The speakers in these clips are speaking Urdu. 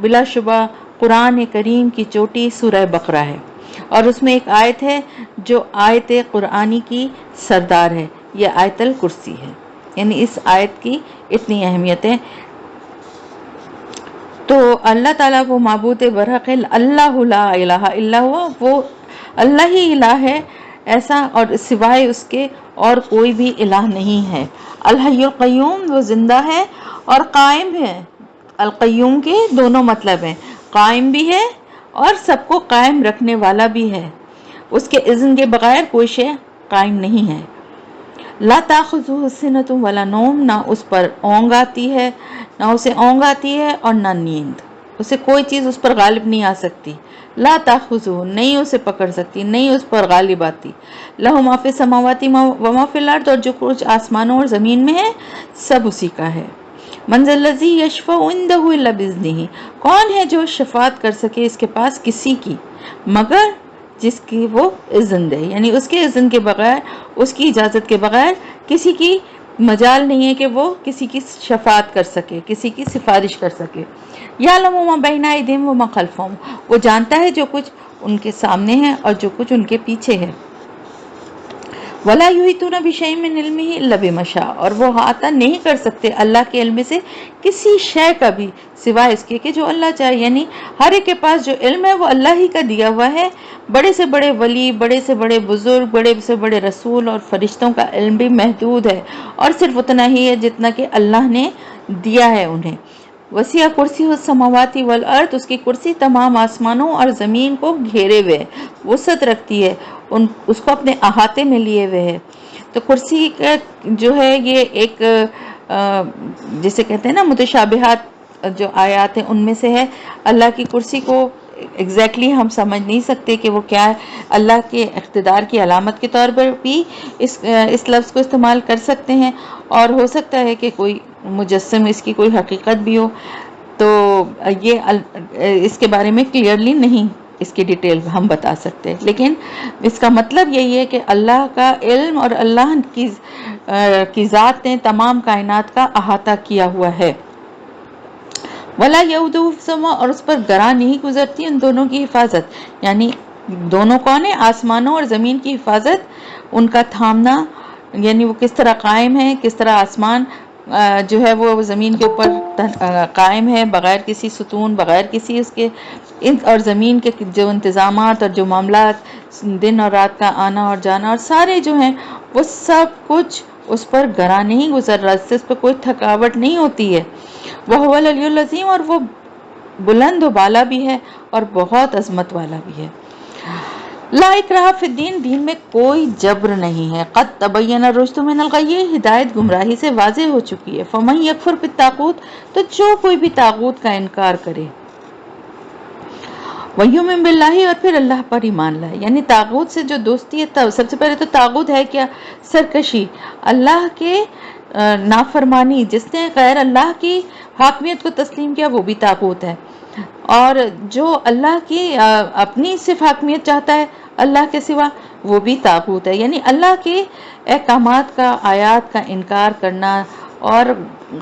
بلا شبہ قرآن کریم کی چوٹی سورہ بقرہ ہے، اور اس میں ایک آیت ہے جو آیت قرآنی کی سردار ہے، یہ آیت الکرسی ہے، یعنی اس آیت کی اتنی اہمیت ہے۔ تو اللہ تعالیٰ وہ معبود برحق ہے، اللہ لا الہ الا ہوا، وہ اللہ ہی الہ ہے، ایسا اور سوائے اس کے اور کوئی بھی الہ نہیں ہے۔ الحی القیوم، وہ زندہ ہے اور قائم ہے۔ القیوم کے دونوں مطلب ہیں، قائم بھی ہے اور سب کو قائم رکھنے والا بھی ہے، اس کے اذن کے بغیر کوئی شے قائم نہیں ہے۔ لا تاخذہ سنۃ ولا نوم، نہ اس پر اونگ آتی ہے، نہ اسے اونگ آتی ہے اور نہ نیند، اسے کوئی چیز اس پر غالب نہیں آ سکتی۔ لا تاخذہ، نہیں اسے پکڑ سکتی، نہیں اس پر غالب آتی۔ لہ ما فی السماوات و ما فی الارض، اور جو کچھ آسمانوں اور زمین میں ہے سب اسی کا ہے۔ من ذا الذی یشفع عندہ الا باذنہ، کون ہے جو شفاعت کر سکے اس کے پاس کسی کی مگر جس کی وہ اذن دے، یعنی اس کے اذن کے بغیر، اس کی اجازت کے بغیر کسی کی مجال نہیں ہے کہ وہ کسی کی شفاعت کر سکے، کسی کی سفارش کر سکے۔ یعلم ما بین ایدیہم وما خلفہم، وہ جانتا ہے جو کچھ ان کے سامنے ہے اور جو کچھ ان کے پیچھے ہے۔ ولا یحیطون بشیء من علمہ الا بما شاء، اور وہ احاطہ نہیں کر سکتے اللہ کے علم سے کسی شے کا بھی سوائے اس کے کہ جو اللہ چاہے، یعنی ہر ایک کے پاس جو علم ہے وہ اللہ ہی کا دیا ہوا ہے۔ بڑے سے بڑے ولی، بڑے سے بڑے بزرگ، بڑے سے بڑے رسول اور فرشتوں کا علم بھی محدود ہے، اور صرف اتنا ہی ہے جتنا کہ اللہ نے دیا ہے انہیں۔ وسیع کرسی السماوات والارض، اس کی کرسی تمام آسمانوں اور زمین کو گھیرے ہوئے ہے، وسعت رکھتی ہے، اس کو اپنے احاطے میں لیے ہوئے ہے۔ تو کرسی کا جو ہے یہ ایک جسے کہتے ہیں نا متشابہات جو آیات ہیں ان میں سے ہے۔ اللہ کی کرسی کو ایگزیکٹلی ہم سمجھ نہیں سکتے کہ وہ کیا ہے، اللہ کے اقتدار کی علامت کے طور پر بھی اس لفظ کو استعمال کر سکتے ہیں، اور ہو سکتا ہے کہ کوئی مجسم اس کی کوئی حقیقت بھی ہو، تو یہ اس کے بارے میں کلیئرلی نہیں اس کی ڈیٹیل ہم بتا سکتے، لیکن اس کا مطلب یہی ہے کہ اللہ کا علم اور اللہ کی ذات نے تمام کائنات کا احاطہ کیا ہوا ہے۔ ولا یعودہ حفظہما، اور اس پر گراں نہیں گزرتی ان دونوں کی حفاظت، یعنی دونوں کون ہیں؟ آسمانوں اور زمین کی حفاظت، ان کا تھامنا، یعنی وہ کس طرح قائم ہے، کس طرح آسمان جو ہے وہ زمین کے اوپر قائم ہے بغیر کسی ستون، بغیر کسی اس کے، اور زمین کے جو انتظامات اور جو معاملات، دن اور رات کا آنا اور جانا اور سارے جو ہیں وہ سب کچھ اس پر گراں نہیں گزر رہا، اس سے اس پہ کوئی تھکاوٹ نہیں ہوتی ہے۔ وَهُوَ الْعَلِيُّ الْعَظِيمُ، اور وہ بلند و بالا بھی ہے اور بہت عظمت والا بھی ہے۔ لا اکراہ فی الدین، دین میں کوئی جبر نہیں ہے۔ قد تبین الرشد من الغی، ہدایت گمراہی سے واضح ہو چکی ہے۔ فمن یکفر بالطاغوت، تو جو کوئی بھی طاغوت کا انکار کرے، ویؤمن باللہ، اور پھر اللہ پر ایمان لائے، یعنی طاغوت سے جو دوستی ہے، سب سے پہلے تو طاغوت ہے کیا؟ سرکشی، اللہ کے نافرمانی، جس نے غیر اللہ کی حاکمیت کو تسلیم کیا وہ بھی طاغوت ہے، اور جو اللہ کی اپنی صرف حاکمیت چاہتا ہے اللہ کے سوا وہ بھی طاغوت ہے، یعنی اللہ کے احکامات کا، آیات کا انکار کرنا اور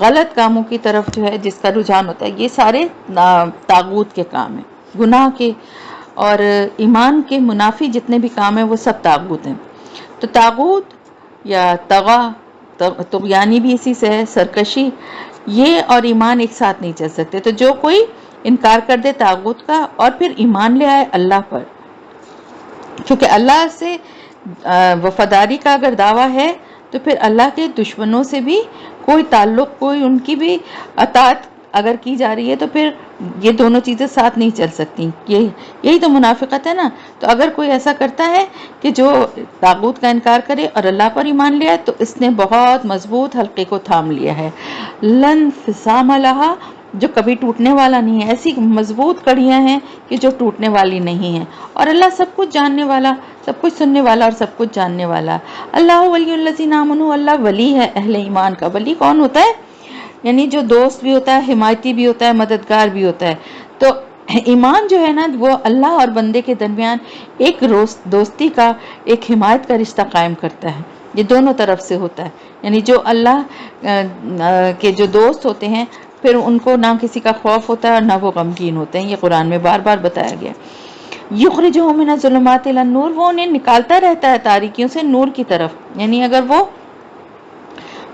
غلط کاموں کی طرف جو ہے جس کا رجحان ہوتا ہے، یہ سارے طاغوت کے کام ہیں، گناہ کے اور ایمان کے منافی جتنے بھی کام ہیں وہ سب طاغوت ہیں۔ تو طاغوت یا طغا، طغیانی بھی اسی سے ہے، سرکشی، یہ اور ایمان ایک ساتھ نہیں چل سکتے۔ تو جو کوئی انکار کر دے طاغوت کا اور پھر ایمان لے آئے اللہ پر، کیونکہ اللہ سے وفاداری کا اگر دعویٰ ہے تو پھر اللہ کے دشمنوں سے بھی کوئی تعلق، کوئی ان کی بھی اطاعت اگر کی جا رہی ہے تو پھر یہ دونوں چیزیں ساتھ نہیں چل سکتی، یہی تو منافقت ہے نا۔ تو اگر کوئی ایسا کرتا ہے کہ جو طاغوت کا انکار کرے اور اللہ پر ایمان لے آئے تو اس نے بہت مضبوط حلقے کو تھام لیا ہے۔ لن فسام لہا، جو کبھی ٹوٹنے والا نہیں ہے، ایسی مضبوط کڑیاں ہیں کہ جو ٹوٹنے والی نہیں ہیں، اور اللہ سب کچھ جاننے والا، سب کچھ سننے والا اور سب کچھ جاننے والا۔ اللہ ولی الذین آمنوا، اللہ ولی ہے اہل ایمان کا۔ ولی کون ہوتا ہے؟ یعنی جو دوست بھی ہوتا ہے، حمایتی بھی ہوتا ہے، مددگار بھی ہوتا ہے۔ تو ایمان جو ہے نا وہ اللہ اور بندے کے درمیان ایک دوستی کا، ایک حمایت کا رشتہ قائم کرتا ہے، یہ دونوں طرف سے ہوتا ہے، یعنی جو اللہ کے جو دوست ہوتے ہیں پھر ان کو نہ کسی کا خوف ہوتا ہے اور نہ وہ غمگین ہوتے ہیں. یہ قرآن میں بار بار بتایا گیا. یخرجہم من الظلمات الی النور، وہ انہیں نکالتا رہتا ہے تاریکیوں سے نور کی طرف. یعنی اگر وہ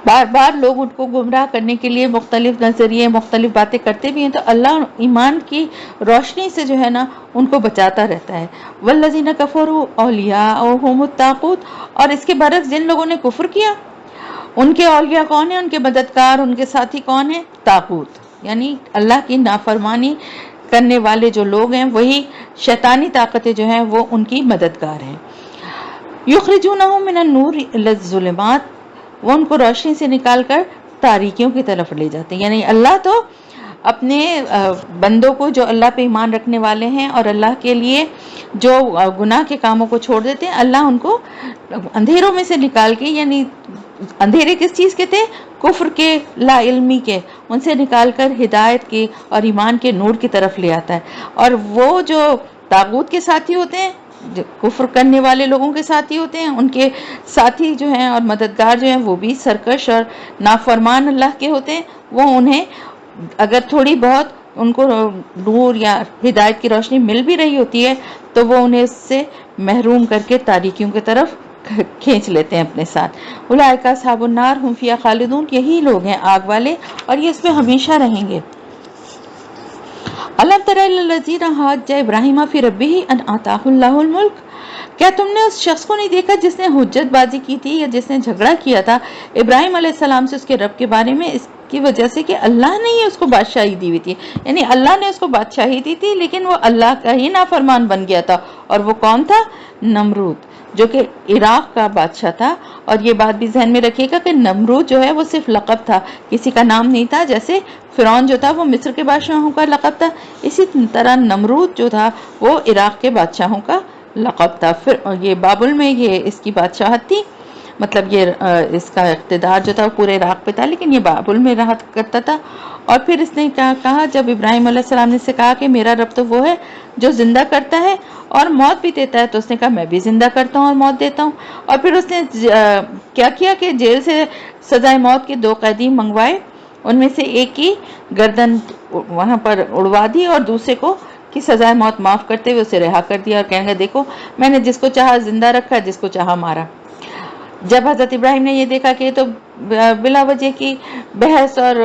بار بار لوگ ان کو گمراہ کرنے کے لیے مختلف نظریے مختلف باتیں کرتے بھی ہیں تو اللہ ایمان کی روشنی سے جو ہے نا ان کو بچاتا رہتا ہے. والذین کفروا اولیاءہم الطاغوت، اور اس کے برعکس جن لوگوں نے کفر کیا ان کے اولیاء کون ہیں، ان کے مددگار، ان کے ساتھی کون ہیں؟ طاغوت. یعنی اللہ کی نافرمانی کرنے والے جو لوگ ہیں وہی شیطانی طاقتیں جو ہیں وہ ان کی مددگار ہیں. یخرجونہم من النور الی الظلمات، وہ ان کو روشنی سے نکال کر تاریکیوں کی طرف لے جاتے ہیں. یعنی اللہ تو اپنے بندوں کو جو اللہ پہ ایمان رکھنے والے ہیں اور اللہ کے لیے جو گناہ کے کاموں کو چھوڑ دیتے ہیں، اللہ ان کو اندھیروں میں سے نکال کے، یعنی اندھیرے کس چیز کے تھے؟ کفر کے، لا علمی کے، ان سے نکال کر ہدایت کے اور ایمان کے نور کی طرف لے آتا ہے. اور وہ جو طاغوت کے ساتھی ہوتے ہیں، جو کفر کرنے والے لوگوں کے ساتھی ہوتے ہیں، ان کے ساتھی جو ہیں اور مددگار جو ہیں وہ بھی سرکش اور نافرمان اللہ کے ہوتے ہیں. وہ انہیں اگر تھوڑی بہت ان کو نور یا ہدایت کی روشنی مل بھی رہی ہوتی ہے تو وہ انہیں اس سے محروم کر کے تاریکیوں کی طرف کھینچ لیتے ہیں اپنے ساتھ. اولئک اصحاب النار هم فیہا خالدون، یہی لوگ ہیں آگ والے اور یہ اس میں ہمیشہ رہیں گے. الم تر الی الذین حاج ابراہیم فی ربہ ان آتاہ اللہ الملک، کیا تم نے اس شخص کو نہیں دیکھا جس نے حجت بازی کی تھی یا جس نے جھگڑا کیا تھا ابراہیم علیہ السلام سے اس کے رب کے بارے میں، اس کی وجہ سے کہ اللہ نے ہی اس کو بادشاہی دی ہوئی تھی. یعنی اللہ نے اس کو بادشاہی دی تھی لیکن وہ اللہ کا ہی نافرمان بن گیا تھا. اور وہ کون تھا؟ نمرود، جو کہ عراق کا بادشاہ تھا. اور یہ بات بھی ذہن میں رکھیے گا کہ نمرود جو ہے وہ صرف لقب تھا، کسی کا نام نہیں تھا. جیسے فرعون جو تھا وہ مصر کے بادشاہوں کا لقب تھا، اسی طرح نمرود جو تھا وہ عراق کے بادشاہوں کا لقب تھا. پھر یہ بابل میں یہ اس کی بادشاہت تھی، مطلب یہ اس کا اقتدار جو تھا وہ پورے عراق پہ تھا، لیکن یہ بابل میں رہا کرتا تھا. اور پھر اس نے کیا کہا جب ابراہیم علیہ السلام نے سے کہا کہ میرا رب تو وہ ہے جو زندہ کرتا ہے اور موت بھی دیتا ہے، تو اس نے کہا میں بھی زندہ کرتا ہوں اور موت دیتا ہوں. اور پھر اس نے کیا کیا کہ جیل سے سزائے موت کے 2 قیدی منگوائے، ان میں سے ایک کی گردن وہاں پر اڑوا دی اور دوسرے کو کی سزائے موت معاف کرتے ہوئے اسے رہا کر دیا اور کہنے گا دیکھو میں نے جس کو چاہا زندہ رکھا، جس کو چاہا مارا. جب حضرت ابراہیم نے یہ دیکھا کہ تو بلا وجہ کی بحث اور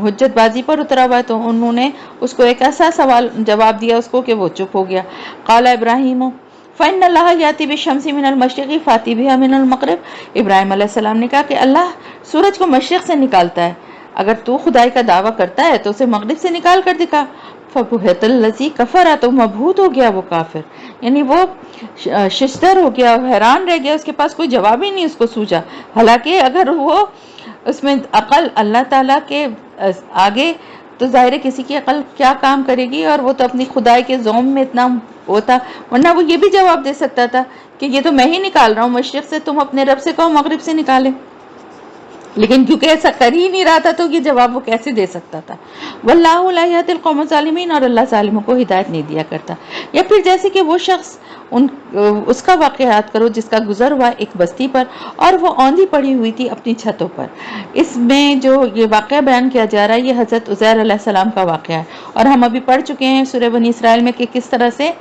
حجت بازی پر اترا ہوا ہے تو انہوں نے اس کو ایک ایسا سوال جواب دیا اس کو کہ وہ چپ ہو گیا. قال ابراہیم فإن اللہ یاتی بالشمس من المشرق فاتی بها من المغرب، ابراہیم علیہ السلام نے کہا کہ اللہ سورج کو مشرق سے نکالتا ہے، اگر تو خدائی کا دعویٰ کرتا ہے تو اسے مغرب سے نکال کر دکھا. فبہت الذی کفر، تو مبہوت ہو گیا وہ کافر، یعنی وہ ششدر ہو گیا، حیران رہ گیا، اس کے پاس کوئی جواب ہی نہیں اس کو سوجا. حالانکہ اگر وہ اس میں عقل اللہ تعالیٰ کے آگے تو ظاہر ہے کسی کی عقل کیا کام کرے گی، اور وہ تو اپنی خدائی کے زوم میں اتنا ہوتا، ورنہ وہ یہ بھی جواب دے سکتا تھا کہ یہ تو میں ہی نکال رہا ہوں مشرق سے، تم اپنے رب سے کہو مغرب سے نکالے. لیکن کیونکہ ایسا کر ہی نہیں رہا تھا تو یہ جواب وہ کیسے دے سکتا تھا. واللہ لا یہدی القوم الظالمین، اور اللہ ظالموں کو ہدایت نہیں دیا کرتا. یا پھر جیسے کہ وہ شخص اس کا واقعات کرو جس کا گزر ہوا ایک بستی پر اور وہ اوندھی پڑی ہوئی تھی اپنی چھتوں پر. اس میں جو یہ واقعہ بیان کیا جا رہا ہے یہ حضرت عزیر علیہ السلام کا واقعہ ہے، اور ہم ابھی پڑھ چکے ہیں سورہ بنی اسرائیل میں کہ کس طرح سے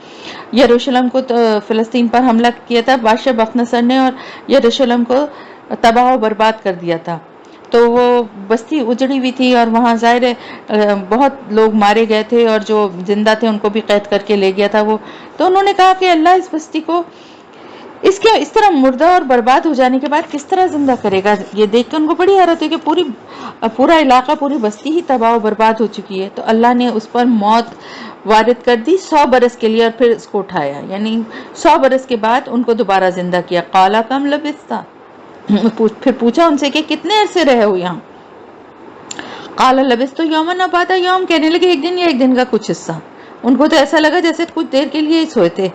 یروشلم کو فلسطین پر حملہ کیا تھا بادشاہ بخت نصر نے، اور یروشلم کو تباہ و برباد کر دیا تھا. تو وہ بستی اجڑی ہوئی تھی اور وہاں ظاہر بہت لوگ مارے گئے تھے اور جو زندہ تھے ان کو بھی قید کر کے لے گیا تھا وہ. تو انہوں نے کہا کہ اللہ اس بستی کو اس طرح مردہ اور برباد ہو جانے کے بعد کس طرح زندہ کرے گا. یہ دیکھ کے ان کو بڑی حیرت ہوئی کہ پورا علاقہ، پوری بستی ہی تباہ و برباد ہو چکی ہے. تو اللہ نے اس پر موت وارد کر دی 100 برس کے لیے اور پھر اس کو اٹھایا، یعنی 100 برس کے بعد ان کو دوبارہ زندہ کیا. قالا کم لبثت، پھر پوچھا ان سے کہ کتنے عرصے رہے ہو یہاں. قال لبثت یوما بعد یوم، کہنے لگے ایک دن یا ایک دن کا کچھ حصہ. ان کو تو ایسا لگا جیسے کچھ دیر کے لیے ہی سوئے تھے.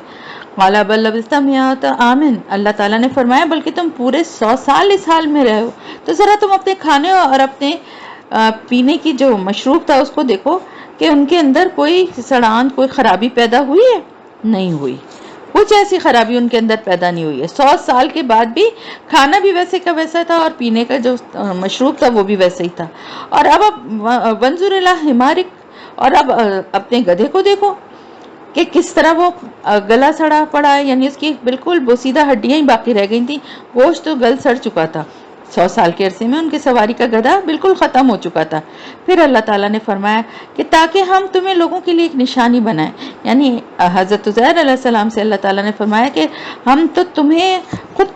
قال بل لبثت مئات عام، اللہ تعالیٰ نے فرمایا بلکہ تم پورے 100 سال اس حال میں رہے ہو. تو ذرا تم اپنے کھانے اور اپنے پینے کی جو مشروب تھا اس کو دیکھو کہ ان کے اندر کوئی سڑان، کوئی خرابی پیدا ہوئی ہے؟ نہیں ہوئی. کچھ ایسی خرابی ان کے اندر پیدا نہیں ہوئی ہے. 100 سال کے بعد بھی کھانا بھی ویسے کا ویسا تھا اور پینے کا جو مشروب تھا وہ بھی ویسا ہی تھا. اور اب وانظر الی حمارک، اور اب اپنے گدھے کو دیکھو کہ کس طرح وہ گلا سڑا پڑا ہے، یعنی اس کی بالکل بوسیدہ ہڈیاں ہی باقی رہ گئی تھیں، گوشت تو گل سڑ چکا تھا. 100 سال کے عرصے میں ان کی سواری کا گدھا بالکل ختم ہو چکا تھا. پھر اللہ تعالیٰ نے فرمایا کہ تاکہ ہم تمہیں لوگوں کے لیے ایک نشانی بنائیں. یعنی حضرت عزیر علیہ السلام سے اللہ تعالیٰ نے فرمایا کہ ہم تو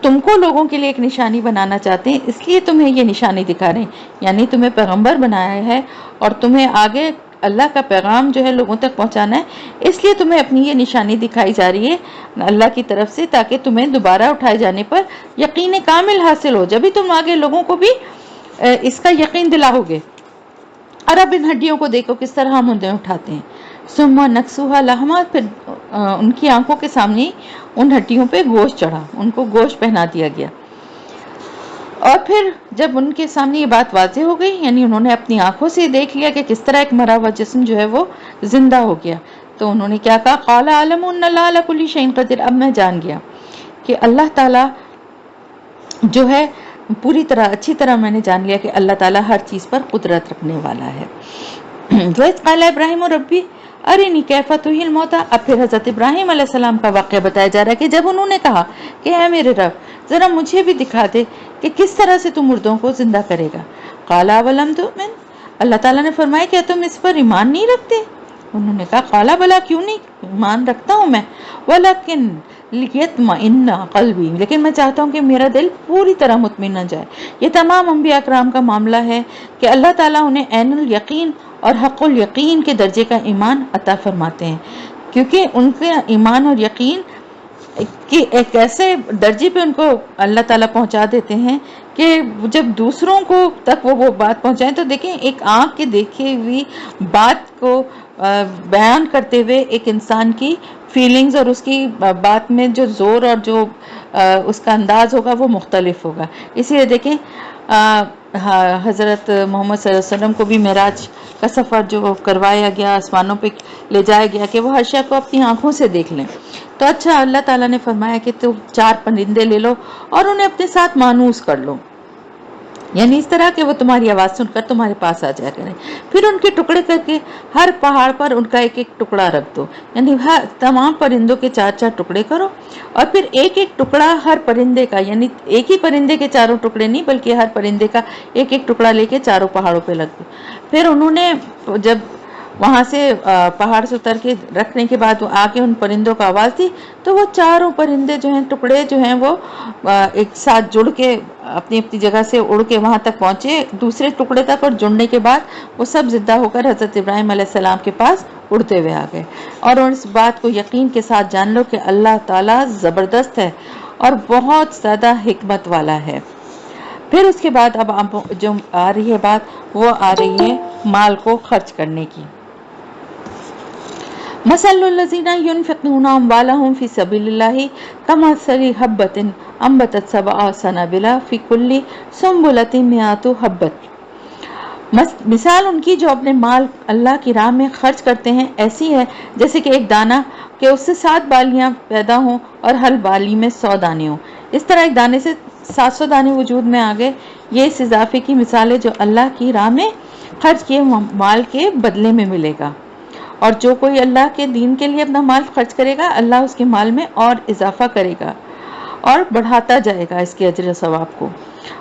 تم کو لوگوں کے لیے ایک نشانی بنانا چاہتے ہیں، اس لیے تمہیں یہ نشانی دکھا رہے ہیں. یعنی تمہیں پیغمبر بنایا ہے اور تمہیں آگے اللہ کا پیغام جو ہے لوگوں تک پہنچانا ہے، اس لیے تمہیں اپنی یہ نشانی دکھائی جا رہی ہے اللہ کی طرف سے، تاکہ تمہیں دوبارہ اٹھائے جانے پر یقین کامل حاصل ہو، جبھی تم آگے لوگوں کو بھی اس کا یقین دلاؤ گے. اور اب ان ہڈیوں کو دیکھو کس طرح ہم انہیں اٹھاتے ہیں. ثم نکسوها لحما، پھر ان کی آنکھوں کے سامنے ان ہڈیوں پہ گوشت چڑھا، ان کو گوشت پہنا دیا گیا. اور پھر جب ان کے سامنے یہ بات واضح ہو گئی، یعنی انہوں نے اپنی آنکھوں سے دیکھ لیا کہ کس طرح ایک مرا ہوا جسم جو ہے وہ زندہ ہو گیا، تو انہوں نے کیا کہا، قال اعلم ان اللہ علی کل شیء قدیر، اب میں جان گیا کہ اللہ تعالیٰ جو ہے پوری طرح اچھی طرح میں نے جان لیا کہ اللہ تعالیٰ ہر چیز پر قدرت رکھنے والا ہے. وَإِذْ قَالَ إِبْرَاهِيمُ رَبِّ أَرِنِي كَيْفَ تُحْيِي الْمَوْتَىٰ، اب پھر حضرت ابراہیم علیہ السلام کا واقعہ بتایا جا رہا ہے کہ جب انہوں نے کہا کہ اے میرے رب ذرا مجھے بھی دکھا دے کہ کس طرح سے تم مردوں کو زندہ کرے گا. قَالَ أَوَلَمْ تُؤْمِنْ، اللہ تعالیٰ نے فرمایا کیا تم اس پر ایمان نہیں رکھتے؟ انہوں نے کہا قَالَ بَلَىٰ، کیوں نہیں، ایمان رکھتا ہوں میں، وَلَكِنْ لِيَطْمَئِنَّ قَلْبِي، لیکن میں چاہتا ہوں کہ میرا دل پوری طرح مطمئن ہو جائے. یہ تمام انبیاء اکرام کا معاملہ ہے کہ اللہ تعالیٰ انہیں عین الیقین اور حق الیقین کے درجے کا ایمان عطا فرماتے ہیں، کیونکہ ان کے ایمان اور یقین کہ ایک ایسے درجے پہ ان کو اللہ تعالیٰ پہنچا دیتے ہیں کہ جب دوسروں کو تک وہ بات پہنچائیں تو دیکھیں ایک آنکھ کے دیکھی ہوئی بات کو بیان کرتے ہوئے ایک انسان کی فیلنگز اور اس کی بات میں جو زور اور جو اس کا انداز ہوگا وہ مختلف ہوگا. اسی لیے دیکھیں حضرت محمد صلی اللہ علیہ وسلم کو بھی معراج کا سفر جو کروایا گیا، آسمانوں پہ لے جایا گیا کہ وہ ہر شے کو اپنی آنکھوں سے دیکھ لیں. تو اچھا اللہ تعالیٰ نے فرمایا کہ تم 4 پرندے لے لو اور انہیں اپنے ساتھ مانوس کر لو، یعنی اس طرح کہ وہ تمہاری آواز سن کر تمہارے پاس آ جایا کریں. پھر ان کے ٹکڑے کر کے ہر پہاڑ پر ان کا ایک ایک ٹکڑا رکھ دو، یعنی تمام پرندوں کے 4 ٹکڑے کرو، اور پھر ایک ایک ٹکڑا ہر پرندے کا، یعنی ایک ہی پرندے کے 4 ٹکڑے نہیں بلکہ ہر پرندے کا ایک ایک ٹکڑا لے کے 4 پہاڑوں پہ رکھ دو. پھر انہوں نے جب وہاں سے پہاڑ سے اتر کے رکھنے کے بعد وہ آ کے ان پرندوں کا آواز دی تو وہ 4 پرندے جو ہیں ٹکڑے جو ہیں وہ ایک ساتھ جڑ کے اپنی اپنی جگہ سے اڑ کے وہاں تک پہنچے دوسرے ٹکڑے تک، اور جڑنے کے بعد وہ سب زندہ ہو کر حضرت ابراہیم علیہ السلام کے پاس اڑتے ہوئے آ گئے. اور اس بات کو یقین کے ساتھ جان لو کہ اللہ تعالیٰ زبردست ہے اور بہت زیادہ حکمت والا ہے. پھر اس کے بعد اب جو آ رہی ہے بات وہ آ رہی ہے مال کو خرچ کرنے کی. مثل الذین ينفقون اموالهم فی سبیل اللہ کمثل حبۃ انبتت 7 سنابل فی کل سنبلۃ 100 حبۃ، مثال ان کی جو اپنے مال اللہ کی راہ میں خرچ کرتے ہیں ایسی ہے جیسے کہ ایک دانہ کہ اس سے 7 بالیاں پیدا ہوں اور ہر بالی میں 100 دانے ہوں. اس طرح ایک دانے سے 700 دانے وجود میں آ گئے. یہ اس اضافے کی مثال ہے جو اللہ کی راہ میں خرچ کیے مال کے بدلے میں ملے گا. اور جو کوئی اللہ کے دین کے لیے اپنا مال خرچ کرے گا اللہ اس کے مال میں اور اضافہ کرے گا اور بڑھاتا جائے گا اس کے اجر و ثواب کو.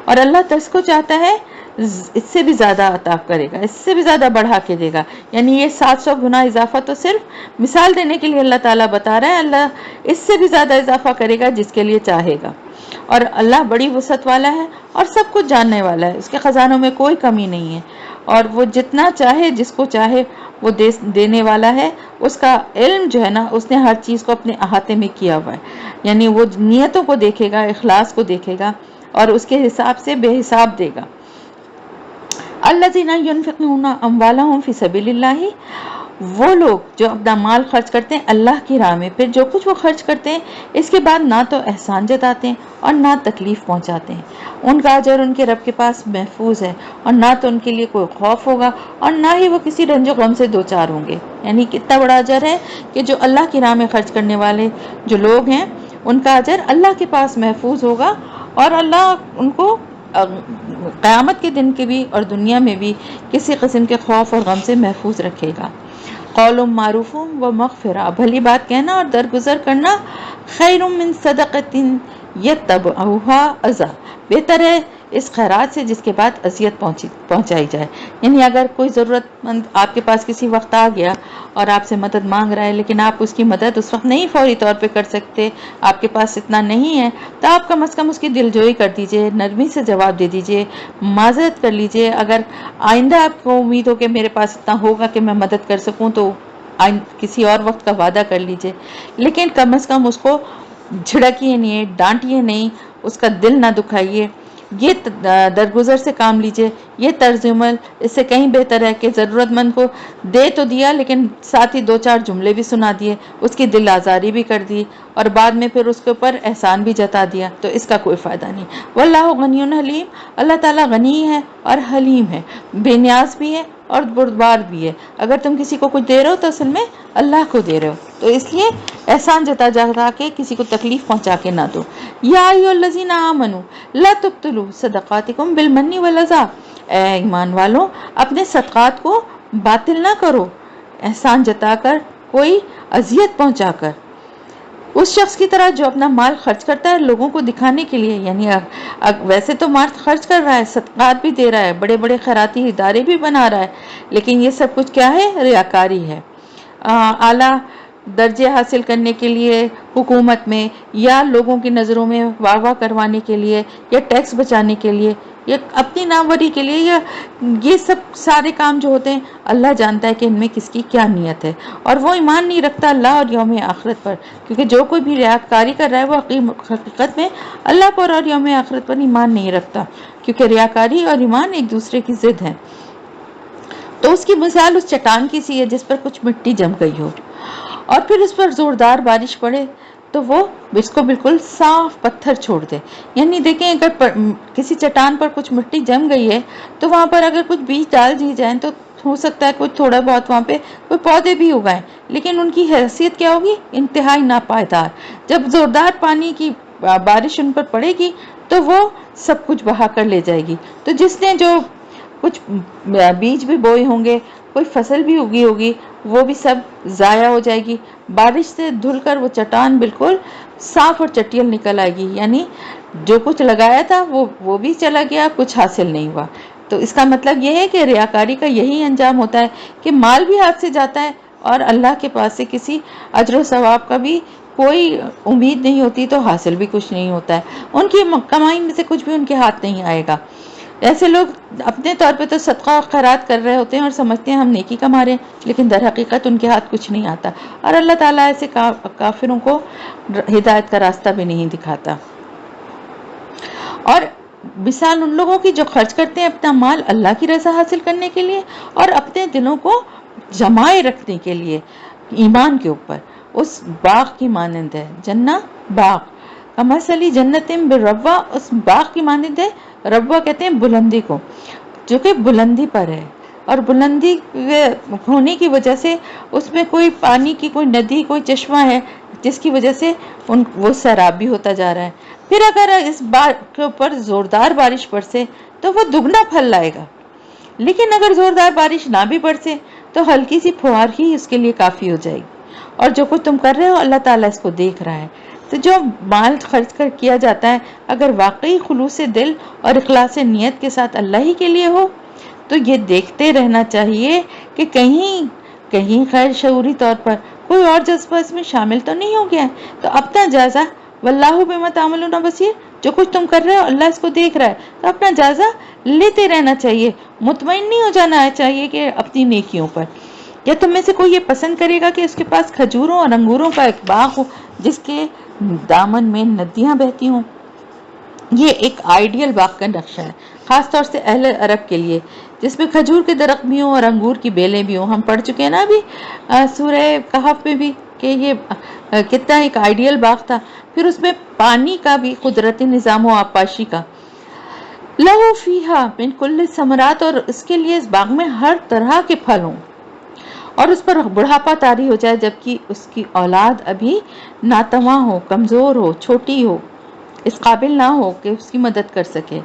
اور اللہ جس کو چاہتا ہے اس سے بھی زیادہ عطا کرے گا، اس سے بھی زیادہ بڑھا کے دے گا. یعنی یہ 700 گنا اضافہ تو صرف مثال دینے کے لیے اللہ تعالیٰ بتا رہا ہے، اللہ اس سے بھی زیادہ اضافہ کرے گا جس کے لیے چاہے گا. اور اللہ بڑی وسعت والا ہے اور سب کچھ جاننے والا ہے، اس کے خزانوں میں کوئی کمی نہیں ہے، اور وہ جتنا چاہے جس کو چاہے وہ دینے والا ہے. اس کا علم جو ہے نا اس نے ہر چیز کو اپنے احاطے میں کیا ہوا ہے، یعنی وہ نیتوں کو دیکھے گا، اخلاص کو دیکھے گا اور اس کے حساب سے بے حساب دے گا. الذین ينفقون اموالهم فی سبیل اللہ، وہ لوگ جو اپنا مال خرچ کرتے ہیں اللہ کی راہ میں، پھر جو کچھ وہ خرچ کرتے ہیں اس کے بعد نہ تو احسان جتاتے ہیں اور نہ تکلیف پہنچاتے ہیں، ان کا اجر ان کے رب کے پاس محفوظ ہے، اور نہ تو ان کے لیے کوئی خوف ہوگا اور نہ ہی وہ کسی رنج و غم سے دوچار ہوں گے۔ یعنی کتنا بڑا اجر ہے کہ جو اللہ کی راہ میں خرچ کرنے والے جو لوگ ہیں ان کا اجر اللہ کے پاس محفوظ ہوگا، اور اللہ ان کو قیامت کے دن کے بھی اور دنیا میں بھی کسی قسم کے خوف اور غم سے محفوظ رکھے گا۔ قول معروف و مغفرہ، بھلی بات کہنا اور درگزر کرنا، خیر من صدقۃ یتبعها اذی، بہتر ہے اس خیرات سے جس کے بعد اذیت پہنچائی جائے۔ یعنی اگر کوئی ضرورت مند آپ کے پاس کسی وقت آ گیا اور آپ سے مدد مانگ رہا ہے، لیکن آپ اس کی مدد اس وقت نہیں فوری طور پہ کر سکتے، آپ کے پاس اتنا نہیں ہے، تو آپ کم از کم اس کی دلجوئی کر دیجئے، نرمی سے جواب دے دیجئے، معذرت کر لیجئے۔ اگر آئندہ آپ کو امید ہو کہ میرے پاس اتنا ہوگا کہ میں مدد کر سکوں تو کسی اور وقت کا وعدہ کر لیجئے، لیکن کم از کم اس کو جھڑکیے نہیں، ڈانٹیے نہیں، اس کا دل نہ دکھائیے، یہ درگزر سے کام لیجئے۔ یہ طرز عمل اس سے کہیں بہتر ہے کہ ضرورت مند کو دے تو دیا لیکن ساتھ ہی دو چار جملے بھی سنا دیے، اس کی دل آزاری بھی کر دی اور بعد میں پھر اس کے اوپر احسان بھی جتا دیا، تو اس کا کوئی فائدہ نہیں۔ واللہ غنی حلیم، اللہ تعالیٰ غنی ہے اور حلیم ہے، بے نیاز بھی ہے اور بردبار بھی ہے۔ اگر تم کسی کو کچھ دے رہے ہو تو اصل میں اللہ کو دے رہے ہو، تو اس لیے احسان جتا کے کسی کو تکلیف پہنچا کے نہ دو۔ یا ایھا الذین آمنوا لا تبطلوا صدقاتکم بالمن والاذی، اے ایمان والو اپنے صدقات کو باطل نہ کرو احسان جتا کر، کوئی اذیت پہنچا کر، اس شخص کی طرح جو اپنا مال خرچ کرتا ہے لوگوں کو دکھانے کے لیے۔ یعنی ویسے تو مال خرچ کر رہا ہے، صدقات بھی دے رہا ہے، بڑے بڑے خیراتی ادارے بھی بنا رہا ہے، لیکن یہ سب کچھ کیا ہے؟ ریاکاری ہے۔ اعلیٰ درجے حاصل کرنے کے لیے حکومت میں، یا لوگوں کی نظروں میں واہ واہ کروانے کے لیے، یا ٹیکس بچانے کے لیے، یا اپنی ناموری کے لیے، یا یہ سب سارے کام جو ہوتے ہیں اللہ جانتا ہے کہ ان میں کس کی کیا نیت ہے، اور وہ ایمان نہیں رکھتا اللہ اور یوم آخرت پر، کیونکہ جو کوئی بھی ریاکاری کر رہا ہے وہ حقیقت میں اللہ پر اور یوم آخرت پر ایمان نہیں رکھتا، کیونکہ ریاکاری اور ایمان ایک دوسرے کی ضد ہیں۔ تو اس کی مثال اس چٹان کی سی ہے جس پر کچھ مٹی جم گئی ہو اور پھر اس پر زوردار بارش پڑے تو وہ اس کو بالکل صاف پتھر چھوڑ دے۔ یعنی دیکھیں اگر کسی چٹان پر کچھ مٹی جم گئی ہے تو وہاں پر اگر کچھ بیج ڈال دی جائیں تو ہو سکتا ہے کچھ تھوڑا بہت وہاں پہ کوئی پودے بھی اگائیں، لیکن ان کی حیثیت کیا ہوگی؟ انتہائی ناپائیدار۔ جب زوردار پانی کی بارش ان پر پڑے گی تو وہ سب کچھ بہا کر لے جائے گی۔ تو جس نے جو کچھ بیج بھی بوئے ہوں گے، کوئی فصل بھی اگی ہوگی، وہ بھی سب ضائع ہو جائے گی۔ بارش سے دھل کر وہ چٹان بالکل صاف اور چٹیل نکل آئے گی، یعنی جو کچھ لگایا تھا وہ بھی چلا گیا، کچھ حاصل نہیں ہوا۔ تو اس کا مطلب یہ ہے کہ ریاکاری کا یہی انجام ہوتا ہے کہ مال بھی ہاتھ سے جاتا ہے اور اللہ کے پاس سے کسی اجر و ثواب کا بھی کوئی امید نہیں ہوتی، تو حاصل بھی کچھ نہیں ہوتا ہے، ان کی کمائی میں سے کچھ بھی ان کے ہاتھ نہیں آئے گا۔ ایسے لوگ اپنے طور پہ تو صدقہ و خیرات کر رہے ہوتے ہیں اور سمجھتے ہیں ہم نیکی کما رہے ہیں، لیکن در حقیقت ان کے ہاتھ کچھ نہیں آتا، اور اللہ تعالیٰ ایسے کافروں کو ہدایت کا راستہ بھی نہیں دکھاتا۔ اور مثال ان لوگوں کی جو خرچ کرتے ہیں اپنا مال اللہ کی رضا حاصل کرنے کے لیے اور اپنے دلوں کو جمائے رکھنے کے لیے ایمان کے اوپر، اس باغ کی مانند ہے۔ جنہ باغ، کمثلی جنت بربوہ، اس باغ کی مانند ہے۔ ربوہ کہتے ہیں بلندی کو، جو کہ بلندی پر ہے، اور بلندی ہونے کی وجہ سے اس میں کوئی پانی کی کوئی ندی، کوئی چشمہ ہے جس کی وجہ سے وہ سیراب بھی ہوتا جا رہا ہے۔ پھر اگر اس باغ کے اوپر زوردار بارش برسے تو وہ دگنا پھل لائے گا، لیکن اگر زوردار بارش نہ بھی برسے تو ہلکی سی پھوار ہی اس کے لیے کافی ہو جائے گی، اور جو کچھ تم کر رہے ہو اللہ تعالیٰ اس کو دیکھ رہا ہے۔ تو جو مال خرچ کر کیا جاتا ہے اگر واقعی خلوص دل اور اخلاص نیت کے ساتھ اللہ ہی کے لیے ہو تو یہ دیکھتے رہنا چاہیے کہ کہیں خیر شعوری طور پر کوئی اور جذبہ اس میں شامل تو نہیں ہو گیا ہے۔ تو اپنا جائزہ، واللہ بما تعملون بصیر، جو کچھ تم کر رہے ہو اللہ اس کو دیکھ رہا ہے، تو اپنا جائزہ لیتے رہنا چاہیے، مطمئن نہیں ہو جانا چاہیے کہ اپنی نیکیوں پر۔ یا تم میں سے کوئی یہ پسند کرے گا کہ اس کے پاس کھجوروں اور انگوروں کا ایک باغ ہو جس کے دامن میں ندیاں بہتی ہوں؟ یہ ایک آئیڈیل باغ کا نقشہ ہے، خاص طور سے اہل عرب کے لیے، جس میں کھجور کے درخت بھی ہوں اور انگور کی بیلیں بھی ہوں. ہم پڑھ چکے ہیں نا ابھی سورہ کہف میں بھی کہ یہ کتنا ایک آئیڈیل باغ تھا. پھر اس میں پانی کا بھی قدرتی نظام و آبپاشی کا. لہو فیہا من کل ثمرات، اور اس کے لیے اس باغ میں ہر طرح کے پھل ہوں. اور اس پر بڑھاپا طاری ہو جائے جبکہ اس کی اولاد ابھی ناتواں ہو، کمزور ہو، چھوٹی ہو، اس قابل نہ ہو کہ اس کی مدد کر سکے.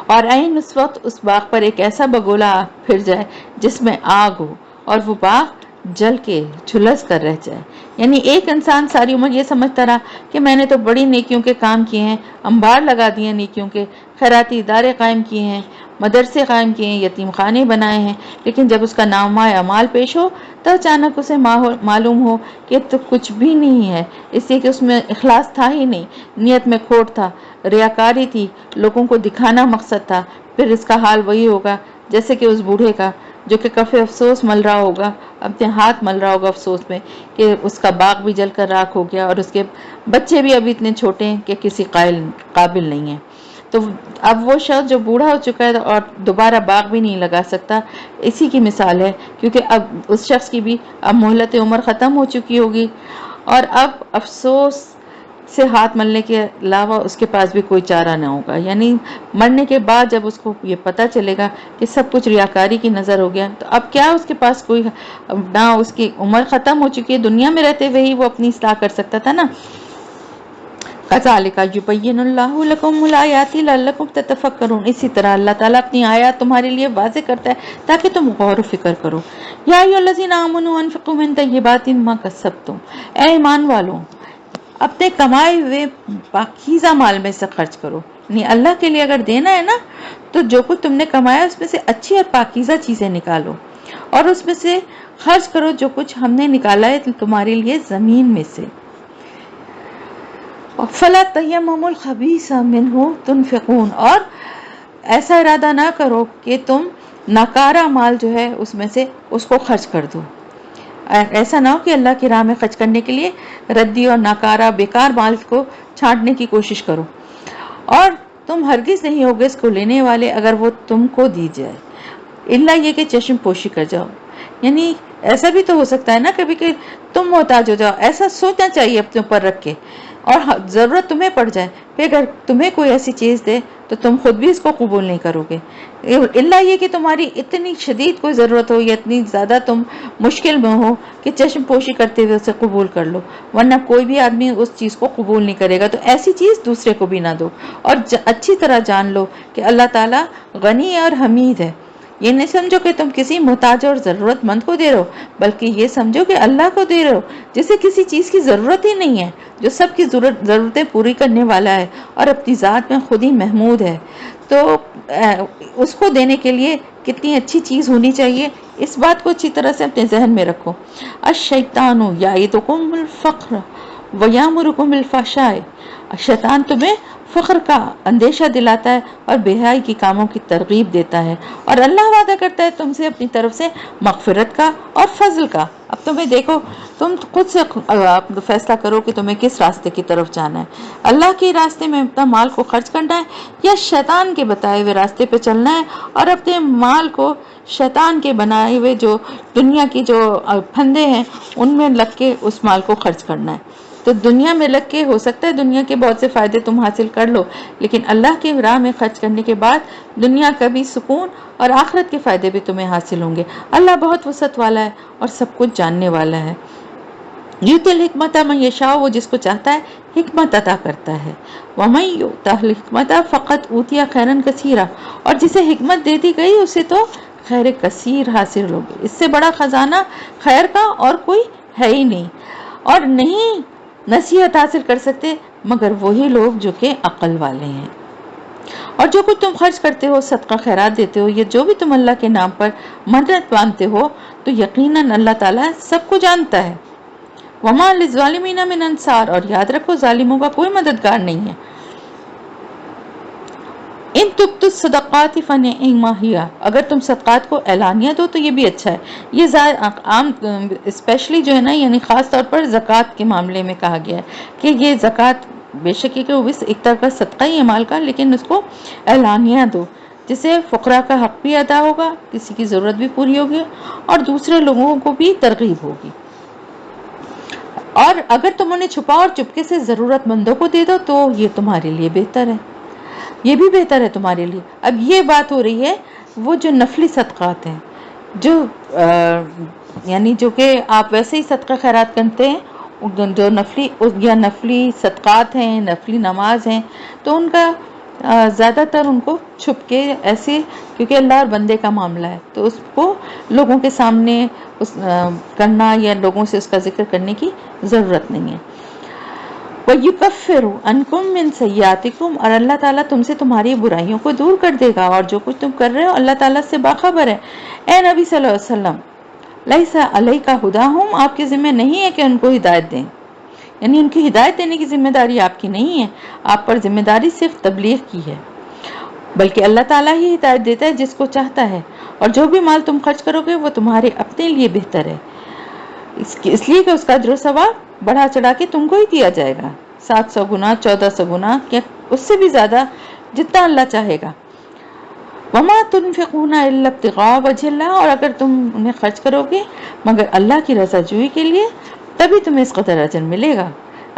اور عین اس وقت اس باغ پر ایک ایسا بگولا پھر جائے جس میں آگ ہو اور وہ باغ جل کے جھلس کر رہ جائے. یعنی ایک انسان ساری عمر یہ سمجھتا رہا کہ میں نے تو بڑی نیکیوں کے کام کیے ہیں، انبار لگا دیے نیکیوں کے، خیراتی ادارے قائم کیے ہیں، مدرسے قائم کیے ہیں، یتیم خانے بنائے ہیں. لیکن جب اس کا نامہ اعمال پیش ہو تو اچانک اسے معلوم ہو کہ تو کچھ بھی نہیں ہے، اس لیے کہ اس میں اخلاص تھا ہی نہیں، نیت میں کھوٹ تھا، ریاکاری تھی، لوگوں کو دکھانا مقصد تھا. پھر اس کا حال وہی ہوگا جیسے کہ اس بوڑھے کا جو کہ کفِ افسوس مل رہا ہوگا، اپنے ہاتھ مل رہا ہوگا افسوس میں کہ اس کا باغ بھی جل کر راکھ ہو گیا اور اس کے بچے بھی ابھی اتنے چھوٹے ہیں کہ کسی قابل نہیں ہیں. تو اب وہ شخص جو بوڑھا ہو چکا ہے اور دوبارہ باغ بھی نہیں لگا سکتا، اسی کی مثال ہے. کیونکہ اب اس شخص کی بھی اب مہلت عمر ختم ہو چکی ہوگی اور اب افسوس سے ہاتھ ملنے کے علاوہ اس کے پاس بھی کوئی چارہ نہ ہوگا. یعنی مرنے کے بعد جب اس کو یہ پتہ چلے گا کہ سب کچھ ریاکاری کی نظر ہو گیا، تو اب کیا اس کے پاس کوئی نہ، اس کی عمر ختم ہو چکی ہے، دنیا میں رہتے ہوئے ہی وہ اپنی اصلاح کر سکتا تھا نا. کذالک یبین اللہ لکم الآیات لعلکم تتفکرون. اسی طرح اللہ تعالیٰ اپنی آیات تمہارے لیے واضح کرتا ہے تاکہ تم غور و فکر کرو. یا ایھا الذین آمنوا انفقوا من طیبات ما کسبتم. اے ایمان والو، اپنے کمائے ہوئے پاکیزہ مال میں سے خرچ کرو. یعنی اللہ کے لیے اگر دینا ہے نا تو جو کچھ تم نے کمایا اس میں سے اچھی اور پاکیزہ چیزیں نکالو اور اس میں سے خرچ کرو جو کچھ ہم نے نکالا ہے تمہارے لیے زمین میں سے. فَلَا تَيَمَّمُوا الْخَبِيثَ مِنْهُ تُنْفِقُونَ. اور ایسا ارادہ نہ کرو کہ تم ناکارہ مال جو ہے اس میں سے اس کو خرچ کر دو. ایسا نہ ہو کہ اللہ کی راہ میں خرچ کرنے کے لیے ردی اور ناکارہ بیکار مال کو چھانٹنے کی کوشش کرو. اور تم ہرگز نہیں ہوگے اس کو لینے والے اگر وہ تم کو دی جائے، اللہ یہ کہ چشم پوشی کر جاؤ. یعنی ایسا بھی تو ہو سکتا ہے نا کبھی کہ تم محتاج ہو جاؤ، ایسا سوچنا چاہیے اپنے اوپر رکھ کے، اور ضرورت تمہیں پڑ جائے پھر اگر تمہیں کوئی ایسی چیز دے تو تم خود بھی اس کو قبول نہیں کرو گے، اللہ یہ کہ تمہاری اتنی شدید کوئی ضرورت ہو یا اتنی زیادہ تم مشکل میں ہو کہ چشم پوشی کرتے ہوئے اسے قبول کر لو، ورنہ کوئی بھی آدمی اس چیز کو قبول نہیں کرے گا. تو ایسی چیز دوسرے کو بھی نہ دو. اور اچھی طرح جان لو کہ اللہ تعالیٰ غنی اور حمید ہے. یہ نہیں سمجھو کہ تم کسی محتاج اور ضرورت مند کو دے رہے ہو، بلکہ یہ سمجھو کہ اللہ کو دے رہے ہو جسے کسی چیز کی ضرورت ہی نہیں ہے، جو سب کی ضرورتیں پوری کرنے والا ہے اور اپنی ذات میں خود ہی محمود ہے. تو اس کو دینے کے لیے کتنی اچھی چیز ہونی چاہیے، اس بات کو اچھی طرح سے اپنے ذہن میں رکھو. الشیطان یعدکم الفقر ویامرکم بالفحشاء. شیطان تمہیں فخر کا اندیشہ دلاتا ہے اور بے حیائی کی کاموں کی ترغیب دیتا ہے، اور اللہ وعدہ کرتا ہے تم سے اپنی طرف سے مغفرت کا اور فضل کا. اب تمہیں دیکھو، تم خود سے فیصلہ کرو کہ تمہیں کس راستے کی طرف جانا ہے، اللہ کے راستے میں اپنا مال کو خرچ کرنا ہے یا شیطان کے بتائے ہوئے راستے پہ چلنا ہے اور اپنے مال کو شیطان کے بنائے ہوئے جو دنیا کی جو پھندے ہیں ان میں لگ کے اس مال کو خرچ کرنا ہے. تو دنیا میں لگ کے ہو سکتا ہے دنیا کے بہت سے فائدے تم حاصل کر لو، لیکن اللہ کے راہ میں خرچ کرنے کے بعد دنیا کا بھی سکون اور آخرت کے فائدے بھی تمہیں حاصل ہوں گے. اللہ بہت وسعت والا ہے اور سب کچھ جاننے والا ہے. یؤتی الحکمت من یشاء. وہ جس کو چاہتا ہے حکمت عطا کرتا ہے. ومن یؤت الحکمت فقد اوتی خیرا کثیرا. اور جسے حکمت دے دی گئی اسے تو خیر کثیر حاصل ہوگی. اس سے بڑا خزانہ خیر کا اور کوئی ہے ہی نہیں، اور نہیں نصیحت حاصل کر سکتے مگر وہی لوگ جو کہ عقل والے ہیں. اور جو کچھ تم خرچ کرتے ہو، صدقہ خیرات دیتے ہو، یا جو بھی تم اللہ کے نام پر منت باندھتے ہو، تو یقیناً اللہ تعالیٰ سب کو جانتا ہے. وما للظالمین من انصار. اور یاد رکھو ظالموں کا کوئی مددگار نہیں ہے. ان تبدوا الصدقات فنعما ہی. اگر تم صدقات کو اعلانیہ دو تو یہ بھی اچھا ہے. یہ عام اسپیشلی جو ہے نا، یعنی خاص طور پر زکوٰۃ کے معاملے میں کہا گیا ہے کہ یہ زکوٰۃ بے شک کہ وہ بھی ایک طرح کا صدقہ ہی ہے مال کا، لیکن اس کو اعلانیہ دو جس سے فقراء کا حق بھی ادا ہوگا، کسی کی ضرورت بھی پوری ہوگی اور دوسرے لوگوں کو بھی ترغیب ہوگی۔ اور اگر تم انہیں چھپاؤ اور چپکے سے ضرورت مندوں کو دے دو تو یہ تمہارے لیے بہتر ہے، یہ بھی بہتر ہے تمہارے لیے۔ اب یہ بات ہو رہی ہے وہ جو نفلی صدقات ہیں، جو یعنی جو کہ آپ ویسے ہی صدقہ خیرات کرتے ہیں، جو نفلی صدقات ہیں، نفلی نماز ہیں، تو ان کا زیادہ تر ان کو چھپ کے ایسے، کیونکہ اللہ اور بندے کا معاملہ ہے تو اس کو لوگوں کے سامنے کرنا یا لوگوں سے اس کا ذکر کرنے کی ضرورت نہیں ہے۔ وَيُكَفِّرُ عَنْكُم مِّن سَيِّئَاتِكُمْ، اور اللہ تعالیٰ تم سے تمہاری برائیوں کو دور کر دے گا، اور جو کچھ تم کر رہے ہو اللہ تعالیٰ سے باخبر ہے۔ اے نبی صلی اللہ علیہ وسلم، لَيْسَ عَلَيْكَ هُدَاهُمْ، آپ کی ذمہ نہیں ہے کہ ان کو ہدایت دیں، یعنی ان کی ہدایت دینے کی ذمہ داری آپ کی نہیں ہے، آپ پر ذمہ داری صرف تبلیغ کی ہے، بلکہ اللہ تعالیٰ ہی ہدایت دیتا ہے جس کو چاہتا ہے، اور جو بھی مال تم خرچ کرو گے وہ تمہارے اپنے لیے بہتر ہے، اس لیے کہ اس کا اجر و ثواب بڑھا چڑھا کے تم کو ہی دیا جائے گا، 700 گنا، 1400 گنا، یا اس سے بھی زیادہ، جتنا اللہ چاہے گا۔ وَمَا تُنْفِقُونَ إِلَّا ابْتِغَاءَ وَجْهِ اللَّهِ، اور اگر تم انہیں خرچ کرو گے مگر اللہ کی رضا جوئی کے لیے تبھی تمہیں اس قدر اجر ملے گا۔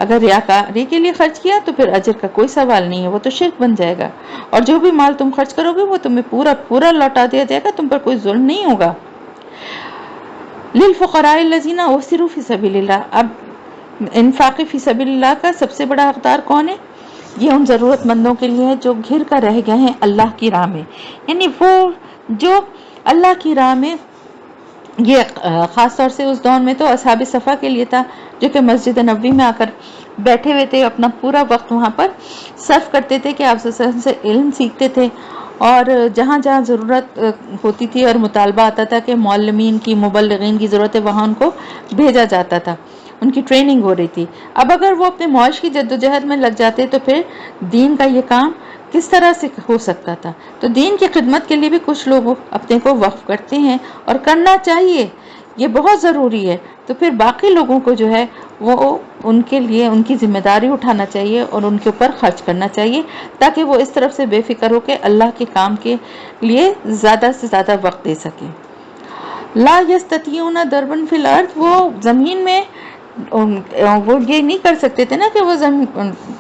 اگر ریاکاری کے لیے خرچ کیا تو پھر اجر کا کوئی سوال نہیں ہے، وہ تو شرک بن جائے گا، اور جو بھی مال تم خرچ کرو گے وہ تمہیں پورا پورا لوٹا دیا جائے گا، تم پر کوئی ظلم نہیں ہوگا۔ لِلْفُقَرَاءِ الَّذِينَ أُحْصِرُوا فِي سَبِيلِ اللَّهِ، اب انفاق فی سبیل اللہ کا سب سے بڑا حقدار کون ہے؟ یہ ان ضرورت مندوں کے لیے ہے جو گھر کر رہ گئے ہیں اللہ کی راہ میں، یعنی وہ جو اللہ کی راہ میں، یہ خاص طور سے اس دور میں تو اصحاب صفا کے لیے تھا جو کہ مسجد نبوی میں آ کر بیٹھے ہوئے تھے، اپنا پورا وقت وہاں پر صرف کرتے تھے کہ آپ صلی اللہ علیہ وسلم سے علم سیکھتے تھے، اور جہاں جہاں ضرورت ہوتی تھی اور مطالبہ آتا تھا کہ معلمین کی، مبلغین کی ضرورت ہے، وہاں ان کو بھیجا جاتا تھا، ان کی ٹریننگ ہو رہی تھی۔ اب اگر وہ اپنے معاش کی جدوجہد میں لگ جاتے تو پھر دین کا یہ کام کس طرح سے ہو سکتا تھا؟ تو دین کی خدمت کے لیے بھی کچھ لوگ اپنے کو وقف کرتے ہیں، اور کرنا چاہیے، یہ بہت ضروری ہے۔ تو پھر باقی لوگوں کو جو ہے وہ ان کے لیے ان کی ذمہ داری اٹھانا چاہیے اور ان کے اوپر خرچ کرنا چاہیے، تاکہ وہ اس طرف سے بے فکر ہو کے اللہ کے کام کے لیے زیادہ سے زیادہ وقت دے سکیں۔ لا یستطیعون ضربا فی الارض، وہ زمین میں وہ یہ نہیں کر سکتے تھے نا کہ وہ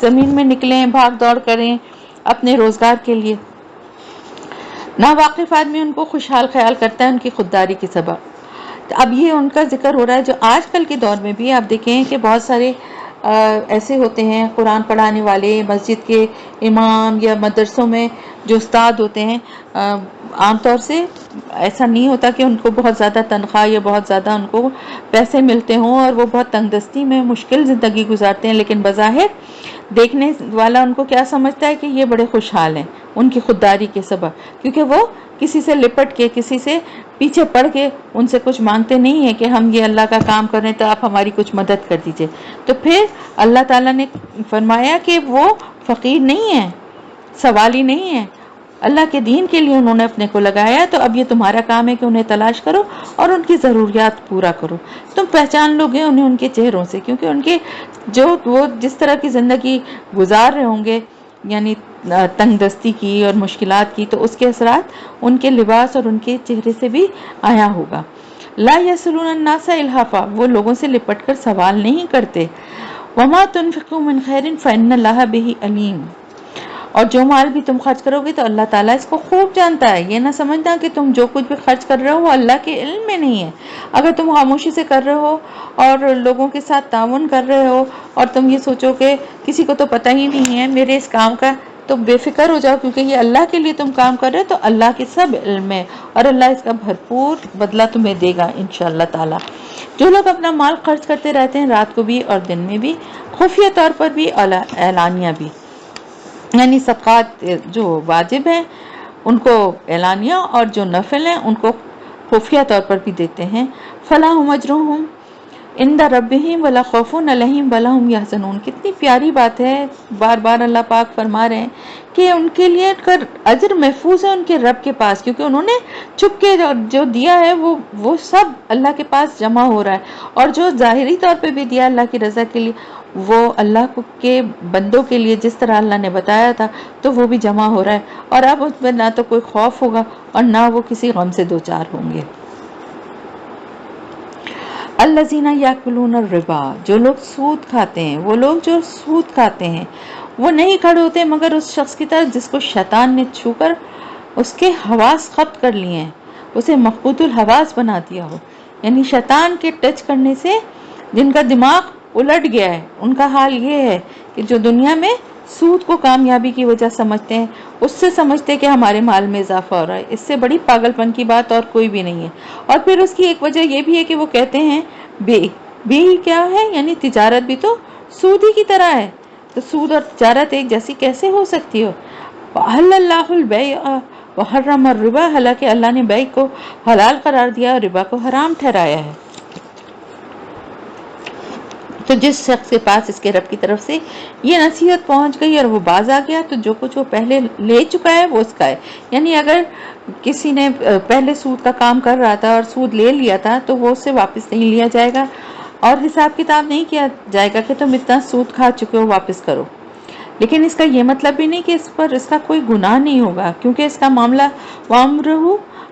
زمین میں نکلیں، بھاگ دوڑ کریں اپنے روزگار کے لیے۔ ناواقف آدمی ان کو خوشحال خیال کرتا ہے ان کی خودداری کے سبب۔ اب یہ ان کا ذکر ہو رہا ہے جو آج کل کے دور میں بھی آپ دیکھیں کہ بہت سارے ایسے ہوتے ہیں قرآن پڑھانے والے، مسجد کے امام یا مدرسوں میں جو استاد ہوتے ہیں، عام طور سے ایسا نہیں ہوتا کہ ان کو بہت زیادہ تنخواہ یا بہت زیادہ ان کو پیسے ملتے ہوں اور وہ بہت تنگ دستی میں مشکل زندگی گزارتے ہیں، لیکن بظاہر دیکھنے والا ان کو کیا سمجھتا ہے کہ یہ بڑے خوشحال ہیں ان کی خودداری کے سبب، کیونکہ وہ کسی سے لپٹ کے، کسی سے پیچھے پڑ کے ان سے کچھ مانگتے نہیں ہیں کہ ہم یہ اللہ کا کام کر رہے ہیں تو آپ ہماری کچھ مدد کر دیجئے۔ تو پھر اللہ تعالیٰ نے فرمایا کہ وہ فقیر نہیں ہیں، سوالی نہیں ہیں، اللہ کے دین کے لیے انہوں نے اپنے کو لگایا، تو اب یہ تمہارا کام ہے کہ انہیں تلاش کرو اور ان کی ضروریات پورا کرو۔ تم پہچان لو گے انہیں ان کے چہروں سے، کیونکہ ان کے جو وہ جس طرح کی زندگی گزار رہے ہوں گے، یعنی تنگ دستی کی اور مشکلات کی، تو اس کے اثرات ان کے لباس اور ان کے چہرے سے بھی آیا ہوگا۔ لا یسلون الناس الحافا، وہ لوگوں سے لپٹ کر سوال نہیں کرتے۔ وما تنفقوا من خیر فإن اللہ بہ علیم، اور جو مال بھی تم خرچ کرو گے تو اللہ تعالیٰ اس کو خوب جانتا ہے۔ یہ نہ سمجھنا کہ تم جو کچھ بھی خرچ کر رہے ہو وہ اللہ کے علم میں نہیں ہے۔ اگر تم خاموشی سے کر رہے ہو اور لوگوں کے ساتھ تعاون کر رہے ہو اور تم یہ سوچو کہ کسی کو تو پتہ ہی نہیں ہے میرے اس کام کا، تو بے فکر ہو جاؤ، کیونکہ یہ اللہ کے لیے تم کام کر رہے ہو تو اللہ کے سب علم ہے، اور اللہ اس کا بھرپور بدلہ تمہیں دے گا انشاءاللہ تعالیٰ۔ جو لوگ اپنا مال خرچ کرتے رہتے ہیں رات کو بھی اور دن میں بھی، خفیہ طور پر بھی اعلانیہ بھی، یعنی صدقات جو واجب ہیں ان کو اعلانیہ اور جو نفل ہیں ان کو خفیہ طور پر بھی دیتے ہیں، فلاحم اجرہم، عند ربہم ولا خوف علیہم ولا ہم یحزنون. کتنی پیاری بات ہے. بار بار اللہ پاک فرما رہے ہیں کہ ان کے لیے اجر محفوظ ہے ان کے رب کے پاس، کیونکہ انہوں نے چھپ کے جو دیا ہے وہ سب اللہ کے پاس جمع ہو رہا ہے، اور جو ظاہری طور پہ بھی دیا اللہ کی رضا کے لیے وہ اللہ کے بندوں کے لیے جس طرح اللہ نے بتایا تھا تو وہ بھی جمع ہو رہا ہے. اور اب اس میں نہ تو کوئی خوف ہوگا اور نہ وہ کسی غم سے دوچار ہوں گے. الذین یاکلون الربا، جو لوگ سود کھاتے ہیں، وہ لوگ جو سود کھاتے ہیں وہ نہیں کھڑے ہوتے مگر اس شخص کی طرح جس کو شیطان نے چھو کر اس کے حواس ختم کر لیے ہیں، اسے مفقود الحواس بنا دیا ہو. یعنی شیطان کے ٹچ کرنے سے جن کا دماغ الٹ گیا ہے ان کا حال یہ ہے کہ جو دنیا میں سود کو کامیابی کی وجہ سمجھتے ہیں، اس سے سمجھتے ہیں کہ ہمارے مال میں اضافہ ہو رہا ہے. اس سے بڑی پاگل پن کی بات اور کوئی بھی نہیں ہے. اور پھر اس کی ایک وجہ یہ بھی ہے کہ وہ کہتے ہیں بے کیا ہے، یعنی تجارت بھی تو سود ہی کی طرح ہے. تو سود اور تجارت ایک جیسی کیسے ہو سکتی ہو؟ وَأَحَلَّ اللَّهُ الْبَيْعَ وَحَرَّمَ الرِّبَا، حالانکہ اللہ نے بیع کو حلال قرار دیا اور ربا کو حرام ٹھہرایا ہے. تو جس شخص کے پاس اس کے رب کی طرف سے یہ نصیحت پہنچ گئی اور وہ باز آ گیا تو جو کچھ وہ پہلے لے چکا ہے وہ اس کا ہے. یعنی اگر کسی نے پہلے سود کا کام کر رہا تھا اور سود لے لیا تھا تو وہ اس سے واپس نہیں لیا جائے گا اور حساب کتاب نہیں کیا جائے گا کہ تم اتنا سود کھا چکے ہو واپس کرو. لیکن اس کا یہ مطلب بھی نہیں کہ اس پر اس کا کوئی گناہ نہیں ہوگا، کیونکہ اس کا معاملہ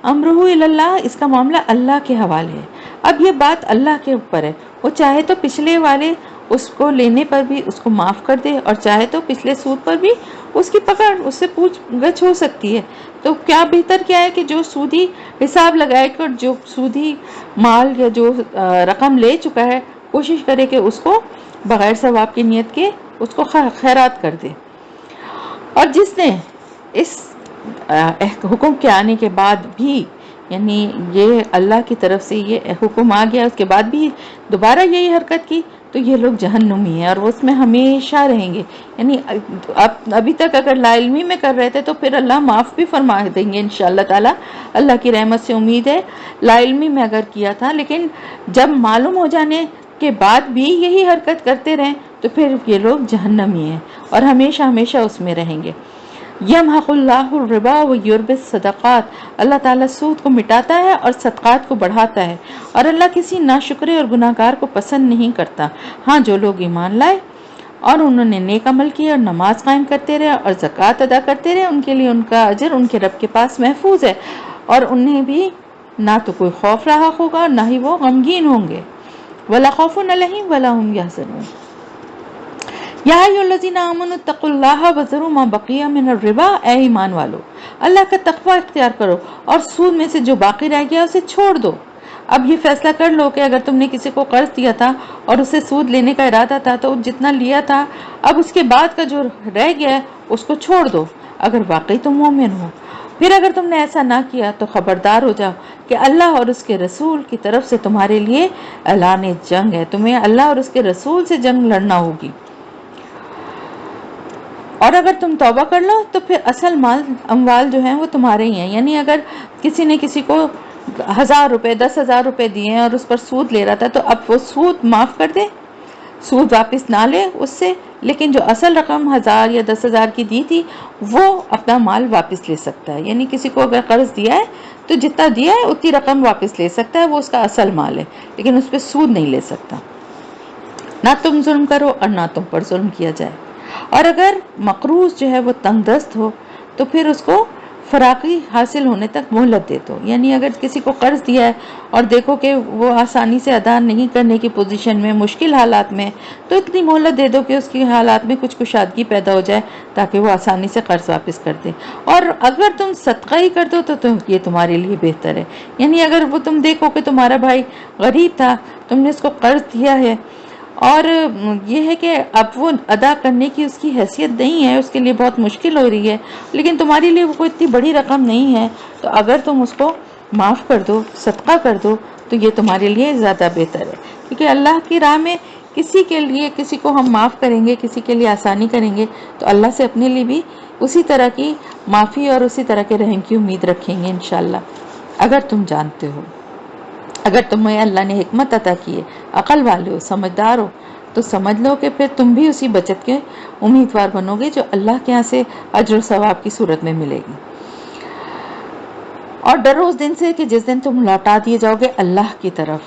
امرہ اللہ، اس کا معاملہ اللہ کے حوالے ہے. اب یہ بات اللہ کے اوپر ہے، وہ چاہے تو پچھلے والے اس کو لینے پر بھی اس کو معاف کر دے اور چاہے تو پچھلے سود پر بھی اس کی پکڑ اس سے پوچھ گچھ ہو سکتی ہے. تو کیا بہتر کیا ہے کہ جو سودی حساب لگائے کر جو سودی مال یا جو رقم لے چکا ہے کوشش کرے کہ اس کو بغیر ثواب کی نیت کے اس کو خیرات کر دے. اور جس نے اس حکم کے آنے کے بعد بھی، یعنی یہ اللہ کی طرف سے یہ حکم آ گیا اس کے بعد بھی دوبارہ یہی حرکت کی تو یہ لوگ جہنمی ہیں اور وہ اس میں ہمیشہ رہیں گے. یعنی ابھی تک اگر لا علمی میں کر رہے تھے تو پھر اللہ معاف بھی فرما دیں گے انشاءاللہ تعالی، اللہ کی رحمت سے امید ہے. لا علمی میں اگر کیا تھا لیکن جب معلوم ہو جانے کے بعد بھی یہی حرکت کرتے رہیں تو پھر یہ لوگ جہنمی ہیں اور ہمیشہ ہمیشہ اس میں رہیں گے. یمحق اللہ الربا ویربی الصدقات، اللہ تعالیٰ سود کو مٹاتا ہے اور صدقات کو بڑھاتا ہے اور اللہ کسی ناشکرے اور گناہگار کو پسند نہیں کرتا. ہاں جو لوگ ایمان لائے اور انہوں نے نیک عمل کیا اور نماز قائم کرتے رہے اور زکوٰۃ ادا کرتے رہے ان کے لیے ان کا اجر ان کے رب کے پاس محفوظ ہے اور انہیں بھی نہ تو کوئی خوف لاحق ہوگا اور نہ ہی وہ غمگین ہوں گے. ولا خوف علیہم ولا هم یحزنون. یا ایھا الذین آمنوا اتقوا اللہ وذروا ما بقی من الربا، اے ایمان والو اللہ کا تقوی اختیار کرو اور سود میں سے جو باقی رہ گیا اسے چھوڑ دو. اب یہ فیصلہ کر لو کہ اگر تم نے کسی کو قرض دیا تھا اور اسے سود لینے کا ارادہ تھا تو جتنا لیا تھا اب اس کے بعد کا جو رہ گیا ہے اس کو چھوڑ دو اگر واقعی تم مومن ہو. پھر اگر تم نے ایسا نہ کیا تو خبردار ہو جاؤ کہ اللہ اور اس کے رسول کی طرف سے تمہارے لیے اعلان جنگ ہے، تمہیں اللہ اور اس کے رسول سے جنگ لڑنا ہوگی. اور اگر تم توبہ کر لو تو پھر اصل اموال جو ہیں وہ تمہارے ہی ہیں. یعنی اگر کسی نے کسی کو 1000 روپے 10,000 روپے دیے اور اس پر سود لے رہا تھا تو اب وہ سود معاف کر دے، سود واپس نہ لے اس سے، لیکن جو اصل رقم 1000 یا 10,000 کی دی تھی وہ اپنا مال واپس لے سکتا ہے. یعنی کسی کو اگر قرض دیا ہے تو جتنا دیا ہے اتنی رقم واپس لے سکتا ہے، وہ اس کا اصل مال ہے لیکن اس پہ سود نہیں لے سکتا. نہ تم ظلم کرو اور نہ تم پر ظلم کیا جائے. اور اگر مقروض جو ہے وہ تنگ دست ہو تو پھر اس کو فراغی حاصل ہونے تک مہلت دے دو. یعنی اگر کسی کو قرض دیا ہے اور دیکھو کہ وہ آسانی سے ادا نہیں کرنے کی پوزیشن میں، مشکل حالات میں، تو اتنی مہلت دے دو کہ اس کی حالات میں کچھ کشادگی پیدا ہو جائے تاکہ وہ آسانی سے قرض واپس کر دے. اور اگر تم صدقہ ہی کر دو تو یہ تمہارے لیے بہتر ہے. یعنی اگر وہ تم دیکھو کہ تمہارا بھائی غریب تھا، تم نے اس کو قرض دیا ہے اور یہ ہے کہ اب وہ ادا کرنے کی اس کی حیثیت نہیں ہے، اس کے لیے بہت مشکل ہو رہی ہے، لیکن تمہارے لیے وہ کوئی اتنی بڑی رقم نہیں ہے، تو اگر تم اس کو معاف کر دو، صدقہ کر دو تو یہ تمہارے لیے زیادہ بہتر ہے. کیونکہ اللہ کی راہ میں کسی کے لیے کسی کو ہم معاف کریں گے، کسی کے لیے آسانی کریں گے تو اللہ سے اپنے لیے بھی اسی طرح کی معافی اور اسی طرح کے رحم کی امید رکھیں گے انشاءاللہ، اگر تم جانتے ہو. اگر تمہیں اللہ نے حکمت عطا کی ہے، عقل والے ہو، سمجھدار ہو، تو سمجھ لو کہ پھر تم بھی اسی بچت کے امیدوار بنو گے جو اللہ کے ہاں سے اجر و ثواب کی صورت میں ملے گی۔ اور ڈرو اس دن سے کہ جس دن تم لوٹا دیے جاؤ گے اللہ کی طرف۔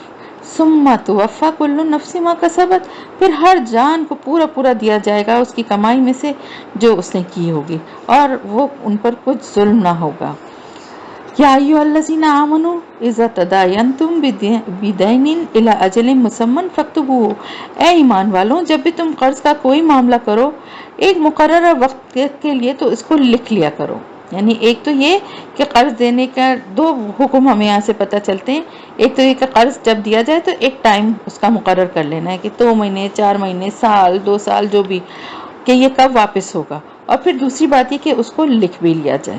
ثم توفی کل نفس ما کسبت، پھر ہر جان کو پورا پورا دیا جائے گا اس کی کمائی میں سے جو اس نے کی ہوگی، اور وہ ان پر کچھ ظلم نہ ہوگا۔ یا ایھا الذین آمنوا اذا تداینتم بدین الی اجل مسمی فاکتبوہ، اے ایمان والوں جب بھی تم قرض کا کوئی معاملہ کرو ایک مقررہ وقت کے لیے تو اس کو لکھ لیا کرو۔ یعنی ایک تو یہ کہ قرض دینے کا دو حکم ہمیں یہاں سے پتہ چلتے ہیں، ایک تو یہ کہ قرض جب دیا جائے تو ایک ٹائم اس کا مقرر کر لینا ہے کہ 2 مہینے، 4 مہینے، سال، 2 سال، جو بھی، کہ یہ کب واپس ہوگا۔ اور پھر دوسری بات یہ کہ اس کو لکھ بھی لیا جائے،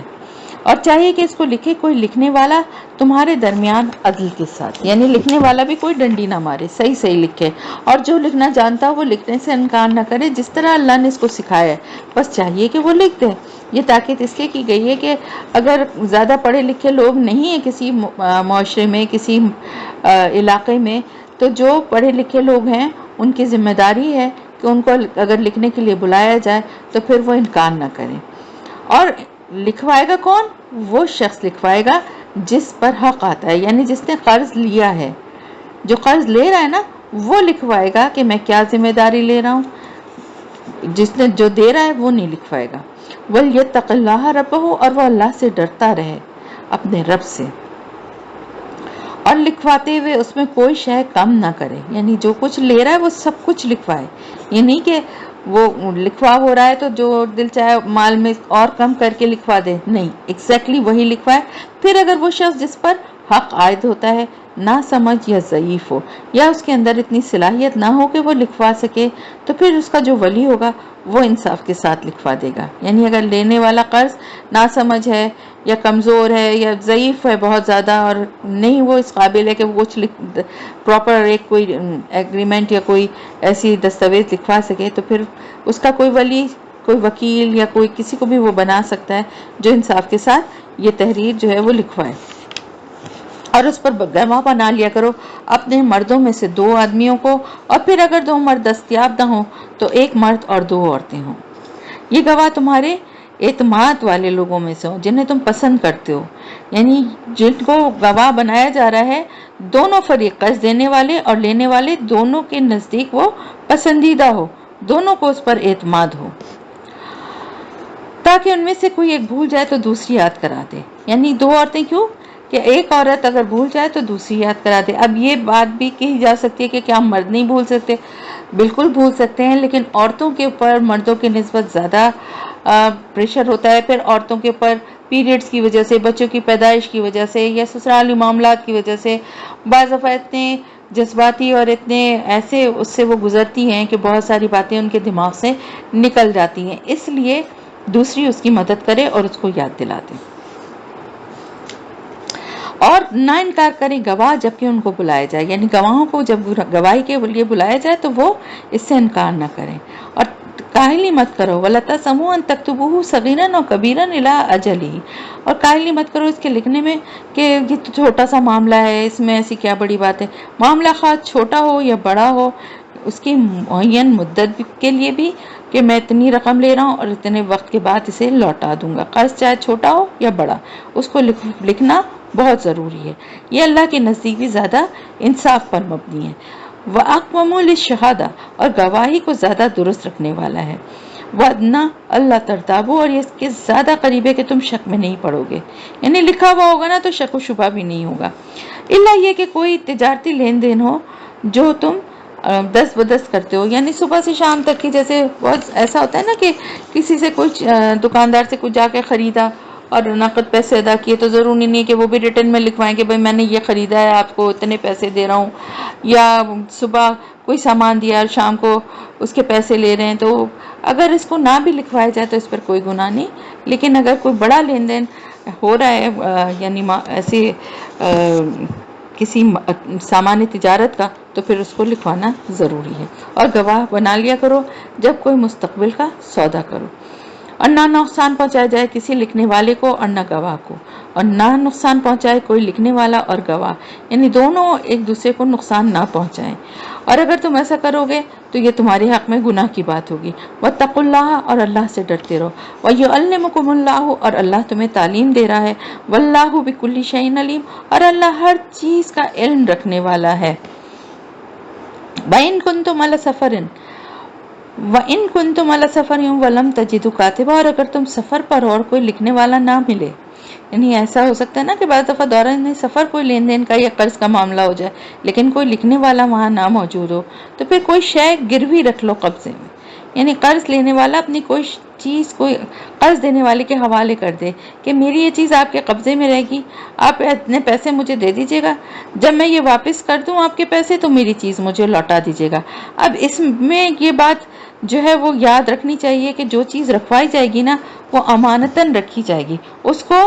اور چاہیے کہ اس کو لکھے کوئی لکھنے والا تمہارے درمیان عدل کے ساتھ، یعنی لکھنے والا بھی کوئی ڈنڈی نہ مارے، صحیح صحیح لکھے، اور جو لکھنا جانتا وہ لکھنے سے انکار نہ کرے جس طرح اللہ نے اس کو سکھایا ہے، بس چاہیے کہ وہ لکھ دے۔ یہ تاکید اس لیے کی گئی ہے کہ اگر زیادہ پڑھے لکھے لوگ نہیں ہیں کسی معاشرے میں، کسی علاقے میں، تو جو پڑھے لکھے لوگ ہیں ان کی ذمہ داری ہے کہ ان کو اگر لکھنے کے لیے بلایا جائے تو پھر وہ انکار نہ کریں۔ اور لکھوائے گا کون؟ وہ شخص لکھوائے گا جس پر حق آتا ہے، یعنی جس نے قرض لیا ہے، جو قرض لے رہا ہے نا وہ لکھوائے گا کہ میں کیا ذمہ داری لے رہا ہوں، جس نے جو دے رہا ہے وہ نہیں لکھوائے گا۔ وَلْيَتَّقِ اللَّهَ رَبَّهُ، اور وہ اللہ سے ڈرتا رہے، اپنے رب سے، اور لکھواتے ہوئے اس میں کوئی شے کم نہ کرے، یعنی جو کچھ لے رہا ہے وہ سب کچھ لکھوائے، یہ نہیں کہ وہ لکھوا ہو رہا ہے تو جو دل چاہے مال میں اور کم کر کے لکھوا دے، نہیں، ایگزیکٹلی وہی لکھوائے۔ پھر اگر وہ شخص جس پر حق عائد ہوتا ہے نہ سمجھ یا ضعیف ہو، یا اس کے اندر اتنی صلاحیت نہ ہو کہ وہ لکھوا سکے، تو پھر اس کا جو ولی ہوگا وہ انصاف کے ساتھ لکھوا دے گا۔ یعنی اگر لینے والا قرض نہ سمجھ ہے یا کمزور ہے یا ضعیف ہے بہت زیادہ، اور نہیں وہ اس قابل ہے کہ وہ کچھ پراپر ایک کوئی ایگریمنٹ یا کوئی ایسی دستاویز لکھوا سکے، تو پھر اس کا کوئی ولی، کوئی وکیل یا کوئی کسی کو بھی وہ بنا سکتا ہے جو انصاف کے ساتھ یہ تحریر جو ہے وہ لکھوائے۔ اور اس پر گواہ بنا لیا کرو اپنے مردوں میں سے 2 آدمیوں کو، اور پھر اگر 2 مرد دستیاب نہ ہوں تو 1 مرد اور 2 عورتیں ہوں۔ یہ گواہ تمہارے اعتماد والے لوگوں میں سے ہوں جنہیں تم پسند کرتے ہو، یعنی جن کو گواہ بنایا جا رہا ہے دونوں فریق، قرض دینے والے اور لینے والے، دونوں کے نزدیک وہ پسندیدہ ہو، دونوں کو اس پر اعتماد ہو، تاکہ ان میں سے کوئی ایک بھول جائے تو دوسری یاد کرا دے۔ یعنی 2 عورتیں کیوں؟ کہ ایک عورت اگر بھول جائے تو دوسری یاد کرا دے۔ اب یہ بات بھی کہی جا سکتی ہے کہ کیا مرد نہیں بھول سکتے؟ بالکل بھول سکتے ہیں، لیکن عورتوں کے اوپر مردوں کی نسبت زیادہ پریشر ہوتا ہے۔ پھر عورتوں کے اوپر پیریڈز کی وجہ سے، بچوں کی پیدائش کی وجہ سے، یا سسرالی معاملات کی وجہ سے بعض دفعہ اتنے جذباتی اور اتنے ایسے اس سے وہ گزرتی ہیں کہ بہت ساری باتیں ان کے دماغ سے نکل جاتی ہیں، اس لیے دوسری اس کی مدد کرے اور اس کو یاد دلا دے۔ اور نہ انکار کریں گواہ جبکہ ان کو بلایا جائے، یعنی گواہوں کو جب گواہی کے لیے بلایا جائے تو وہ اس سے انکار نہ کریں۔ اور کاہلی مت کرو، وَلَا تَسْأَمُوا أَن تَكْتُبُوهُ صَغِيرًا أَوْ كَبِيرًا إِلَىٰ أَجَلِهِ، اور کاہلی مت کرو اس کے لکھنے میں کہ یہ تو چھوٹا سا معاملہ ہے، اس میں ایسی کیا بڑی بات ہے۔ معاملہ خواہ چھوٹا ہو یا بڑا ہو، اس کی معین مدت کے لیے بھی کہ میں اتنی رقم لے رہا ہوں اور اتنے وقت کے بعد اسے لوٹا دوں گا، قرض چاہے چھوٹا ہو یا بڑا، اس کو لکھنا بہت ضروری ہے۔ یہ اللہ کے نزدیک بھی زیادہ انصاف پر مبنی ہے۔ وَأَقْوَمُ لِلشَّهَادَةِ، اور گواہی کو زیادہ درست رکھنے والا ہے۔ وَأَدْنَىٰ أَلَّا تَرْتَابُوا، اور یہ اس کے زیادہ قریب ہے کہ تم شک میں نہیں پڑو گے، یعنی لکھا ہوا ہوگا نا تو شک و شبہ بھی نہیں ہوگا، الا یہ کہ کوئی تجارتی لین دین ہو جو تم دست بدست کرتے ہو، یعنی صبح سے شام تک کی، جیسے بہت ایسا ہوتا ہے نا کہ کسی سے کچھ دکاندار سے کچھ جا کے خریدا اور نقد پیسے ادا کیے، تو ضروری نہیں کہ وہ بھی ریٹن میں لکھوائیں کہ بھائی میں نے یہ خریدا ہے، آپ کو اتنے پیسے دے رہا ہوں، یا صبح کوئی سامان دیا اور شام کو اس کے پیسے لے رہے ہیں، تو اگر اس کو نہ بھی لکھوایا جائے تو اس پر کوئی گناہ نہیں، لیکن اگر کوئی بڑا لین دین ہو رہا ہے یعنی ایسے کسی سامان تجارت کا، تو پھر اس کو لکھوانا ضروری ہے۔ اور گواہ بنا لیا کرو جب کوئی مستقبل کا سودا کرو۔ اور نہ نقصان پہنچایا جائے کسی لکھنے والے کو اور نہ گواہ کو، اور نہ نقصان پہنچائے کوئی لکھنے والا اور گواہ، یعنی دونوں ایک دوسرے کو نقصان نہ پہنچائیں۔ اور اگر تم ایسا کرو گے تو یہ تمہارے حق میں گناہ کی بات ہوگی۔ واتقوا اللہ، اور اللہ سے ڈرتے رہو۔ ویعلمکم اللہ، اور اللہ تمہیں تعلیم دے رہا ہے۔ واللہ بکل شیء علیم، اور اللہ ہر چیز کا علم رکھنے والا ہے۔ وَإِن كُنتُمْ عَلَى سَفَرٍ وَإِن كُنتُمْ عَلَى سَفَرٍ وَلَمْ تَجِدُوا كَاتِبًا، اور اگر تم سفر پر اور کوئی لکھنے والا نہ ملے، یعنی ایسا ہو سکتا ہے نا کہ بعض دفعہ دوران سفر کوئی لین دین کا یا قرض کا معاملہ ہو جائے لیکن کوئی لکھنے والا وہاں نہ موجود ہو، تو پھر کوئی شے گروی رکھ لو قبضے میں، یعنی قرض لینے والا اپنی کوئی چیز کوئی قرض دینے والے کے حوالے کر دے کہ میری یہ چیز آپ کے قبضے میں رہے گی، آپ اتنے پیسے مجھے دے دیجیے گا، جب میں یہ واپس کر دوں آپ کے پیسے تو میری چیز مجھے لوٹا دیجیے گا۔ اب اس میں یہ بات جو ہے وہ یاد رکھنی چاہیے کہ جو چیز رکھوائی جائے گی نا وہ امانتاً رکھی جائے گی، اس کو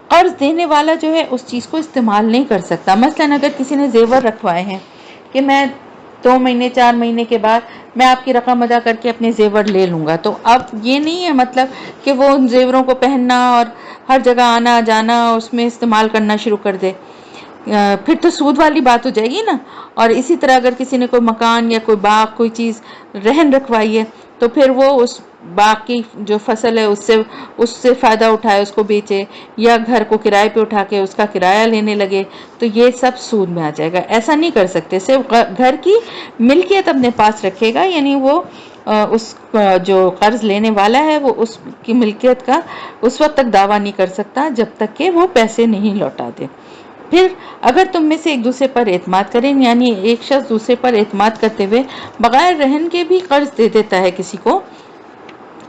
قرض دینے والا جو ہے اس چیز کو استعمال نہیں کر سکتا۔ مثلاً اگر کسی نے زیور رکھوائے ہیں کہ میں 2 مہینے 4 مہینے کے بعد میں آپ کی رقم ادا کر کے اپنے زیور لے لوں گا، تو اب یہ نہیں ہے مطلب کہ وہ ان زیوروں کو پہننا اور ہر جگہ آنا جانا اس میں استعمال کرنا شروع کر دے، پھر تو سود والی بات ہو جائے گی نا۔ اور اسی طرح اگر کسی نے کوئی مکان یا کوئی باغ کوئی چیز رہن رکھوائی ہے تو پھر وہ اس باغ کی جو فصل ہے اس سے فائدہ اٹھائے، اس کو بیچے، یا گھر کو کرائے پہ اٹھا کے اس کا کرایہ لینے لگے، تو یہ سب سود میں آ جائے گا۔ ایسا نہیں کر سکتے، صرف گھر کی ملکیت اپنے پاس رکھے گا، یعنی وہ اس جو قرض لینے والا ہے وہ اس کی ملکیت کا اس وقت تک دعویٰ نہیں کر سکتا جب تک کہ وہ پیسے نہیں لوٹا دے۔ پھر اگر تم میں سے ایک دوسرے پر اعتماد کریں، یعنی ایک شخص دوسرے پر اعتماد کرتے ہوئے بغیر رہن کے بھی قرض دے دیتا ہے کسی کو،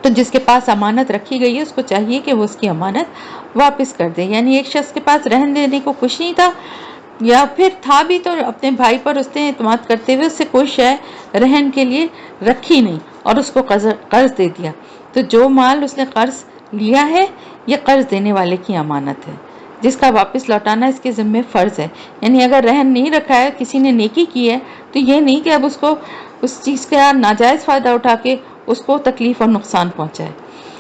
تو جس کے پاس امانت رکھی گئی ہے اس کو چاہیے کہ وہ اس کی امانت واپس کر دے۔ یعنی ایک شخص کے پاس رہن دینے کو کچھ نہیں تھا یا پھر تھا بھی تو اپنے بھائی پر اس نے اعتماد کرتے ہوئے اس سے کوئی شے رہن کے لیے رکھی نہیں اور اس کو قرض دے دیا، تو جو مال اس نے قرض لیا ہے یہ قرض دینے والے کی امانت ہے جس کا واپس لوٹانا اس کے ذمہ فرض ہے۔ یعنی اگر رہن نہیں رکھا ہے، کسی نے نیکی کی ہے، تو یہ نہیں کہ اب اس کو اس چیز کا ناجائز فائدہ اٹھا کے اس کو تکلیف اور نقصان پہنچائے۔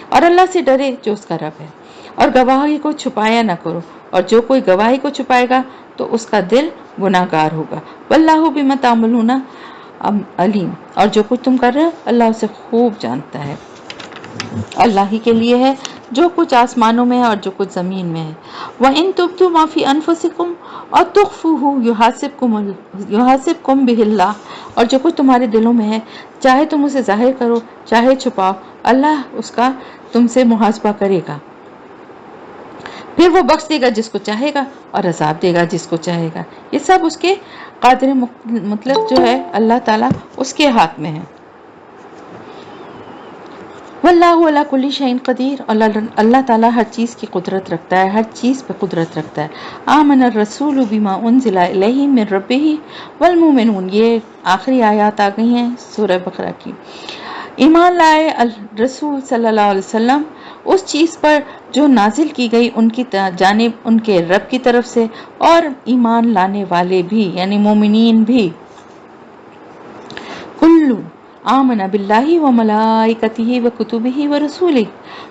اور اللہ سے ڈرے جو اس کا رب ہے، اور گواہی کو چھپایا نہ کرو، اور جو کوئی گواہی کو چھپائے گا تو اس کا دل گناہ گار ہوگا۔ واللہ بما تعملون علیم، اور جو کچھ تم کر رہے ہو اللہ اسے خوب جانتا ہے۔ اللہ ہی کے لیے ہے جو کچھ آسمانوں میں ہے اور جو کچھ زمین میں ہے۔ وَإِن تُبْدُوا مَا فِي أَنفُسِكُمْ أَوْ تُخْفُوهُ يُحَاسِبْكُم بِهِ اللَّهُ، اور جو کچھ تمہارے دلوں میں ہے چاہے تم اسے ظاہر کرو چاہے چھپاؤ، اللہ اس کا تم سے محاسبہ کرے گا، پھر وہ بخش دے گا جس کو چاہے گا اور عذاب دے گا جس کو چاہے گا۔ یہ سب اس کے قادر مطلق جو ہے اللہ تعالیٰ اس کے ہاتھ میں ہے۔ واللہ علی کل شیء قدیر، اللہ تعالیٰ ہر چیز کی قدرت رکھتا ہے، ہر چیز پہ قدرت رکھتا ہے۔ آمن الرسول بما انزل الیہ من ربہ والمؤمنون، یہ آخری آیات آ گئی ہیں سورہ بقرہ کی۔ ایمان لائے رسول صلی اللہ علیہ وسلم اس چیز پر جو نازل کی گئی ان کی جانب ان کے رب کی طرف سے، اور ایمان لانے والے بھی یعنی مومنین بھی۔ کل آمن باللہ و ملائکتہ و کتبہ و رسولہ،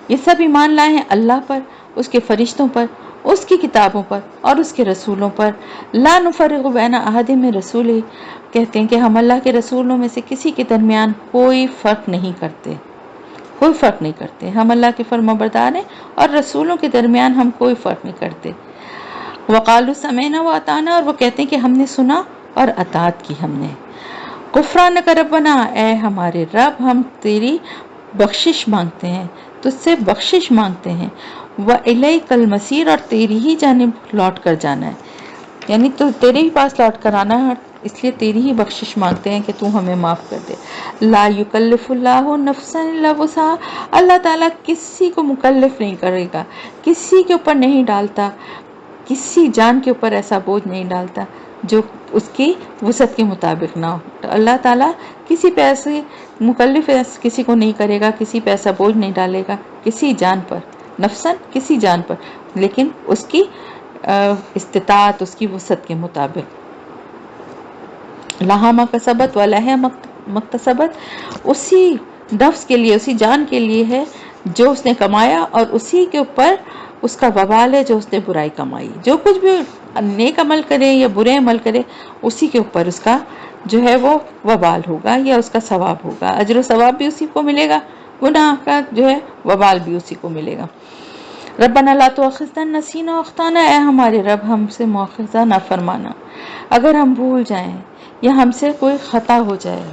یہ سب ایمان لائے ہیں اللہ پر، اس کے فرشتوں پر، اس کی کتابوں پر اور اس کے رسولوں پر۔ لا نفرق بین احد من رسولہ، کہتے ہیں کہ ہم اللہ کے رسولوں میں سے کسی کے درمیان کوئی فرق نہیں کرتے، کوئی فرق نہیں کرتے، ہم اللہ کے فرمانبردار ہیں اور رسولوں کے درمیان ہم کوئی فرق نہیں کرتے۔ وقالوا سمعنا واطعنا، اور وہ کہتے ہیں کہ ہم نے سنا اور اطاعت کی ہم نے۔ غفرانک ربنا، اے ہمارے رب ہم تیری بخشش مانگتے ہیں، تجھ سے بخشش مانگتے ہیں۔ وَإِلَيْكَ الْمَصِيرُ، اور تیری ہی جانب لوٹ کر جانا ہے، یعنی تو تیرے ہی پاس لوٹ کر آنا ہے، اس لیے تیری ہی بخشش مانگتے ہیں کہ تو ہمیں معاف کر دے۔ لا یکلف اللہ نفسا الا وسعها، اللہ تعالیٰ کسی کو مکلف نہیں کرے گا، کسی کے اوپر نہیں ڈالتا، کسی جان کے اوپر ایسا بوجھ نہیں ڈالتا جو اس کی وسعت کے مطابق نہ ہو۔ تو اللہ تعالیٰ کسی پہ ایسے مکلف کسی کو نہیں کرے گا، کسی پہ ایسا بوجھ نہیں ڈالے گا کسی جان پر، نفساً کسی جان پر، لیکن اس کی استطاعت اس کی وسعت کے مطابق۔ لہا ما کسبت ولہا ما اکتسبت، اسی نفس کے لیے اسی جان کے لیے ہے جو اس نے کمایا اور اسی کے اوپر اس کا وبال ہے جو اس نے برائی کمائی. جو کچھ بھی نیک عمل کرے یا برے عمل کرے اسی کے اوپر اس کا جو ہے وہ وبال ہوگا یا اس کا ثواب ہوگا. اجر و ثواب بھی اسی کو ملے گا, گناہ کا جو ہے وبال بھی اسی کو ملے گا. ربنا لا تؤاخذنا ان نسینا واخطانا, اے ہمارے رب ہم سے مؤاخذہ نہ فرمانا اگر ہم بھول جائیں یا ہم سے کوئی خطا ہو جائے.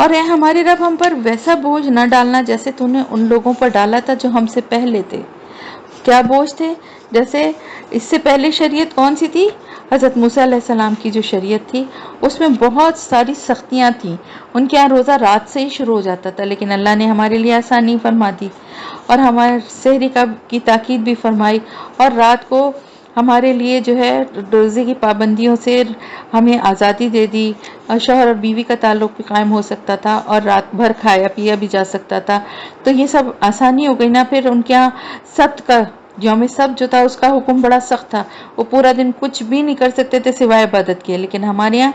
اور اے ہمارے رب ہم پر ویسا بوجھ نہ ڈالنا جیسے تو نے ان لوگوں پر ڈالا تھا جو ہم سے پہلے تھے. کیا بوجھ تھے؟ جیسے اس سے پہلے شریعت کون سی تھی؟ حضرت موسیٰ علیہ السلام کی جو شریعت تھی اس میں بہت ساری سختیاں تھیں. ان کے یہاں روزہ رات سے ہی شروع ہو جاتا تھا, لیکن اللہ نے ہمارے لیے آسانی فرما دی اور ہمارے سحری کی تاکید بھی فرمائی, اور رات کو ہمارے لیے جو ہے روزے کی پابندیوں سے ہمیں آزادی دے دی. شوہر اور بیوی کا تعلق بھی قائم ہو سکتا تھا اور رات بھر کھایا پیا بھی جا سکتا تھا. تو یہ سب آسانی ہو گئی نا. پھر ان کے یہاں سبت کا یوم سبت جو تھا اس کا حکم بڑا سخت تھا, وہ پورا دن کچھ بھی نہیں کر سکتے تھے سوائے عبادت کے. لیکن ہمارے یہاں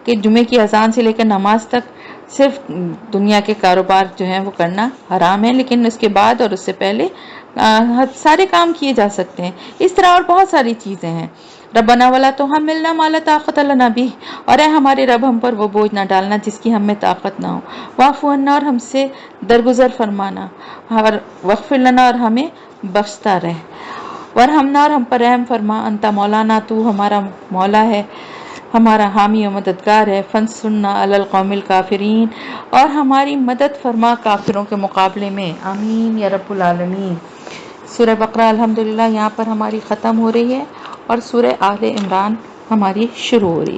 کہ جمعے کی اذان سے لے کر نماز تک صرف دنیا کے کاروبار جو ہیں وہ کرنا حرام ہے, لیکن اس کے بعد اور اس سے پہلے سارے کام کیے جا سکتے ہیں. اس طرح اور بہت ساری چیزیں ہیں. ربنا ولا تحملنا ما لا طاقت لنا به, اور اے ہمارے رب ہم پر وہ بوجھ نہ ڈالنا جس کی ہم میں طاقت نہ ہو. واعف عنا, اور ہم سے درگزر فرمانا, اور واغفر لنا, اور ہمیں بخشتا رہ. ورحمنا, اور ہم پر رحم فرما. انت مولانا, تو ہمارا مولا ہے, ہمارا حامی و مددگار ہے. فانصرنا علی القوم الکافرین, اور ہماری مدد فرما کافروں کے مقابلے میں. آمین یا رب العالمین. سورہ بقرہ الحمدللہ یہاں پر ہماری ختم ہو رہی ہے اور سورہ آل عمران ہماری شروع ہو رہی.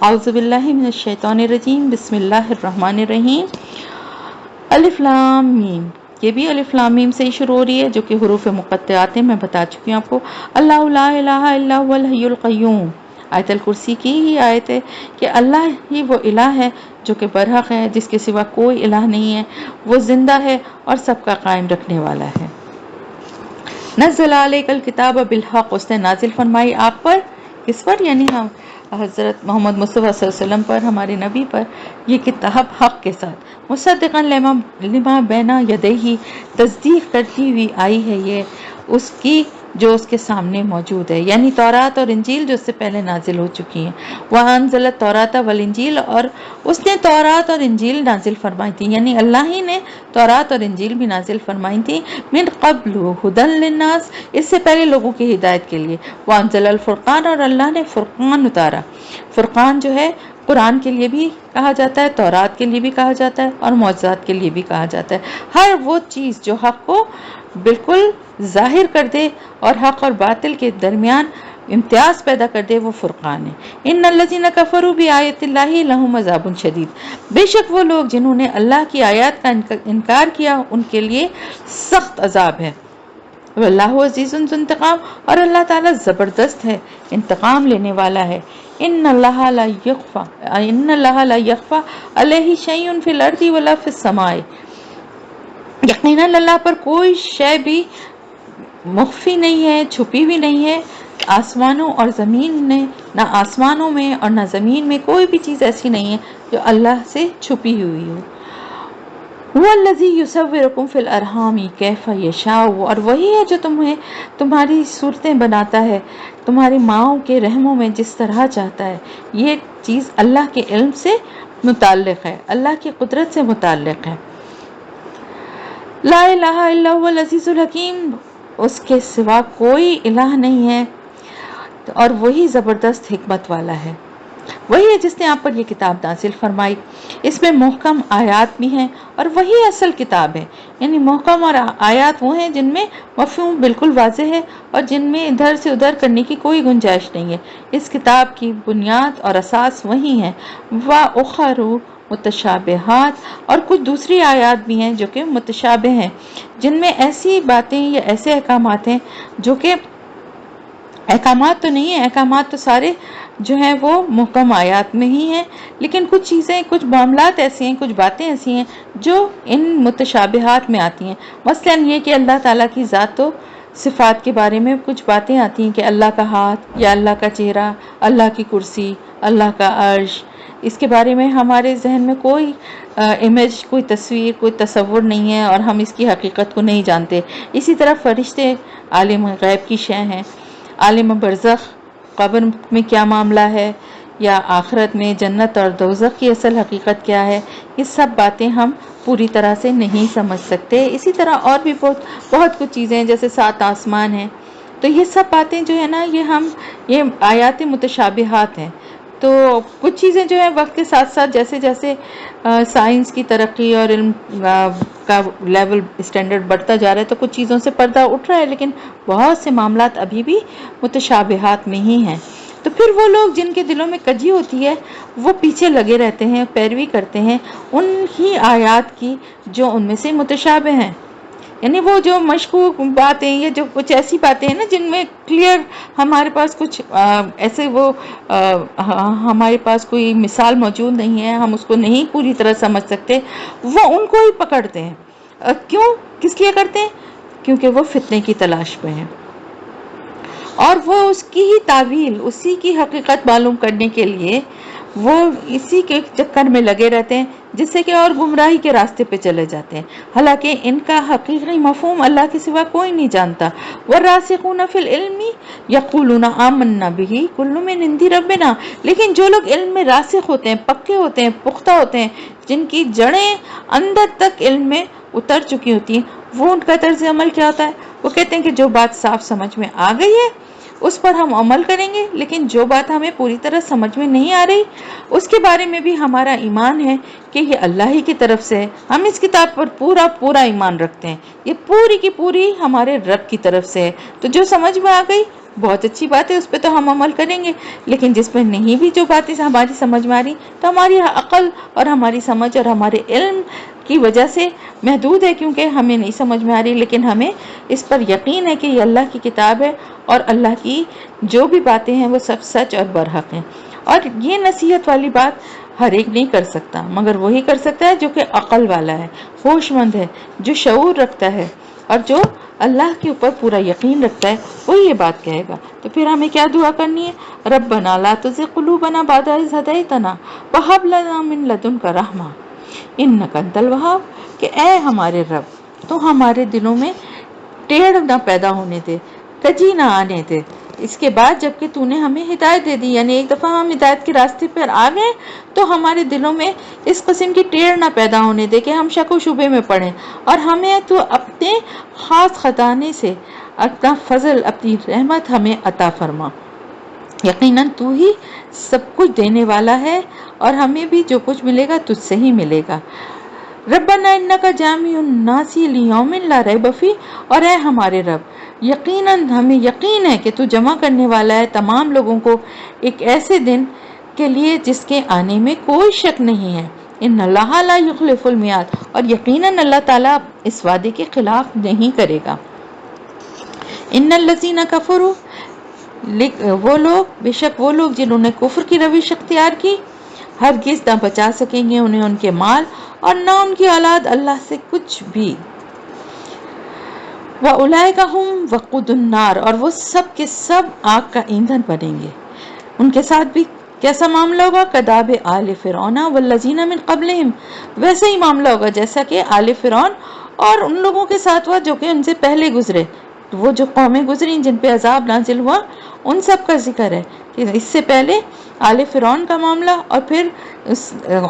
اعوذ باللہ من الشیطان الرجیم, بسم اللہ الرحمن الرحیم. الف لام میم, یہ بھی الف لام میم سے ہی شروع ہو رہی ہے جو کہ حروف مقطعات ہیں, میں بتا چکی ہوں آپ کو. اللہ لا الہ الا هو الحی القیوم, آیت الکرسی کی ہی آیت ہے کہ اللہ ہی وہ الہ ہے جو کہ برحق ہے, جس کے سوا کوئی الہ نہیں ہے. وہ زندہ ہے اور سب کا قائم رکھنے والا ہے. نزل علیک الکتاب بالحق, اس نے نازل فرمائی آپ پر, کس پر؟ یعنی ہم حضرت محمد مصطفیٰ صلی اللہ علیہ وسلم پر, ہمارے نبی پر, یہ کتاب حق کے ساتھ. مصدقا لما بین یدیہ, تصدیق کرتی ہوئی آئی ہے یہ اس کی جو اس کے سامنے موجود ہے, یعنی تورات اور انجیل جو اس سے پہلے نازل ہو چکی ہیں. وَأَنزَلَ التَّوْرَاةَ وَالْإِنجِيلَ, اور اس نے تورات اور انجیل نازل فرمائی تھی, یعنی اللہ ہی نے تورات اور انجیل بھی نازل فرمائی تھی. من قبل هُدًى للناس, اس سے پہلے لوگوں کی ہدایت کے لیے. وَأَنزَلَ الْفُرْقَانَ, اور اللہ نے فرقان اتارا. فرقان جو ہے قرآن کے لیے بھی کہا جاتا ہے, تورات کے لیے بھی کہا جاتا ہے, اور معجزات کے لیے بھی کہا جاتا ہے. ہر وہ چیز جو حق کو بالکل ظاہر کر دے اور حق اور باطل کے درمیان امتیاز پیدا کر دے, وہ فرقان ہے. ان الذین کفروا بآیات اللہ لہم عذاب شدید, بے شک وہ لوگ جنہوں نے اللہ کی آیات کا انکار کیا ان کے لیے سخت عذاب ہے. واللہ عزیز ذو انتقام, اور اللہ تعالیٰ زبردست ہے, انتقام لینے والا ہے. ان اللہ لا یخفی علیہ شیء فی الارض ولا فی السماء, یقیناً اللہ پر کوئی شے بھی مخفی نہیں ہے, چھپی بھی نہیں ہے. آسمانوں اور زمین میں, نہ آسمانوں میں اور نہ زمین میں کوئی بھی چیز ایسی نہیں ہے جو اللہ سے چھپی ہوئی ہو. هو الذی یصورکم فی الارحام کیف یشاء, اور وہی ہے جو تمہیں تمہاری صورتیں بناتا ہے تمہاری ماؤں کے رحموں میں جس طرح چاہتا ہے. یہ چیز اللہ کے علم سے متعلق ہے, اللہ کی قدرت سے متعلق ہے. لا الہ الا هو العزیز الحکیم, اس کے سوا کوئی الہ نہیں ہے اور وہی زبردست حکمت والا ہے. وہی ہے جس نے آپ پر یہ کتاب نازل فرمائی, اس میں محکم آیات بھی ہیں اور وہی اصل کتاب ہے. یعنی محکم اور آیات وہ ہیں جن میں مفہوم بالکل واضح ہے اور جن میں ادھر سے ادھر کرنے کی کوئی گنجائش نہیں ہے. اس کتاب کی بنیاد اور اساس وہی ہیں. وَأُخَرُ متشابہات, اور کچھ دوسری آیات بھی ہیں جو کہ متشابہ ہیں, جن میں ایسی باتیں یا ایسے احکامات ہیں جو کہ احکامات تو نہیں ہیں, احکامات تو سارے جو ہیں وہ محکم آیات میں ہی ہیں, لیکن کچھ چیزیں, کچھ معاملات ایسی ہیں, کچھ باتیں ایسی ہیں جو ان متشابہات میں آتی ہیں. مثلا یہ کہ اللہ تعالیٰ کی ذات تو صفات کے بارے میں کچھ باتیں آتی ہیں کہ اللہ کا ہاتھ یا اللہ کا چہرہ، اللہ کی کرسی، اللہ کا عرش، اس کے بارے میں ہمارے ذہن میں کوئی امیج، کوئی تصویر، کوئی تصور نہیں ہے اور ہم اس کی حقیقت کو نہیں جانتے۔ اسی طرح فرشتے عالم غیب کی شے ہیں، عالم برزخ، قبر میں کیا معاملہ ہے، یا آخرت میں جنت اور دوزخ کی اصل حقیقت کیا ہے، یہ سب باتیں ہم پوری طرح سے نہیں سمجھ سکتے۔ اسی طرح اور بھی بہت کچھ چیزیں ہیں، جیسے 7 آسمان ہیں، تو یہ سب باتیں جو ہے نا، یہ آیات متشابہات ہیں۔ تو کچھ چیزیں جو ہے وقت کے ساتھ ساتھ جیسے جیسے سائنس کی ترقی اور علم کا لیول اسٹینڈرڈ بڑھتا جا رہا ہے، تو کچھ چیزوں سے پردہ اٹھ رہا ہے، لیکن بہت سے معاملات ابھی بھی متشابہات میں ہی ہیں۔ تو پھر وہ لوگ جن کے دلوں میں کجی ہوتی ہے، وہ پیچھے لگے رہتے ہیں، پیروی کرتے ہیں ان ہی آیات کی جو ان میں سے متشابہ ہیں، یعنی وہ جو مشکوک باتیں یا جو کچھ ایسی باتیں ہیں نا جن میں کلیئر ہمارے پاس کچھ ایسے ہمارے پاس کوئی مثال موجود نہیں ہے، ہم اس کو نہیں پوری طرح سمجھ سکتے، وہ ان کو ہی پکڑتے ہیں۔ کیوں؟ کس لیے کرتے ہیں؟ کیونکہ وہ فتنے کی تلاش پہ ہیں، اور وہ اس کی ہی تعویل، اسی کی حقیقت معلوم کرنے کے لیے وہ اسی کے چکر میں لگے رہتے ہیں، جس سے کہ اور گمراہی کے راستے پہ چلے جاتے ہیں، حالانکہ ان کا حقیقی مفہوم اللہ کے سوا کوئی نہیں جانتا۔ وَالرَّاسِخُونَ فِي الْعِلْمِ يَقُولُونَ آمَنَّا بِهِ كُلٌّ مِّنْ عِندِ رَبِّنَا، لیکن جو لوگ علم میں راسخ ہوتے ہیں، پکے ہوتے ہیں، پختہ ہوتے ہیں، جن کی جڑیں اندر تک علم میں اتر چکی ہوتی ہیں، وہ ان کا طرز عمل کیا ہوتا ہے؟ وہ کہتے ہیں کہ جو بات صاف سمجھ میں آ گئی ہے اس پر ہم عمل کریں گے، لیکن جو بات ہمیں پوری طرح سمجھ میں نہیں آ رہی اس کے بارے میں بھی ہمارا ایمان ہے کہ یہ اللہ ہی کی طرف سے ہے، ہم اس کتاب پر پورا ایمان رکھتے ہیں، یہ پوری کی پوری ہمارے رب کی طرف سے ہے۔ تو جو سمجھ میں آ گئی بہت اچھی بات ہے، اس پہ تو ہم عمل کریں گے، لیکن جس پہ نہیں بھی جو باتیں ہماری سمجھ میں آ رہی تو ہماری عقل اور ہماری سمجھ اور ہمارے علم کی وجہ سے محدود ہے، کیونکہ ہمیں نہیں سمجھ میں آ رہی، لیکن ہمیں اس پر یقین ہے کہ یہ اللہ کی کتاب ہے اور اللہ کی جو بھی باتیں ہیں وہ سب سچ اور برحق ہیں۔ اور یہ نصیحت والی بات ہر ایک نہیں کر سکتا، مگر وہی کر سکتا ہے جو کہ عقل والا ہے، ہوش مند ہے، جو شعور رکھتا ہے اور جو اللہ کے اوپر پورا یقین رکھتا ہے، وہی یہ بات کہے گا۔ تو پھر ہمیں کیا دعا کرنی ہے؟ ربنا لا تزغ قلوبنا بعد اذ ہدیتنا وہب لنا من لدنک رحمہ انک انت الوہاب، کہ اے ہمارے رب تو ہمارے دلوں میں ٹیڑھ نہ پیدا ہونے دے، کجی نہ آنے دے، اس کے بعد جب کہ تو نے ہمیں ہدایت دے دی، یعنی ایک دفعہ ہم ہدایت کے راستے پر آ گئے تو ہمارے دلوں میں اس قسم کی ٹیڑھ نہ پیدا ہونے دے کہ ہم شک و شبے میں پڑیں، اور ہمیں تو اپنے خاص خزانے سے اپنا فضل، اپنی رحمت ہمیں عطا فرما، یقیناً تو ہی سب کچھ دینے والا ہے اور ہمیں بھی جو کچھ ملے گا تجھ سے ہی ملے گا۔ ربنا انک جامع الناس لیوم لا ریب فیہ، اور اے ہمارے رب یقیناً ہمیں یقین ہے کہ تو جمع کرنے والا ہے تمام لوگوں کو ایک ایسے دن کے لیے جس کے آنے میں کوئی شک نہیں ہے۔ ان اللہ لا یخلف المیعاد، اور یقیناً اللہ تعالیٰ اس وعدے کے خلاف نہیں کرے گا۔ ان الذین کفروا، بے شک وہ لوگ جنہوں نے کفر کی روش اختیار کی، ہرگز نہ بچا سکیں گے انہیں ان کے مال اور نہ ان کی اولاد اللہ سے کچھ بھی۔ وَأُولَئِكَ هُمْ وَقُودُ النَّارِ، اور وہ سب کے سب آگ کا ایندھن بنیں گے۔ ان کے ساتھ بھی کیسا معاملہ ہوگا؟ کداب آل فرعون والذین من قبلہم، ویسے ہی معاملہ ہوگا جیسا کہ آل فرعون اور ان لوگوں کے ساتھ ہوا جو کہ ان سے پہلے گزرے، وہ جو قومیں گزری جن پہ عذاب نازل ہوا ان سب کا ذکر ہے کہ اس سے پہلے آل فرعون کا معاملہ، اور پھر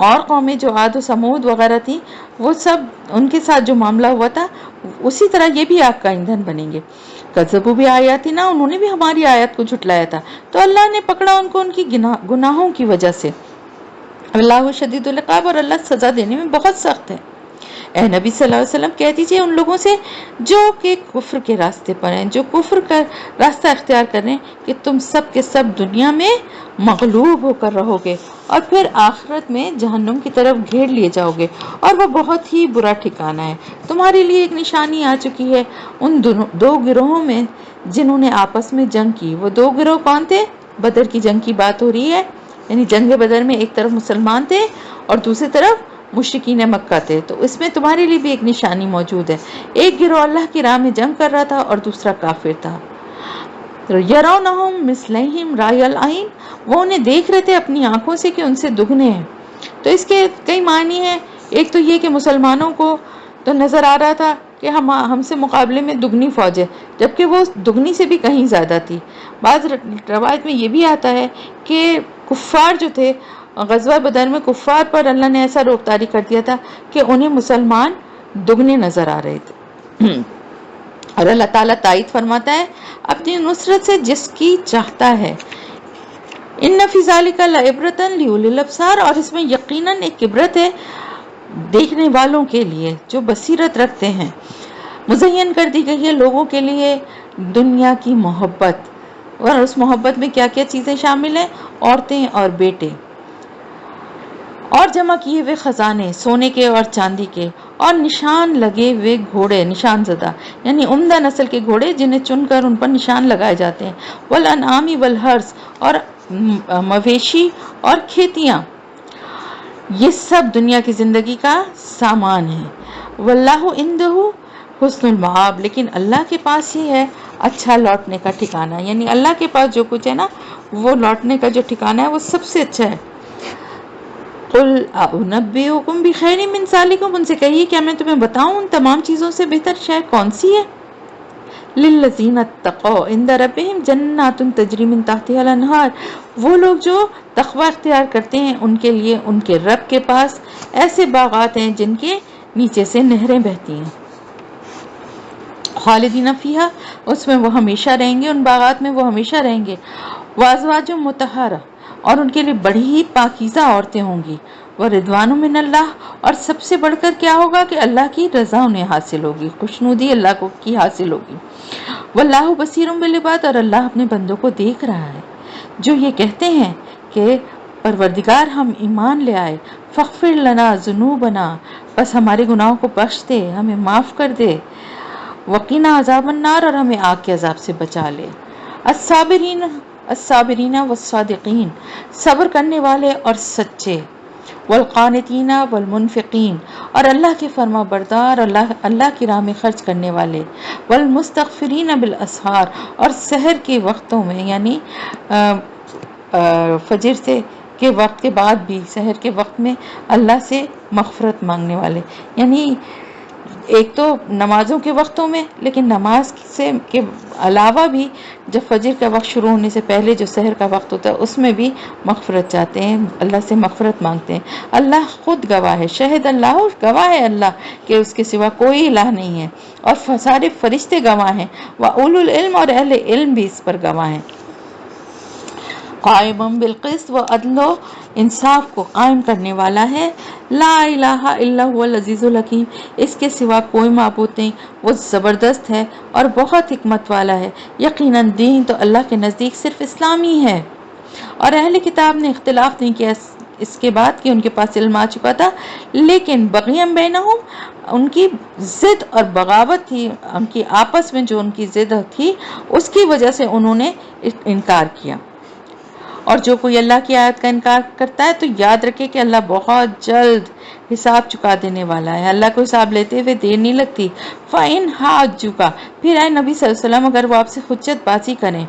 اور قومیں جو عاد و سمود وغیرہ تھیں وہ سب ان کے ساتھ جو معاملہ ہوا تھا اسی طرح یہ بھی آگ کا ایندھن بنیں گے۔ کذبوا بآیاتنا، انہوں نے بھی ہماری آیت کو جھٹلایا تھا تو اللہ نے پکڑا ان کو ان کی گناہوں کی وجہ سے۔ اللہ شدید العقاب، اور اللہ سزا دینے میں بہت سخت ہے۔ اے نبی صلی اللہ علیہ وسلم کہہ دیجئے ان لوگوں سے جو کہ کفر کے راستے پر ہیں، جو کفر کا راستہ اختیار کر رہے ہیں، کہ تم سب کے سب دنیا میں مغلوب ہو کر رہو گے اور پھر آخرت میں جہنم کی طرف گھیر لیے جاؤ گے، اور وہ بہت ہی برا ٹھکانہ ہے۔ تمہارے لیے ایک نشانی آ چکی ہے ان دو گروہوں میں جنہوں نے آپس میں جنگ کی۔ وہ دو گروہ کون تھے؟ بدر کی جنگ کی بات ہو رہی ہے، یعنی جنگ بدر میں ایک طرف مسلمان تھے اور دوسری طرف مشرکین مکہ تھے، تو اس میں تمہارے لیے بھی ایک نشانی موجود ہے۔ ایک گروہ اللہ کی راہ میں جنگ کر رہا تھا اور دوسرا کافر تھا۔ یرونہم مثلیہم رأی العین، وہ انہیں دیکھ رہے تھے اپنی آنکھوں سے کہ ان سے دگنے ہیں۔ تو اس کے کئی معنی ہیں۔ ایک تو یہ کہ مسلمانوں کو تو نظر آ رہا تھا کہ ہم سے مقابلے میں دگنی فوج ہے، جبکہ وہ دگنی سے بھی کہیں زیادہ تھی۔ بعض روایت میں یہ بھی آتا ہے کہ کفار جو تھے غزوہ بدر میں، کفار پر اللہ نے ایسا روک طاری کر دیا تھا کہ انہیں مسلمان دگنے نظر آ رہے تھے۔ اور اللہ تعالیٰ تائید فرماتا ہے اپنی نصرت سے جس کی چاہتا ہے۔ ان فی ذلک لعبرۃ لأولی الابصار، اور اس میں یقیناً ایک عبرت ہے دیکھنے والوں کے لیے جو بصیرت رکھتے ہیں۔ مزین کر دی گئی ہے لوگوں کے لیے دنیا کی محبت، اور اس محبت میں کیا کیا چیزیں شامل ہیں؟ عورتیں اور بیٹے، اور جمع کیے ہوئے خزانے سونے کے اور چاندی کے، اور نشان لگے ہوئے گھوڑے، نشان زدہ یعنی عمدہ نسل کے گھوڑے جنہیں چن کر ان پر نشان لگائے جاتے ہیں، والانعام والحرث، اور مویشی اور کھیتیاں، یہ سب دنیا کی زندگی کا سامان ہے۔ واللہ عندہ حسن المآب، لیکن اللہ کے پاس ہی ہے اچھا لوٹنے کا ٹھکانہ، یعنی اللہ کے پاس جو کچھ ہے نا، وہ لوٹنے کا جو ٹھکانہ ہے وہ سب سے اچھا ہے۔ قل انبئکم بخیر من ذالکم، ان سے کہیے کیا میں تمہیں بتاؤں ان تمام چیزوں سے بہتر شے کون سی ہے؟ للذین اتقوا عند ربہم جنات تجری من تحتها الانہار، وہ لوگ جو تقوی اختیار کرتے ہیں ان کے لیے ان کے رب کے پاس ایسے باغات ہیں جن کے نیچے سے نہریں بہتی ہیں۔ خالدین فیہا، اس میں وہ ہمیشہ رہیں گے، ان باغات میں وہ ہمیشہ رہیں گے۔ وازواج مطہرہ، اور ان کے لیے بڑی ہی پاکیزہ عورتیں ہوں گی۔ ورضوان من اللہ، اور سب سے بڑھ کر کیا ہوگا کہ اللہ کی رضا انہیں حاصل ہوگی، خوشنودی اللہ کو کی حاصل ہوگی۔ واللہ بصیر بالعباد، اور اللہ اپنے بندوں کو دیکھ رہا ہے۔ جو یہ کہتے ہیں کہ پروردگار ہم ایمان لے آئے، فاغفر لنا ذنوبنا، بس ہمارے گناہوں کو بخش دے، ہمیں معاف کر دے، وقنا عذاب النار، اور ہمیں آگ کے عذاب سے بچا لے۔ الصابرین والصادقین، صبر کرنے والے اور سچے، والقانتین والمنفقین، اور اللہ کے فرما بردار، اللہ کی راہ میں خرچ کرنے والے، والمستغفرین بالاسحار، اور سحر کے وقتوں میں یعنی فجر سے کے وقت کے بعد بھی سحر کے وقت میں اللہ سے مغفرت مانگنے والے، یعنی ایک تو نمازوں کے وقتوں میں، لیکن نماز سے کے علاوہ بھی جب فجر کا وقت شروع ہونے سے پہلے جو سحر کا وقت ہوتا ہے اس میں بھی مغفرت چاہتے ہیں، اللہ سے مغفرت مانگتے ہیں۔ اللہ خود گواہ ہے، شہد اللہ، گواہ ہے اللہ کہ اس کے سوا کوئی الہ نہیں ہے، اور سارے فرشتے گواہ ہیں، وَأُولُو العلم، اور اہل علم بھی اس پر گواہ ہیں۔ قائم بالقسط، وہ عدل و انصاف کو قائم کرنے والا ہے۔ لا الہ الا هو العزیز الحکیم، اس کے سوا کوئی معبود نہیں، وہ زبردست ہے اور بہت حکمت والا ہے۔ یقیناً دین تو اللہ کے نزدیک صرف اسلام ہی ہے، اور اہل کتاب نے اختلاف نہیں کیا اس کے بعد کہ ان کے پاس علم آ چکا تھا، لیکن بغیم بینہم، ان کی ضد اور بغاوت تھی، ان کی آپس میں جو ان کی ضد تھی اس کی وجہ سے انہوں نے انکار کیا۔ اور جو کوئی اللہ کی آیت کا انکار کرتا ہے تو یاد رکھے کہ اللہ بہت جلد حساب چکا دینے والا ہے، اللہ کو حساب لیتے ہوئے دیر نہیں لگتی۔ فَإِنْ حَاجُّوكَ، پھر اے نبی صلی اللہ علیہ وسلم اگر وہ آپ سے حجت بازی کریں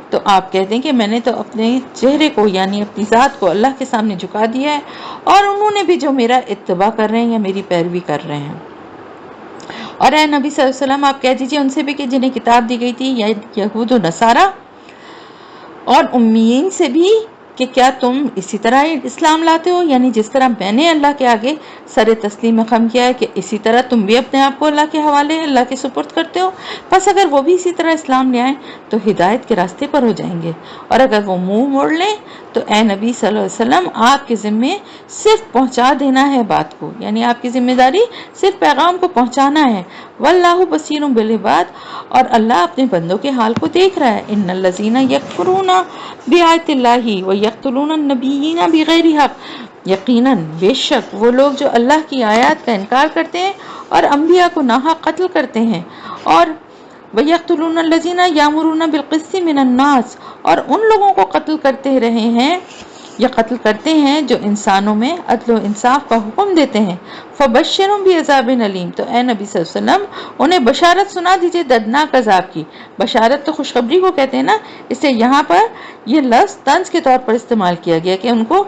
تو آپ کہہ دیں کہ میں نے تو اپنے چہرے کو یعنی اپنی ذات کو اللہ کے سامنے جھکا دیا ہے، اور انہوں نے بھی جو میرا اتباع کر رہے ہیں یا میری پیروی کر رہے ہیں۔ اور اے نبی صلی اللہ علیہ وسلم آپ کہہ دیجئے ان سے بھی کہ جنہیں کتاب دی گئی تھی، یا یہود و نصارہ اور امیین سے بھی، کہ کیا تم اسی طرح اسلام لاتے ہو، یعنی جس طرح میں نے اللہ کے آگے سر تسلیم خم کیا ہے کہ اسی طرح تم بھی اپنے آپ کو اللہ کے حوالے اللہ کے سپرد کرتے ہو۔ بس اگر وہ بھی اسی طرح اسلام لے آئیں تو ہدایت کے راستے پر ہو جائیں گے، اور اگر وہ منہ موڑ لیں تو اے نبی صلی اللہ علیہ وسلم آپ کے ذمے صرف پہنچا دینا ہے بات کو، یعنی آپ کی ذمہ داری صرف پیغام کو پہنچانا ہے۔ واللہ بصیر بالعباد، اور اللہ اپنے بندوں کے حال کو دیکھ رہا ہے۔ ان الذین یکفرون بآیات اللہ ویقتلون النبیین بغیر حق، یقیناً بے شک وہ لوگ جو اللہ کی آیات کا انکار کرتے ہیں اور انبیاء کو ناحق قتل کرتے ہیں، اور وَيَقْتُلُونَ الَّذِينَ يَأْمُرُونَ بِالْقِسْطِ مِنَ النَّاسِ، اور ان لوگوں کو قتل کرتے رہے ہیں یا قتل کرتے ہیں جو انسانوں میں عدل و انصاف کا حکم دیتے ہیں، فبشرہم بعذاب علیم، تو اے نبی صلی اللہ علیہ وسلم انہیں بشارت سنا دیجئے دردناک عذاب کی۔ بشارت تو خوشخبری کو کہتے ہیں نا، اس سے یہاں پر یہ لفظ طنز کے طور پر استعمال کیا گیا کہ ان کو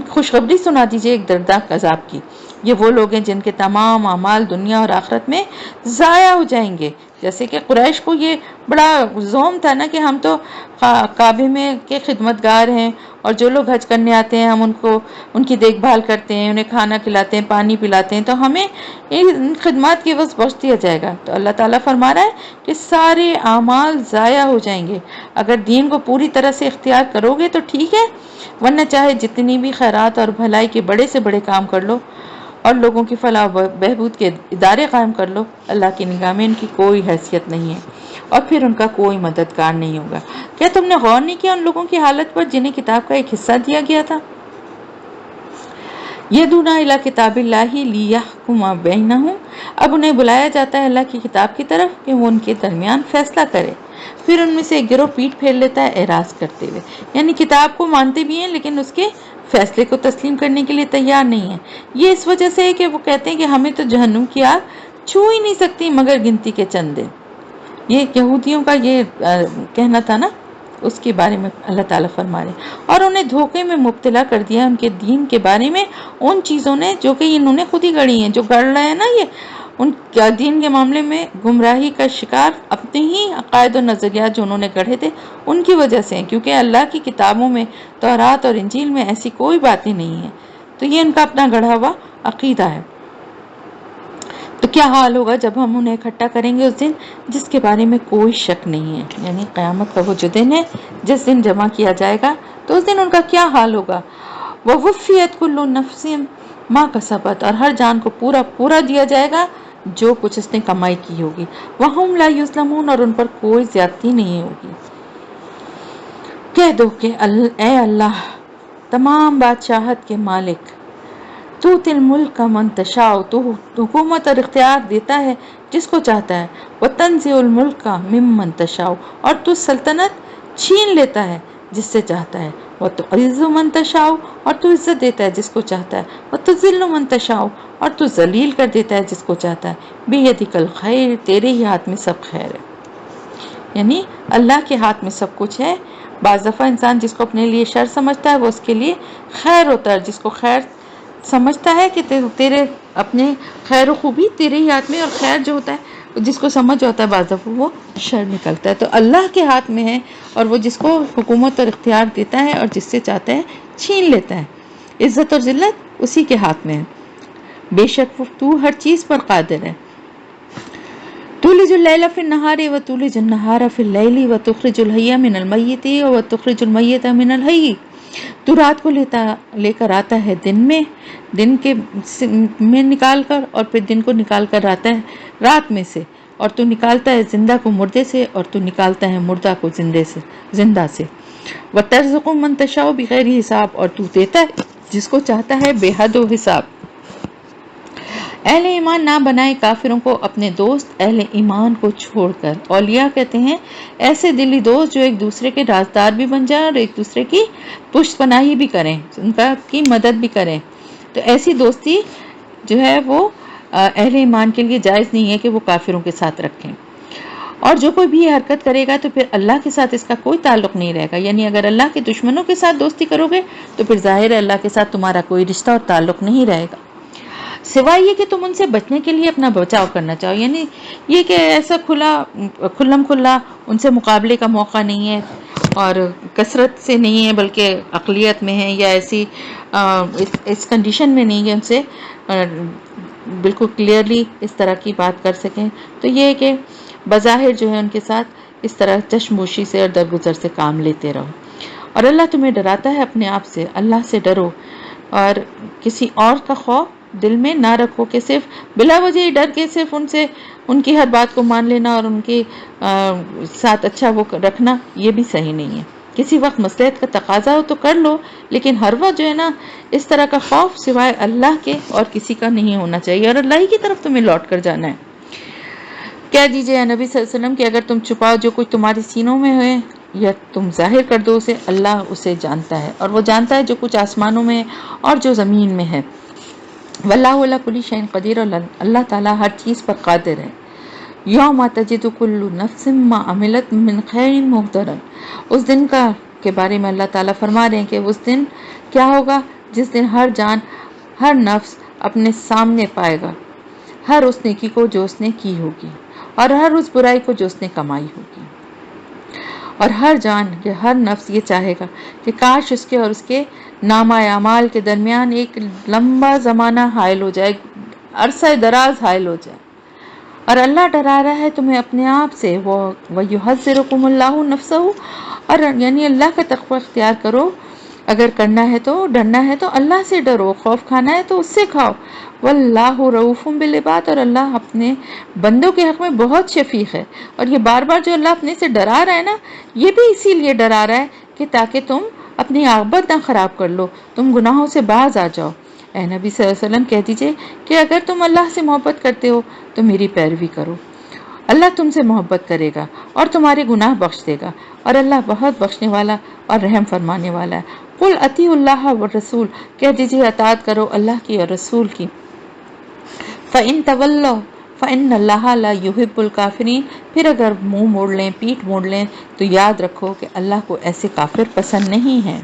خوشخبری سنا دیجئے ایک دردناک عذاب کی۔ یہ وہ لوگ ہیں جن کے تمام اعمال دنیا اور آخرت میں ضائع ہو جائیں گے۔ جیسے کہ قریش کو یہ بڑا زوم تھا نا کہ ہم تو کعبے میں کے خدمتگار ہیں، اور جو لوگ حج کرنے آتے ہیں ہم ان کی دیکھ بھال کرتے ہیں، انہیں کھانا کھلاتے ہیں، پانی پلاتے ہیں، تو ہمیں ان خدمات کی عوض بخش دیا جائے گا۔ تو اللہ تعالیٰ فرما رہا ہے کہ سارے اعمال ضائع ہو جائیں گے۔ اگر دین کو پوری طرح سے اختیار کرو گے تو ٹھیک ہے، ورنہ چاہے جتنی بھی خیرات اور بھلائی کے بڑے سے بڑے کام کر لو اور لوگوں کی فلاح و بہبود کے ادارے قائم کر لو، اللہ کی نگاہ میں ان کی کوئی حیثیت نہیں ہے اور پھر ان کا کوئی مددگار نہیں ہوگا۔ کیا تم نے غور نہیں کیا ان لوگوں کی حالت پر جنہیں کتاب کا ایک حصہ دیا گیا تھا؟ یدعون الی کتاب اللہ لیحکم بینہم، اب انہیں بلایا جاتا ہے اللہ کی کتاب کی طرف کہ وہ ان کے درمیان فیصلہ کرے۔ پھر ان میں سے ایک گروہ پیٹ پھیر لیتا ہے اعراض کرتے ہوئے، یعنی کتاب کو مانتے بھی ہیں لیکن اس کے فیصلے کو تسلیم کرنے کے لیے تیار نہیں ہیں۔ یہ اس وجہ سے ہے کہ وہ کہتے ہیں کہ ہمیں تو جہنم کی آگ چھو ہی نہیں سکتی مگر گنتی کے چند دن۔ یہ یہودیوں کا یہ کہنا تھا نا، اس کے بارے میں اللہ تعالیٰ فرما رہے ہیں۔ اور انہیں دھوکے میں مبتلا کر دیا ان کے دین کے بارے میں ان چیزوں نے جو کہ انہوں نے خود ہی گڑھی ہیں، جو گڑھ رہے ہیں نا یہ ان دین کے معاملے میں گمراہی کا شکار اپنے ہی عقائد و نظریات جو انہوں نے گڑھے تھے ان کی وجہ سے ہیں، کیونکہ اللہ کی کتابوں میں تورات اور انجیل میں ایسی کوئی باتیں نہیں ہیں، تو یہ ان کا اپنا گڑھا ہوا عقیدہ ہے۔ تو کیا حال ہوگا جب ہم انہیں اکٹھا کریں گے اس دن جس کے بارے میں کوئی شک نہیں ہے، یعنی قیامت کا وہ جو دن ہے جس دن جمع کیا جائے گا، تو اس دن ان کا کیا حال ہوگا۔ وَوُفِّيَتْ كُلُّ نَفْسٍ مَا كَسَبَتْ، اور ہر جان کو پورا دیا جائے گا جو کچھ اس نے کمائی کی ہوگی۔ وَهُمْ لَا يُظْلَمُونَ، اور ان پر کوئی زیادتی نہیں ہوگی۔ کہہ دو کہ اے اللہ تمام بادشاہت کے مالک، تو تل ملک کا من تشاء، تو حکومت اور اختیار دیتا ہے جس کو چاہتا ہے، وتنزع الملک کا ممن تشاء، اور تو سلطنت چھین لیتا ہے جس سے چاہتا ہے، وتعز من تشاء، اور تو عزت دیتا ہے جس کو چاہتا ہے، وتذل من تشاء، اور تو ذلیل کر دیتا ہے جس کو چاہتا ہے۔ بیدک الخیر، تیرے ہی ہاتھ میں سب خیر ہے، یعنی اللہ کے ہاتھ میں سب کچھ ہے۔ بعض دفعہ انسان جس کو اپنے لیے شر سمجھتا ہے وہ اس کے لیے خیر ہوتا ہے، جس کو خیر سمجھتا ہے کہ تیرے اپنے خیر و خوبی تیرے ہی ہاتھ میں، اور خیر جو ہوتا ہے جس کو سمجھ ہوتا ہے بعض دفعہ وہ شر نکلتا ہے۔ تو اللہ کے ہاتھ میں ہے، اور وہ جس کو حکومت اور اختیار دیتا ہے اور جس سے چاہتا ہے چھین لیتا ہے۔ عزت اور ذلت اسی کے ہاتھ میں ہے، بے شک تو ہر چیز پر قادر ہے۔ تولج اللیل فی النہار وتولج النہار فی اللیل وتخرج الحی من المیت وتخرج المیت من الحی، تو رات کو لے کر آتا ہے دن کے میں نکال کر، اور پھر دن کو نکال کر آتا ہے رات میں سے، اور تو نکالتا ہے زندہ کو مردے سے، اور تو نکالتا ہے مردہ کو زندہ سے۔ وترزق من تشاء بغیر حساب، اور تو دیتا ہے جس کو چاہتا ہے بے حد و حساب۔ اہل ایمان نہ بنائے کافروں کو اپنے دوست، اہل ایمان کو چھوڑ کر۔ اولیاء کہتے ہیں ایسے دلی دوست جو ایک دوسرے کے رازدار بھی بن جائیں اور ایک دوسرے کی پشت پناہی بھی کریں، ان کی مدد بھی کریں۔ تو ایسی دوستی جو ہے وہ اہل ایمان کے لیے جائز نہیں ہے کہ وہ کافروں کے ساتھ رکھیں۔ اور جو کوئی بھی یہ حرکت کرے گا تو پھر اللہ کے ساتھ اس کا کوئی تعلق نہیں رہے گا، یعنی اگر اللہ کے دشمنوں کے ساتھ دوستی کرو گے تو پھر ظاہر ہے اللہ کے ساتھ تمہارا کوئی رشتہ اور تعلق نہیں رہے گا، سوائے یہ کہ تم ان سے بچنے کے لیے اپنا بچاؤ کرنا چاہو، یعنی یہ کہ ایسا کھلم کھلا ان سے مقابلے کا موقع نہیں ہے، اور کثرت سے نہیں ہے بلکہ عقلیت میں ہے، یا ایسی اس کنڈیشن میں نہیں ہے ان سے بالکل کلیئرلی اس طرح کی بات کر سکیں۔ تو یہ ہے کہ بظاہر جو ہے ان کے ساتھ اس طرح چشموشی سے اور درگزر سے کام لیتے رہو، اور اللہ تمہیں ڈراتا ہے اپنے آپ سے، اللہ سے ڈرو، اور کسی اور کا خوف دل میں نہ رکھو کہ صرف بلا وجہ ہی ڈر کے صرف ان کی ہر بات کو مان لینا اور ان کے ساتھ اچھا وہ رکھنا، یہ بھی صحیح نہیں ہے۔ کسی وقت مصلحت کا تقاضا ہو تو کر لو، لیکن ہر وقت جو ہے نا اس طرح کا خوف سوائے اللہ کے اور کسی کا نہیں ہونا چاہیے، اور اللہ ہی کی طرف تمہیں لوٹ کر جانا ہے۔ کہہ دیجئے اے نبی صلی اللہ علیہ وسلم کہ اگر تم چھپاؤ جو کچھ تمہارے سینوں میں ہوئے یا تم ظاہر کر دو اسے، اللہ اسے جانتا ہے، اور وہ جانتا ہے جو کچھ آسمانوں میں اور جو زمین میں ہے۔ واللہ علی کل شیء قدیر، اور اللہ تعالیٰ ہر چیز پر قادر ہے۔ یوم تجد کل نفس ما عملت من خیر محضرا، اس دن کا کے بارے میں اللہ تعالیٰ فرما رہے ہیں کہ اس دن کیا ہوگا، جس دن ہر جان، ہر نفس اپنے سامنے پائے گا ہر اس نیکی کو جو اس نے کی ہوگی، اور ہر اس برائی کو جو اس نے کمائی ہوگی، اور ہر جان یا ہر نفس یہ چاہے گا کہ کاش اس کے اور اس کے نامہ اعمال کے درمیان ایک لمبا زمانہ حائل ہو جائے، عرصہ دراز حائل ہو جائے۔ اور اللہ ڈرا رہا ہے تمہیں اپنے آپ سے، وَيُحَذِّرُكُمُ اللَّهُ نَفْسَهُ، اور یعنی اللہ کا تقوی اختیار کرو، اگر کرنا ہے تو ڈرنا ہے تو اللہ سے ڈرو، خوف کھانا ہے تو اس سے کھاؤ۔ واللہ رؤوف بالعباد، اور اللہ اپنے بندوں کے حق میں بہت شفیق ہے۔ اور یہ بار بار جو اللہ اپنے سے ڈرا رہا ہے نا، یہ بھی اسی لیے ڈرا رہا ہے کہ تاکہ تم اپنی عاقبت نہ خراب کر لو، تم گناہوں سے باز آ جاؤ۔ اے نبی صلی اللہ علیہ وسلم کہہ دیجئے کہ اگر تم اللہ سے محبت کرتے ہو تو میری پیروی کرو، اللہ تم سے محبت کرے گا اور تمہارے گناہ بخش دے گا، اور اللہ بہت بخشنے والا اور رحم فرمانے والا ہے۔ قل اطیعوا اللہ والرسول، کہہ دیجئے اطاعت کرو اللہ کی اور رسول کی۔ فَإِن تَوَلَّوْا فَإِنَّ اللَّهَ لَا يُحِبُّ الْكَافِرِينَ، پھر اگر منہ موڑ لیں، پیٹھ موڑ لیں، تو یاد رکھو کہ اللہ کو ایسے کافر پسند نہیں ہیں۔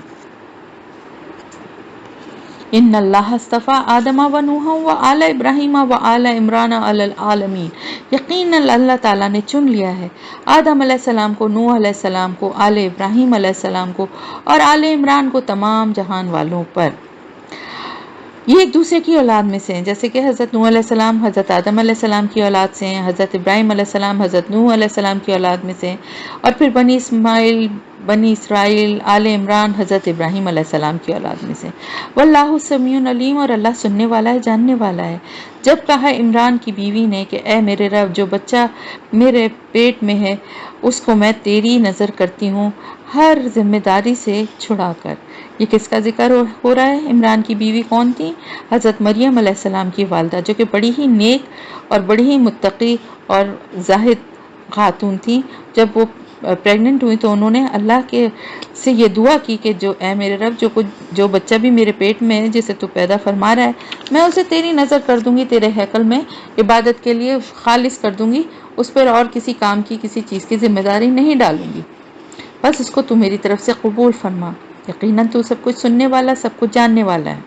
ان اللہ اصطفیٰ آدم و نوحا و آل ابراہیم و آل عمران علی العالمین، یقیناً اللہ تعالیٰ نے چن لیا ہے آدم علیہ السلام کو، نوح علیہ السلام کو، آل ابراہیم علیہ السلام کو، اور آل عمران کو تمام جہان والوں پر۔ یہ ایک دوسرے کی اولاد میں سے ہیں، جیسے کہ حضرت نوح علیہ السلام حضرت آدم علیہ السلام کی اولاد سے ہیں، حضرت ابراہیم علیہ السلام حضرت نوح علیہ السلام کی اولاد میں سے ہیں، اور پھر بنی اسماعیل، بنی اسرائیل، آل عمران حضرت ابراہیم علیہ السلام کی اولاد میں سے۔ واللہ سمیع علیم، اور اللہ سننے والا ہے، جاننے والا ہے۔ جب کہا عمران کی بیوی نے کہ اے میرے رب، جو بچہ میرے پیٹ میں ہے اس کو میں تیری نظر کرتی ہوں ہر ذمہ داری سے چھڑا کر۔ یہ کس کا ذکر ہو رہا ہے؟ عمران کی بیوی کون تھی؟ حضرت مریم علیہ السلام کی والدہ، جو کہ بڑی ہی نیک اور بڑی ہی متقی اور زاہد خاتون تھی۔ جب وہ پریگننٹ ہوئی تو انہوں نے اللہ کے سے یہ دعا کی کہ جو اے میرے رب، جو بچہ بھی میرے پیٹ میں ہے جسے تو پیدا فرما رہا ہے، میں اسے تیری نظر کر دوں گی، تیرے ہیکل میں عبادت کے لیے خالص کر دوں گی، اس پر اور کسی کام کی، کسی چیز کی ذمہ داری نہیں ڈالوں گی، بس اس کو تو میری طرف سے قبول فرما، یقیناً تو سب کچھ سننے والا، سب کچھ جاننے والا ہے۔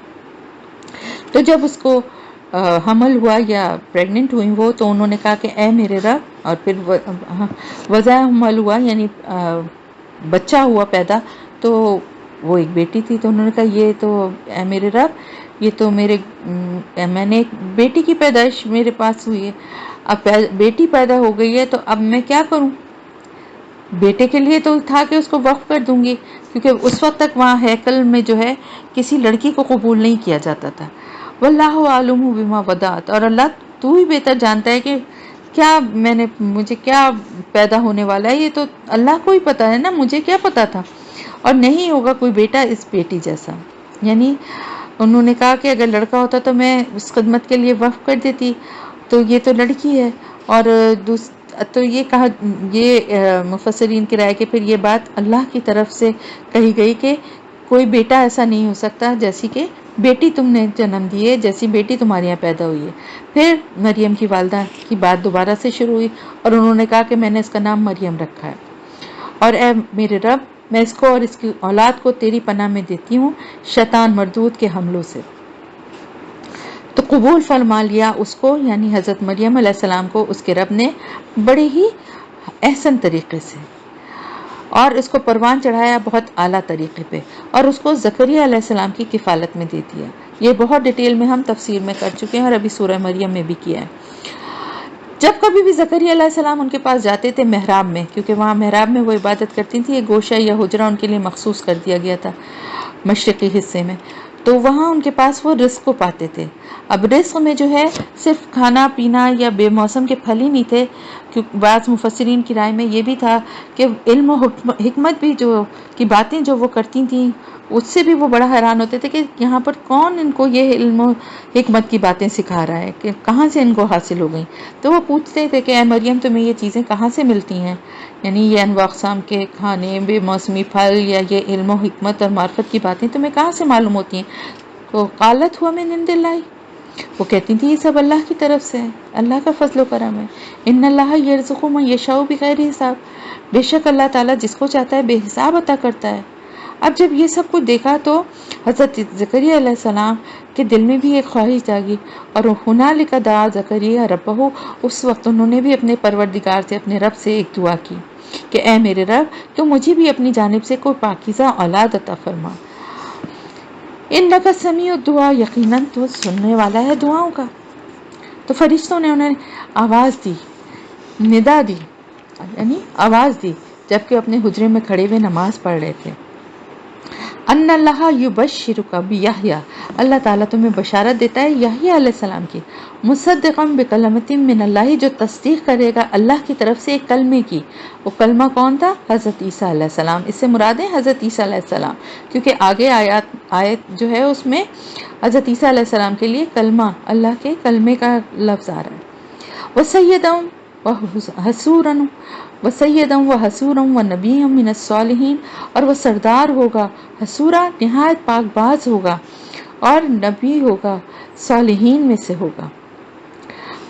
تو جب اس کو حمل ہوا یا پریگننٹ ہوئی وہ، تو انہوں نے کہا کہ اے میرے رب، اور پھر وضع حمل ہوا یعنی بچہ ہوا پیدا، تو وہ ایک بیٹی تھی، تو انہوں نے کہا یہ تو اے میرے رب، یہ تو میں نے ایک بیٹی کی پیدائش میرے پاس ہوئی ہے، اب بیٹی پیدا ہو گئی ہے تو اب میں کیا کروں؟ بیٹے کے لیے تو تھا کہ اس کو وقف کر دوں گی، کیونکہ اس وقت تک وہاں ہیکل میں جو ہے کسی لڑکی کو قبول نہیں کیا جاتا تھا۔ واللہ عالم بما ودعت، اور اللہ تو ہی بہتر جانتا ہے کہ کیا مجھے کیا پیدا ہونے والا ہے، یہ تو اللہ کو ہی پتا ہے نا، مجھے کیا پتا تھا، اور نہیں ہوگا کوئی بیٹا اس بیٹی جیسا۔ یعنی انہوں نے کہا کہ اگر لڑکا ہوتا تو میں اس خدمت کے لیے وقف کر دیتی، تو یہ تو لڑکی ہے۔ اور تو یہ کہا، یہ مفسرین کی رائے کہ پھر یہ بات اللہ کی طرف سے کہی گئی کہ کوئی بیٹا ایسا نہیں ہو سکتا جیسی کہ بیٹی تم نے جنم دی ہے، جیسی بیٹی تمہارے یہاں پیدا ہوئی ہے۔ پھر مریم کی والدہ کی بات دوبارہ سے شروع ہوئی، اور انہوں نے کہا کہ میں نے اس کا نام مریم رکھا ہے، اور اے میرے رب، میں اس کو اور اس کی اولاد کو تیری پناہ میں دیتی ہوں شیطان مردود کے حملوں سے۔ تو قبول فرما لیا اس کو، یعنی حضرت مریم علیہ السلام کو اس کے رب نے بڑے ہی احسن طریقے سے، اور اس کو پروان چڑھایا بہت اعلیٰ طریقے پہ، اور اس کو زکریا علیہ السلام کی کفالت میں دے دیا۔ یہ بہت ڈیٹیل میں ہم تفسیر میں کر چکے ہیں، اور ابھی سورہ مریم میں بھی کیا ہے۔ جب کبھی بھی زکریا علیہ السلام ان کے پاس جاتے تھے محراب میں، کیونکہ وہاں محراب میں وہ عبادت کرتی تھی، ایک گوشہ یا حجرہ ان کے لیے مخصوص کر دیا گیا تھا مشرقی حصے میں، تو وہاں ان کے پاس وہ رزق کو پاتے تھے۔ اب رزق میں جو ہے صرف کھانا پینا یا بے موسم کے پھل ہی نہیں تھے، بعض مفسرین کی رائے میں یہ بھی تھا کہ علم و حکمت بھی جو کی باتیں جو وہ کرتی تھیں اس سے بھی وہ بڑا حیران ہوتے تھے کہ یہاں پر کون ان کو یہ علم و حکمت کی باتیں سکھا رہا ہے، کہ کہاں سے ان کو حاصل ہو گئیں۔ تو وہ پوچھتے تھے کہ اے مریم تمہیں یہ چیزیں کہاں سے ملتی ہیں، یعنی یہ انواع اقسام کے کھانے، بے موسمی پھل یا یہ علم و حکمت اور معرفت کی باتیں تمہیں کہاں سے معلوم ہوتی ہیں؟ تو قالت ہوا من عند اللہ، وہ کہتی تھی یہ سب اللہ کی طرف سے ہے، اللہ کا فضل و کرم ہے۔ ان اللہ یرزق من یشاء بغیر حساب، بے شک اللہ تعالیٰ جس کو چاہتا ہے بے حساب عطا کرتا ہے۔ اب جب یہ سب کچھ دیکھا تو حضرت زکریا علیہ السلام کے دل میں بھی ایک خواہش جاگی، اور ہنالک دعا زکریا ربہ، اس وقت انہوں نے بھی اپنے پروردگار سے، اپنے رب سے ایک دعا کی کہ اے میرے رب تو مجھے بھی اپنی جانب سے کوئی پاکیزہ اولاد عطا فرما، انک سمیع الدعا، یقیناً تو سننے والا ہے دعاؤں کا۔ تو فرشتوں نے انہیں آواز دی، ندا دی، یعنی آواز دی جبکہ اپنے حجرے میں کھڑے ہوئے نماز پڑھ رہے تھے، ان اللہ یبشرک بیحییٰ، اللہ تعالیٰ تمہیں بشارت دیتا ہے یحییٰ علیہ السلام کی، مصدقا بکلمۃ من اللہ، جو تصدیق کرے گا اللہ کی طرف سے ایک کلمے کی۔ وہ کلمہ کون تھا؟ حضرت عیسیٰ علیہ السلام۔ اس سے مراد ہے حضرت عیسیٰ علیہ السلام، کیونکہ آگے آیت جو ہے اس میں حضرت عیسیٰ علیہ السلام کے لیے کلمہ، اللہ کے کلمے کا لفظ آ رہا ہے۔ وسیدم وحسورن، وسیدم وحسورم ونبیم من الصالحین، اور وہ سردار ہوگا، حسورا نہایت پاک باز ہوگا، اور نبی ہوگا، صالحین میں سے ہوگا۔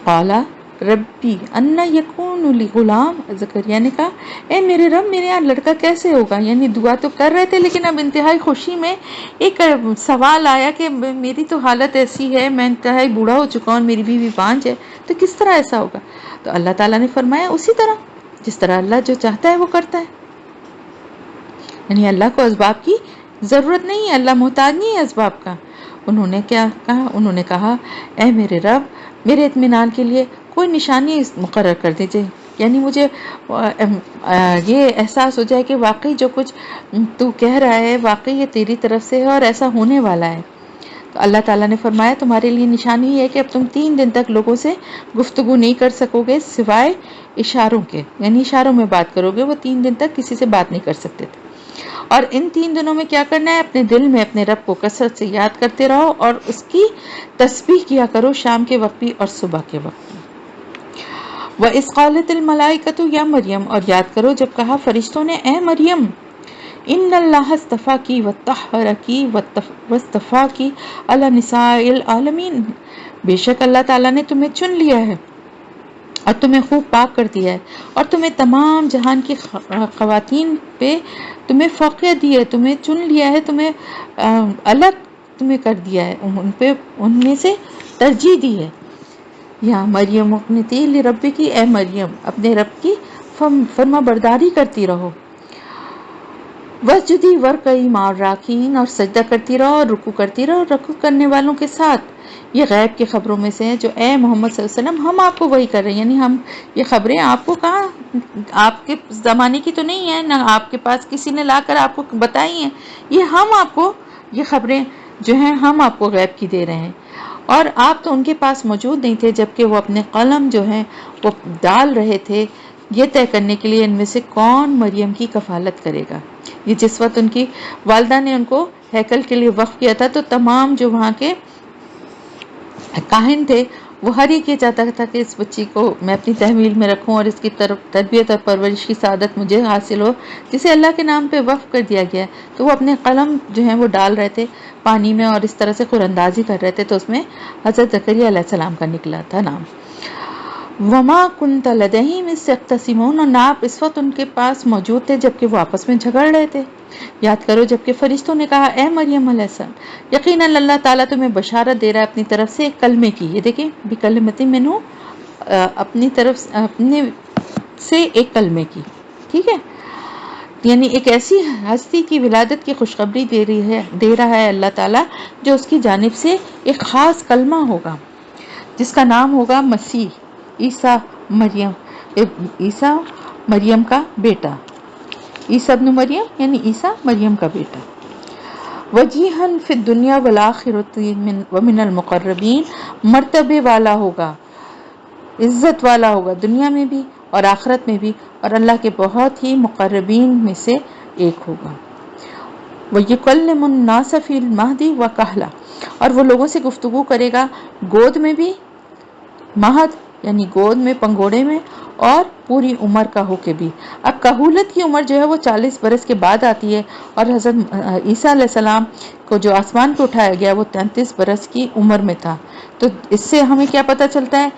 قالا ربی انا یکون لی غلام، زکریا نے کہا اے میرے رب میرے یہاں لڑکا کیسے ہوگا، یعنی دعا تو کر رہے تھے لیکن اب انتہائی خوشی میں ایک سوال آیا کہ میری تو حالت ایسی ہے، میں انتہائی بوڑھا ہو چکا ہوں، میری بیوی بانجھ ہے، تو کس طرح ایسا ہوگا؟ تو اللہ تعالیٰ نے فرمایا اسی طرح جس طرح اللہ جو چاہتا ہے وہ کرتا ہے، یعنی اللہ کو اسباب کی ضرورت نہیں ہے، اللہ محتاج نہیں ہے اسباب کا۔ انہوں نے کیا کہا؟ انہوں نے کہا اے میرے رب میرے اطمینان کے لیے کوئی نشانی مقرر کر دیجئے، یعنی مجھے یہ احساس ہو جائے کہ واقعی جو کچھ تو کہہ رہا ہے واقعی یہ تیری طرف سے ہے اور ایسا ہونے والا ہے۔ تو اللہ تعالیٰ نے فرمایا تمہارے لیے نشانی یہ ہے کہ اب تم 3 دن تک لوگوں سے گفتگو نہیں کر سکو گے سوائے اشاروں کے، یعنی اشاروں میں بات کرو گے، وہ 3 دن تک کسی سے بات نہیں کر سکتے تھے۔ اور ان 3 دنوں میں کیا کرنا ہے؟ اپنے دل میں اپنے رب کو کثرت سے یاد کرتے رہو اور اس کی تسبیح کیا کرو، شام کے وقت بھی اور صبح کے وقت بھی۔ وَإِذْ قَالَتِ الْمَلَائِكَةُ يَا مریم، اور یاد کرو جب کہا فرشتوں نے اے مریم، ان اللہ اصطفاکی وطہرکی واصطفاکی علی نساء العالمین، بے شک اللہ تعالیٰ نے تمہیں چن لیا ہے اور تمہیں خوب پاک کر دیا ہے، اور تمہیں تمام جہان کی خواتین پہ تمہیں فوقیت دی ہے، تمہیں چن لیا ہے، تمہیں الگ تمہیں کر دیا ہے، ان میں سے ترجیح دی ہے۔ یا مریم اقنتی لربی کی، اے مریم اپنے رب کی فرما برداری کرتی رہو، وسجدی ورکعی مع الراکعین، اور سجدہ کرتی رہو اور رکوع کرتی رہو رکوع کرنے والوں کے ساتھ۔ یہ غیب کی خبروں میں سے ہے جو اے محمد صلی اللہ علیہ وسلم ہم آپ کو وہی کر رہے ہیں، یعنی ہم یہ خبریں آپ کو کہاں، آپ کے زمانے کی تو نہیں ہے، نہ آپ کے پاس کسی نے لا کر آپ کو بتائی ہیں، یہ ہم آپ کو یہ خبریں جو ہیں ہم آپ کو غیب کی دے رہے ہیں، اور آپ تو ان کے پاس موجود نہیں تھے جبکہ وہ اپنے قلم جو ہیں وہ ڈال رہے تھے یہ طے کرنے کے لیے ان میں سے کون مریم کی کفالت کرے گا۔ یہ جس وقت ان کی والدہ نے ان کو ہیکل کے لیے وقف کیا تھا تو تمام جو وہاں کے کاہن تھے وہ ہر ایک یہ چاہتا تھا کہ اس بچی کو میں اپنی تحویل میں رکھوں اور اس کی تربیت اور پرورش کی سعادت مجھے حاصل ہو جسے اللہ کے نام پہ وقف کر دیا گیا ہے۔ تو وہ اپنے قلم جو ہیں وہ ڈال رہے تھے پانی میں اور اس طرح سے قراندازی کر رہے تھے، تو اس میں حضرت زکریا علیہ السلام کا نکلا تھا نام۔ وما کنت لدیہم اذ یختصمون، اور نہ آپ اس وقت ان کے پاس موجود تھے جبکہ وہ آپس میں جھگڑ رہے تھے۔ یاد کرو جبکہ فرشتوں نے کہا اے مریم علیہ السلام یقیناً اللہ تعالیٰ تمہیں بشارت دے رہا ہے اپنی طرف سے ایک کلمے کی، یہ دیکھیں بکلمۃ منہ، اپنی طرف اپنے سے ایک کلمے کی، ٹھیک ہے، یعنی ایک ایسی ہستی کی ولادت کی خوشخبری دے رہا ہے اللہ تعالیٰ جو اس کی جانب سے ایک خاص کلمہ ہوگا جس کا نام ہوگا مسیح، عیسیٰ مریم کا بیٹا، عیسیٰ ابن مریم یعنی عیسیٰ مریم کا بیٹا۔ وجیہاً فی الدنیا والآخرۃ ومن المقربین، مرتبے والا ہوگا، عزت والا ہوگا دنیا میں بھی اور آخرت میں بھی، اور اللہ کے بہت ہی مقربین میں سے ایک ہوگا۔ وَيُكَلِّمُ النَّاسَ فِي الْمَهْدِ وَكَهْلًا، اور وہ لوگوں سے گفتگو کرے گا گود میں بھی، مہد یعنی گود میں، پنگوڑے میں، اور پوری عمر کا ہو کے بھی۔ اب کہولت کی عمر جو ہے وہ 40 برس کے بعد آتی ہے، اور حضرت عیسیٰ علیہ السلام کو جو آسمان پہ اٹھایا گیا وہ 33 برس کی عمر میں تھا۔ تو اس سے ہمیں کیا پتہ چلتا ہے؟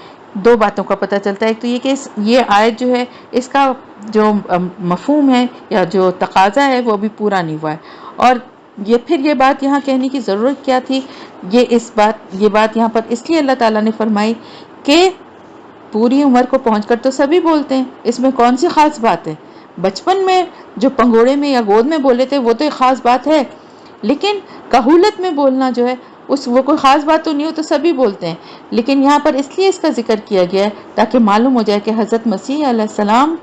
دو باتوں کا پتہ چلتا ہے۔ ایک تو یہ کہ یہ آیت جو ہے اس کا جو مفہوم ہے یا جو تقاضا ہے وہ ابھی پورا نہیں ہوا ہے، اور پھر یہ بات یہاں کہنے کی ضرورت کیا تھی؟ یہ بات یہاں پر اس لیے اللہ تعالیٰ نے فرمائی کہ پوری عمر کو پہنچ کر تو سبھی بولتے ہیں، اس میں کون سی خاص بات ہے؟ بچپن میں جو پنگوڑے میں یا گود میں بولے تھے وہ تو ایک خاص بات ہے، لیکن کہولت میں بولنا جو ہے وہ کوئی خاص بات تو نہیں ہو، تو سبھی بولتے ہیں۔ لیکن یہاں پر اس لیے اس کا ذکر کیا گیا ہے تاکہ معلوم ہو جائے کہ حضرت مسیح علیہ السلام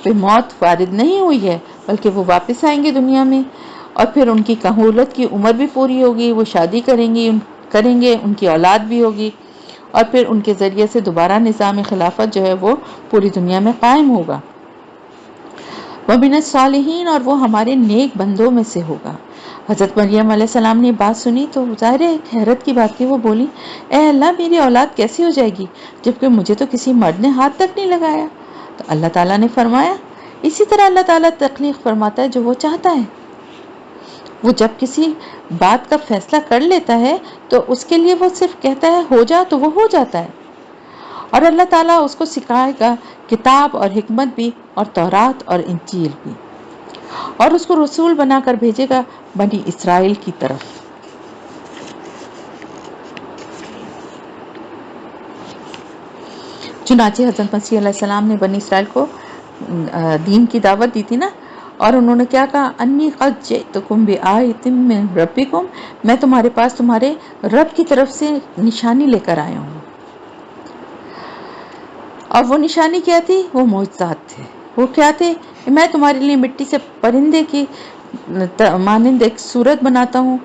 پہ موت وارد نہیں ہوئی ہے، بلکہ وہ واپس آئیں گے دنیا میں، اور پھر ان کی کہولت کی عمر بھی پوری ہوگی، وہ شادی کریں گے، ان کی اولاد بھی ہوگی، اور پھر ان کے ذریعے سے دوبارہ نظام خلافت جو ہے وہ پوری دنیا میں قائم ہوگا۔ وَمِنَ الصَّالِحِينَ، اور وہ ہمارے نیک بندوں میں سے ہوگا۔ حضرت مریم علیہ السلام نے بات سنی تو ظاہر ہے حیرت کی بات تھی، وہ بولی اے اللہ میری اولاد کیسی ہو جائے گی جبکہ مجھے تو کسی مرد نے ہاتھ تک نہیں لگایا؟ تو اللہ تعالیٰ نے فرمایا اسی طرح اللہ تعالیٰ تخلیق فرماتا ہے جو وہ چاہتا ہے۔ وہ جب کسی بات کا فیصلہ کر لیتا ہے تو اس کے لیے وہ صرف کہتا ہے ہو جا تو وہ ہو جاتا ہے، اور اللہ تعالیٰ اس کو سکھائے گا کتاب اور حکمت بھی، اور تورات اور انجیل بھی، اور اس کو رسول بنا کر بھیجے گا بنی اسرائیل کی طرف۔ چنانچہ حضرت مسیح علیہ السلام نے بنی اسرائیل کو دین کی دعوت دی تھی نا، اور انہوں نے کیا کہا؟ انی قد جئتکم بآیۃ من ربکم، میں تمہارے پاس تمہارے رب کی طرف سے نشانی لے کر آیا ہوں۔ اور وہ نشانی کیا تھی؟ وہ معجزات تھے۔ وہ کیا تھے؟ میں تمہارے لیے مٹی سے پرندے کی مانند ایک صورت بناتا ہوں،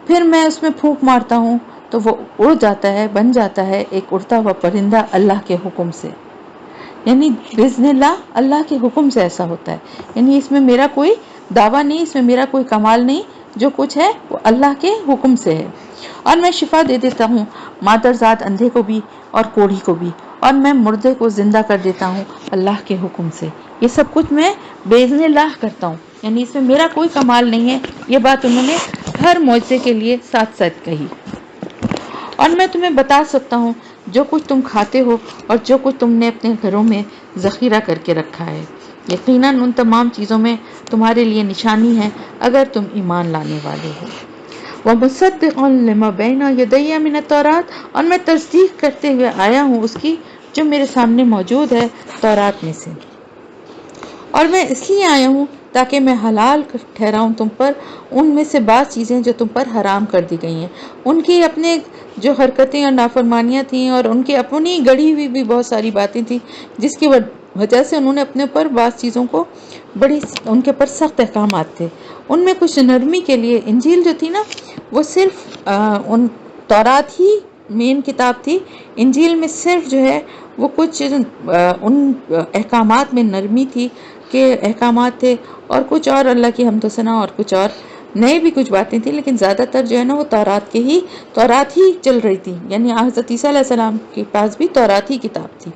پھر میں اس میں پھونک مارتا ہوں تو وہ اڑ جاتا ہے، بن جاتا ہے ایک اڑتا ہوا پرندہ اللہ کے حکم سے، یعنی باذن اللہ، اللہ کے حکم سے ایسا ہوتا ہے۔ یعنی اس میں میرا کوئی دعویٰ نہیں، اس میں میرا کوئی کمال نہیں، جو کچھ ہے وہ اللہ کے حکم سے ہے۔ اور میں شفا دے دیتا ہوں مادرزاد اندھے کو بھی اور کوڑھی کو بھی، اور میں مردے کو زندہ کر دیتا ہوں اللہ کے حکم سے۔ یہ سب کچھ میں باذن اللہ کرتا ہوں، یعنی اس میں میرا کوئی کمال نہیں ہے۔ یہ بات انہوں نے ہر معجزے کے لیے ساتھ ساتھ کہی۔ اور میں تمہیں بتا سکتا ہوں جو کچھ تم کھاتے ہو اور جو کچھ تم نے اپنے گھروں میں ذخیرہ کر کے رکھا ہے، یقیناً ان تمام چیزوں میں تمہارے لیے نشانی ہے اگر تم ایمان لانے والے ہو۔ وَمُصَدِّقًا لِمَا بَيْنَ يَدَيَّ مِنَ التَّوْرَاةِ، اور میں تصدیق کرتے ہوئے آیا ہوں اس کی جو میرے سامنے موجود ہے تورات میں سے، اور میں اس لیے آیا ہوں تاکہ میں حلال ٹھہراؤں تم پر ان میں سے بعض چیزیں جو تم پر حرام کر دی گئی ہیں۔ ان کی اپنے جو حرکتیں اور نافرمانیاں تھیں، اور ان کی اپنی گڑھی ہوئی بھی بہت ساری باتیں تھیں جس کی وجہ سے انہوں نے اپنے اوپر بعض چیزوں کو ان کے پر سخت احکامات تھے۔ ان میں کچھ نرمی کے لیے انجیل جو تھی نا وہ صرف ان تورات ہی مین کتاب تھی، انجیل میں صرف جو ہے وہ کچھ ان احکامات میں نرمی تھی کہ احکامات تھے، اور کچھ اور اللہ کی حمد و ثنا اور کچھ اور نئے بھی کچھ باتیں تھیں، لیکن زیادہ تر جو ہے نا وہ تورات ہی چل رہی تھی۔ یعنی حضرت عیسیٰ علیہ السلام کے پاس بھی تورات ہی کتاب تھی۔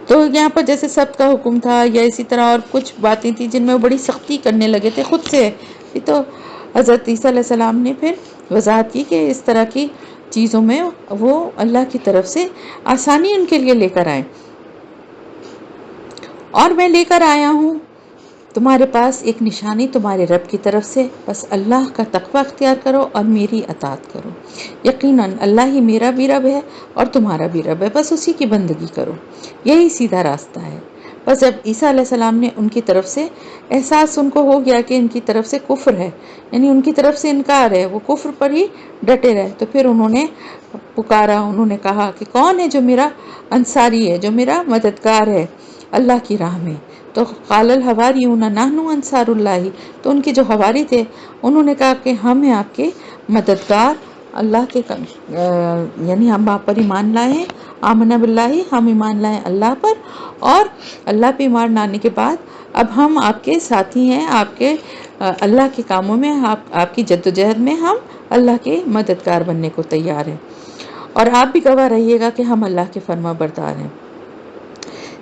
تو یہاں پر جیسے سبت کا حکم تھا یا اسی طرح اور کچھ باتیں تھیں جن میں وہ بڑی سختی کرنے لگے تھے خود سے، تو حضرت عیسیٰ علیہ السلام نے پھر وضاحت کی کہ اس طرح کی چیزوں میں وہ اللہ کی طرف سے آسانی ان کے لیے لے کر آئے۔ اور میں لے کر آیا ہوں تمہارے پاس ایک نشانی تمہارے رب کی طرف سے، بس اللہ کا تقوی اختیار کرو اور میری اطاعت کرو، یقیناً اللہ ہی میرا بھی رب ہے اور تمہارا بھی رب ہے، بس اسی کی بندگی کرو، یہی سیدھا راستہ ہے۔ بس جب عیسیٰ علیہ السلام نے ان کی طرف سے احساس ان کو ہو گیا کہ ان کی طرف سے کفر ہے، یعنی ان کی طرف سے انکار ہے، وہ کفر پر ہی ڈٹے رہے، تو پھر انہوں نے پکارا، انہوں نے کہا کہ کون ہے جو میرا انصاری ہے، جو میرا مددگار ہے اللہ کی راہ میں؟ تو قال الحواریون نحن انصار اللہ، تو ان کے جو حواری تھے انہوں نے کہا کہ ہم ہیں آپ کے مددگار اللہ کے یعنی ہم آپ پر ایمان لائے ہیں، آمنا باللہ، ہم ایمان لائے اللہ پر، اور اللہ پہ ایمان لانے کے بعد اب ہم آپ کے ساتھی ہیں، آپ کے اللہ کے کاموں میں، آپ کی جدوجہد میں ہم اللہ کے مددگار بننے کو تیار ہیں، اور آپ بھی گواہ رہیے گا کہ ہم اللہ کے فرما بردار ہیں۔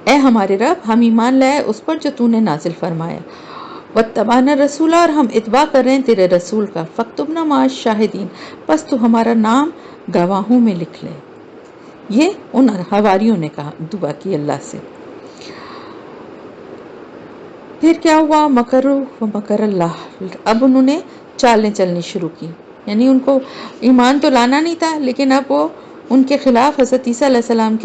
اے ہمارے رب، ہم ایمان لائے اس پر جو تو نے نازل فرمایا، واتبعنا الرسول، اور ہم اتباع کر رہے ہیں تیرے رسول کا، فاکتبنا مع الشاہدین، پس تو ہمارا نام گواہوں میں لکھ لے۔ یہ ان حواریوں نے کہا، دعا کی اللہ سے۔ پھر کیا ہوا؟ مکروا ومکر اللہ، اب انہوں نے چالیں چلنی شروع کی، یعنی ان کو ایمان تو لانا نہیں تھا، لیکن اب وہ ان کے خلاف، حضرت عیسیٰ علیہ السلام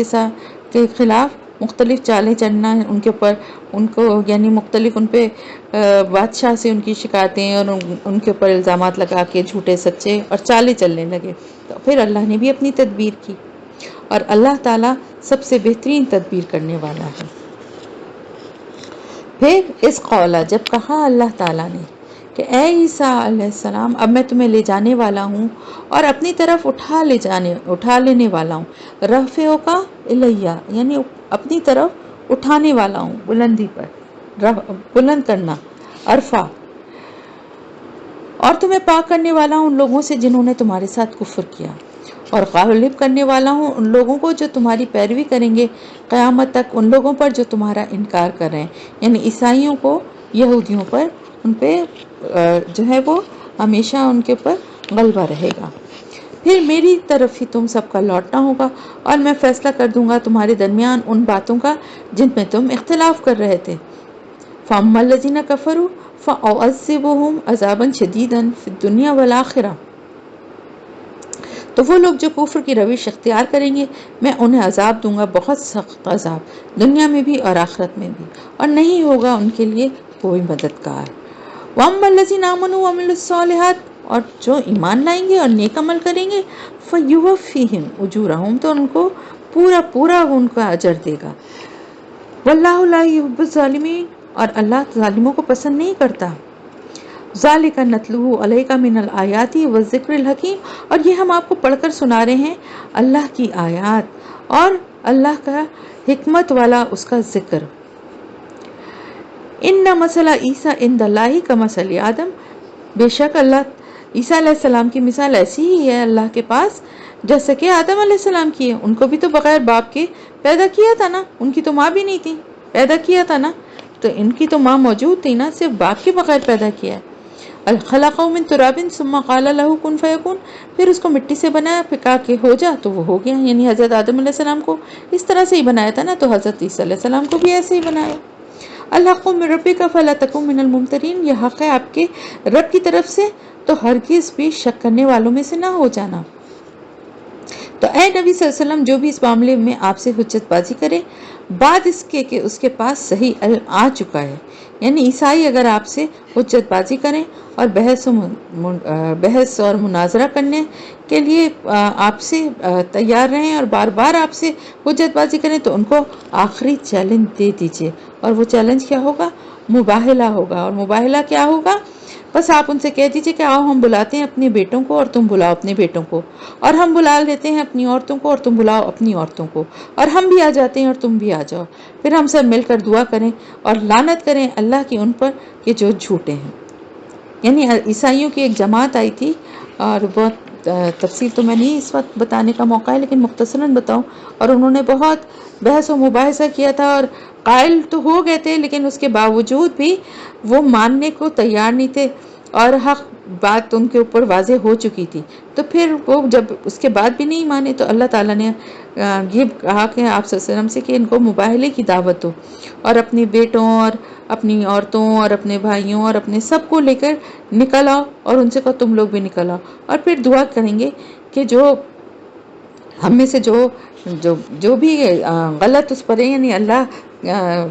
کے خلاف مختلف چالیں چلنا، ان کے اوپر ان کو یعنی مختلف ان پہ بادشاہ سے ان کی شکایتیں اور ان کے اوپر الزامات لگا کے جھوٹے سچے اور چالیں چلنے لگے۔ تو پھر اللہ نے بھی اپنی تدبیر کی، اور اللہ تعالیٰ سب سے بہترین تدبیر کرنے والا ہے۔ پھر اس قولا، جب کہا اللہ تعالیٰ نے کہ اے عیسیٰ علیہ السلام، اب میں تمہیں لے جانے والا ہوں اور اپنی طرف اٹھا لینے والا ہوں، رفعو کا الیہ، یعنی اپنی طرف اٹھانے والا ہوں، بلندی پر، بلند کرنا، ارفع، اور تمہیں پاک کرنے والا ہوں ان لوگوں سے جنہوں نے تمہارے ساتھ کفر کیا، اور غالب کرنے والا ہوں ان لوگوں کو جو تمہاری پیروی کریں گے قیامت تک، ان لوگوں پر جو تمہارا انکار کر رہے ہیں، یعنی عیسائیوں کو، یہودیوں پر، ان پہ جو ہے وہ ہمیشہ ان کے اوپر غلبہ رہے گا۔ پھر میری طرف ہی تم سب کا لوٹنا ہوگا، اور میں فیصلہ کر دوں گا تمہارے درمیان ان باتوں کا جن میں تم اختلاف کر رہے تھے۔ فَأَمَّا الَّذِينَ كَفَرُوا فَأُعَذِّبُهُمْ عَذَابًا شَدِيدًا فِي الدُّنْيَا وَالْآخِرَةِ، تو وہ لوگ جو کفر کی روش اختیار کریں گے، میں انہیں عذاب دوں گا، بہت سخت عذاب، دنیا میں بھی اور آخرت میں بھی، اور نہیں ہوگا ان کے لیے کوئی مددگار۔ وَأَمَّا الَّذِينَ آمَنُوا وَعَمِلُوا الصَّالِحَاتِ، اور جو ایمان لائیں گے اور نیک عمل کریں گے، فَيُوَفِّيهِمْ أُجُورَهُمْ، تو ان کو پورا ان کا اجر دے گا۔ وَاللَّهُ لَا يُحِبُّ الظَّالِمِينَ، اور اللہ ظالموں کو پسند نہیں کرتا۔ ذَلِكَ نَتْلُوهُ عَلَيْكَ مِنَ الْآيَاتِ وَالذِّكْرِ الْحَكِيمِ، اور یہ ہم آپ کو پڑھ کر سنا رہے ہیں اللہ کی آیات اور اللہ کا حکمت والا اس کا ذکر۔ اِنَّ مَثَلَ عِیسیٰ عِندَ اللہِ کَمَثَلِ آدَمَ، بے شک اللہ عیسیٰ علیہ السلام کی مثال ایسی ہی ہے اللہ کے پاس جیسے کہ آدم علیہ السلام کی ہے۔ ان کو بھی تو بغیر باپ کے پیدا کیا تھا نا، ان کی تو ماں بھی نہیں تھی، پیدا کیا تھا نا، تو ان کی تو ماں موجود تھی نا، صرف باپ کے بغیر پیدا کیا ہے۔ خلقہ من تراب ثم قال له کن فیکون، پھر اس کو مٹی سے بنایا، پھر کہا کہ ہو جا تو وہ ہو گیا، یعنی حضرت آدم علیہ السلام کو اس طرح سے ہی بنایا تھا نا، تو حضرت عیسیٰ علیہ السلام کو بھی ایسے ہی بنایا۔ الحق من ربک فلا تکن من الممترین، یہ حق ہے آپ کے رب کی طرف سے، تو ہرگز بھی شک کرنے والوں میں سے نہ ہو جانا۔ تو اے نبی صلی اللہ علیہ وسلم، جو بھی اس معاملے میں آپ سے حجت بازی کرے بعد اس کے کہ اس کے پاس صحیح علم آ چکا ہے، یعنی عیسائی اگر آپ سے حجت بازی کریں اور بحث اور مناظرہ کرنے کے لیے آپ سے تیار رہیں اور بار بار آپ سے حجت بازی کریں، تو ان کو آخری چیلنج دے دیجئے، اور وہ چیلنج کیا ہوگا؟ مباہلہ ہوگا۔ اور مباہلہ کیا ہوگا؟ بس آپ ان سے کہہ دیجئے کہ آؤ ہم بلاتے ہیں اپنے بیٹوں کو اور تم بلاؤ اپنے بیٹوں کو، اور ہم بلا لیتے ہیں اپنی عورتوں کو اور تم بلاؤ اپنی عورتوں کو، اور ہم بھی آ جاتے ہیں اور تم بھی آ جاؤ، پھر ہم سب مل کر دعا کریں اور لعنت کریں اللہ کی ان پر کہ جو جھوٹے ہیں۔ یعنی عیسائیوں کی ایک جماعت آئی تھی، اور بہت تفصیل تو میں نہیں اس وقت بتانے کا موقع ہے، لیکن مختصراً بتاؤں، اور انہوں نے بہت بحث و مباحثہ کیا تھا اور قائل تو ہو گئے تھے، لیکن اس کے باوجود بھی وہ ماننے کو تیار نہیں تھے، اور حق بات ان کے اوپر واضح ہو چکی تھی، تو پھر وہ جب اس کے بعد بھی نہیں مانے، تو اللہ تعالیٰ نے یہ کہا کہ آپ صلی اللہ علیہ وسلم سے کہ ان کو مباہلے کی دعوت دو، اور اپنے بیٹوں اور اپنی عورتوں اور اپنے بھائیوں اور اپنے سب کو لے کر نکل آؤ، اور ان سے کہو تم لوگ بھی نکل آؤ، اور پھر دعا کریں گے کہ جو ہم میں سے جو بھی غلط اس پر ہے، یعنی اللہ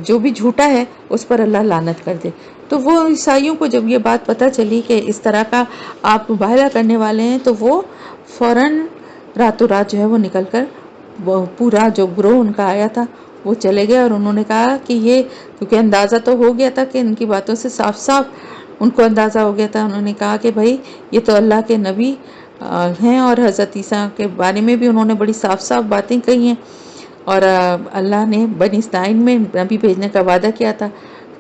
جو بھی جھوٹا ہے اس پر اللہ لعنت کر دے۔ تو وہ عیسائیوں کو جب یہ بات پتہ چلی کہ اس طرح کا آپ مباہلہ کرنے والے ہیں، تو وہ فوراً راتوں رات جو ہے وہ نکل کر پورا جو گروہ ان کا آیا تھا وہ چلے گئے، اور انہوں نے کہا کہ یہ، کیونکہ اندازہ تو ہو گیا تھا کہ ان کی باتوں سے صاف صاف ان کو اندازہ ہو گیا تھا، انہوں نے کہا کہ بھائی یہ تو اللہ کے نبی ہیں، اور حضرت عیسیٰ کے بارے میں بھی انہوں نے بڑی صاف صاف باتیں کہی ہیں، اور اللہ نے بنی اسرائیل میں نبی بھیجنے کا وعدہ کیا تھا،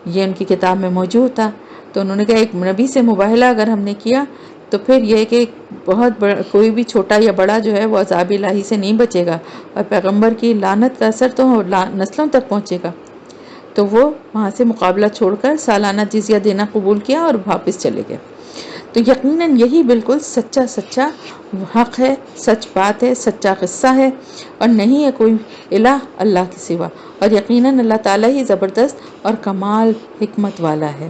یہ ان کی کتاب میں موجود تھا۔ تو انہوں نے کہا ایک نبی سے مباہلہ اگر ہم نے کیا تو پھر یہ کہ بہت کوئی بھی چھوٹا یا بڑا جو ہے وہ عذاب الہی سے نہیں بچے گا، اور پیغمبر کی لعنت کا اثر تو نسلوں تک پہنچے گا۔ تو وہ وہاں سے مقابلہ چھوڑ کر سالانہ جزیہ دینا قبول کیا اور واپس چلے گئے۔ تو یقیناً یہی بالکل سچا حق ہے، سچ بات ہے، سچا قصہ ہے، اور نہیں ہے کوئی الہ اللہ کے سوا، اور یقیناً اللہ تعالیٰ ہی زبردست اور کمال حکمت والا ہے۔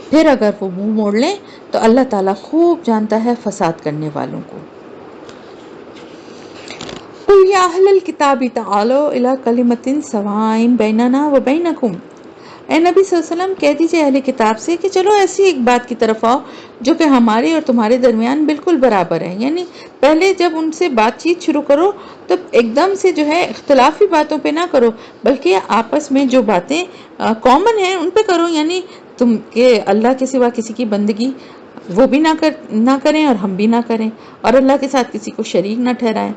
پھر اگر وہ منہ موڑ لیں تو اللہ تعالیٰ خوب جانتا ہے فساد کرنے والوں کو۔ قُلْ يَا أَهْلَ الْكِتَابِ تَعَالَوْا إِلَىٰ كَلِمَةٍ سَوَاءٍ بَيْنَنَا وَبَيْنَكُمْ، اے نبی صلی اللہ علیہ وسلم کہہ دیجئے اہل کتاب سے کہ چلو ایسی ایک بات کی طرف آؤ جو کہ ہمارے اور تمہارے درمیان بالکل برابر ہے۔ یعنی پہلے جب ان سے بات چیت شروع کرو تو ایک دم سے جو ہے اختلافی باتوں پہ نہ کرو، بلکہ آپس میں جو باتیں کامن ہیں ان پہ کرو، یعنی تم کہ اللہ کے سوا کسی کی بندگی وہ بھی نہ کریں اور ہم بھی نہ کریں، اور اللہ کے ساتھ کسی کو شریک نہ ٹھہرائیں۔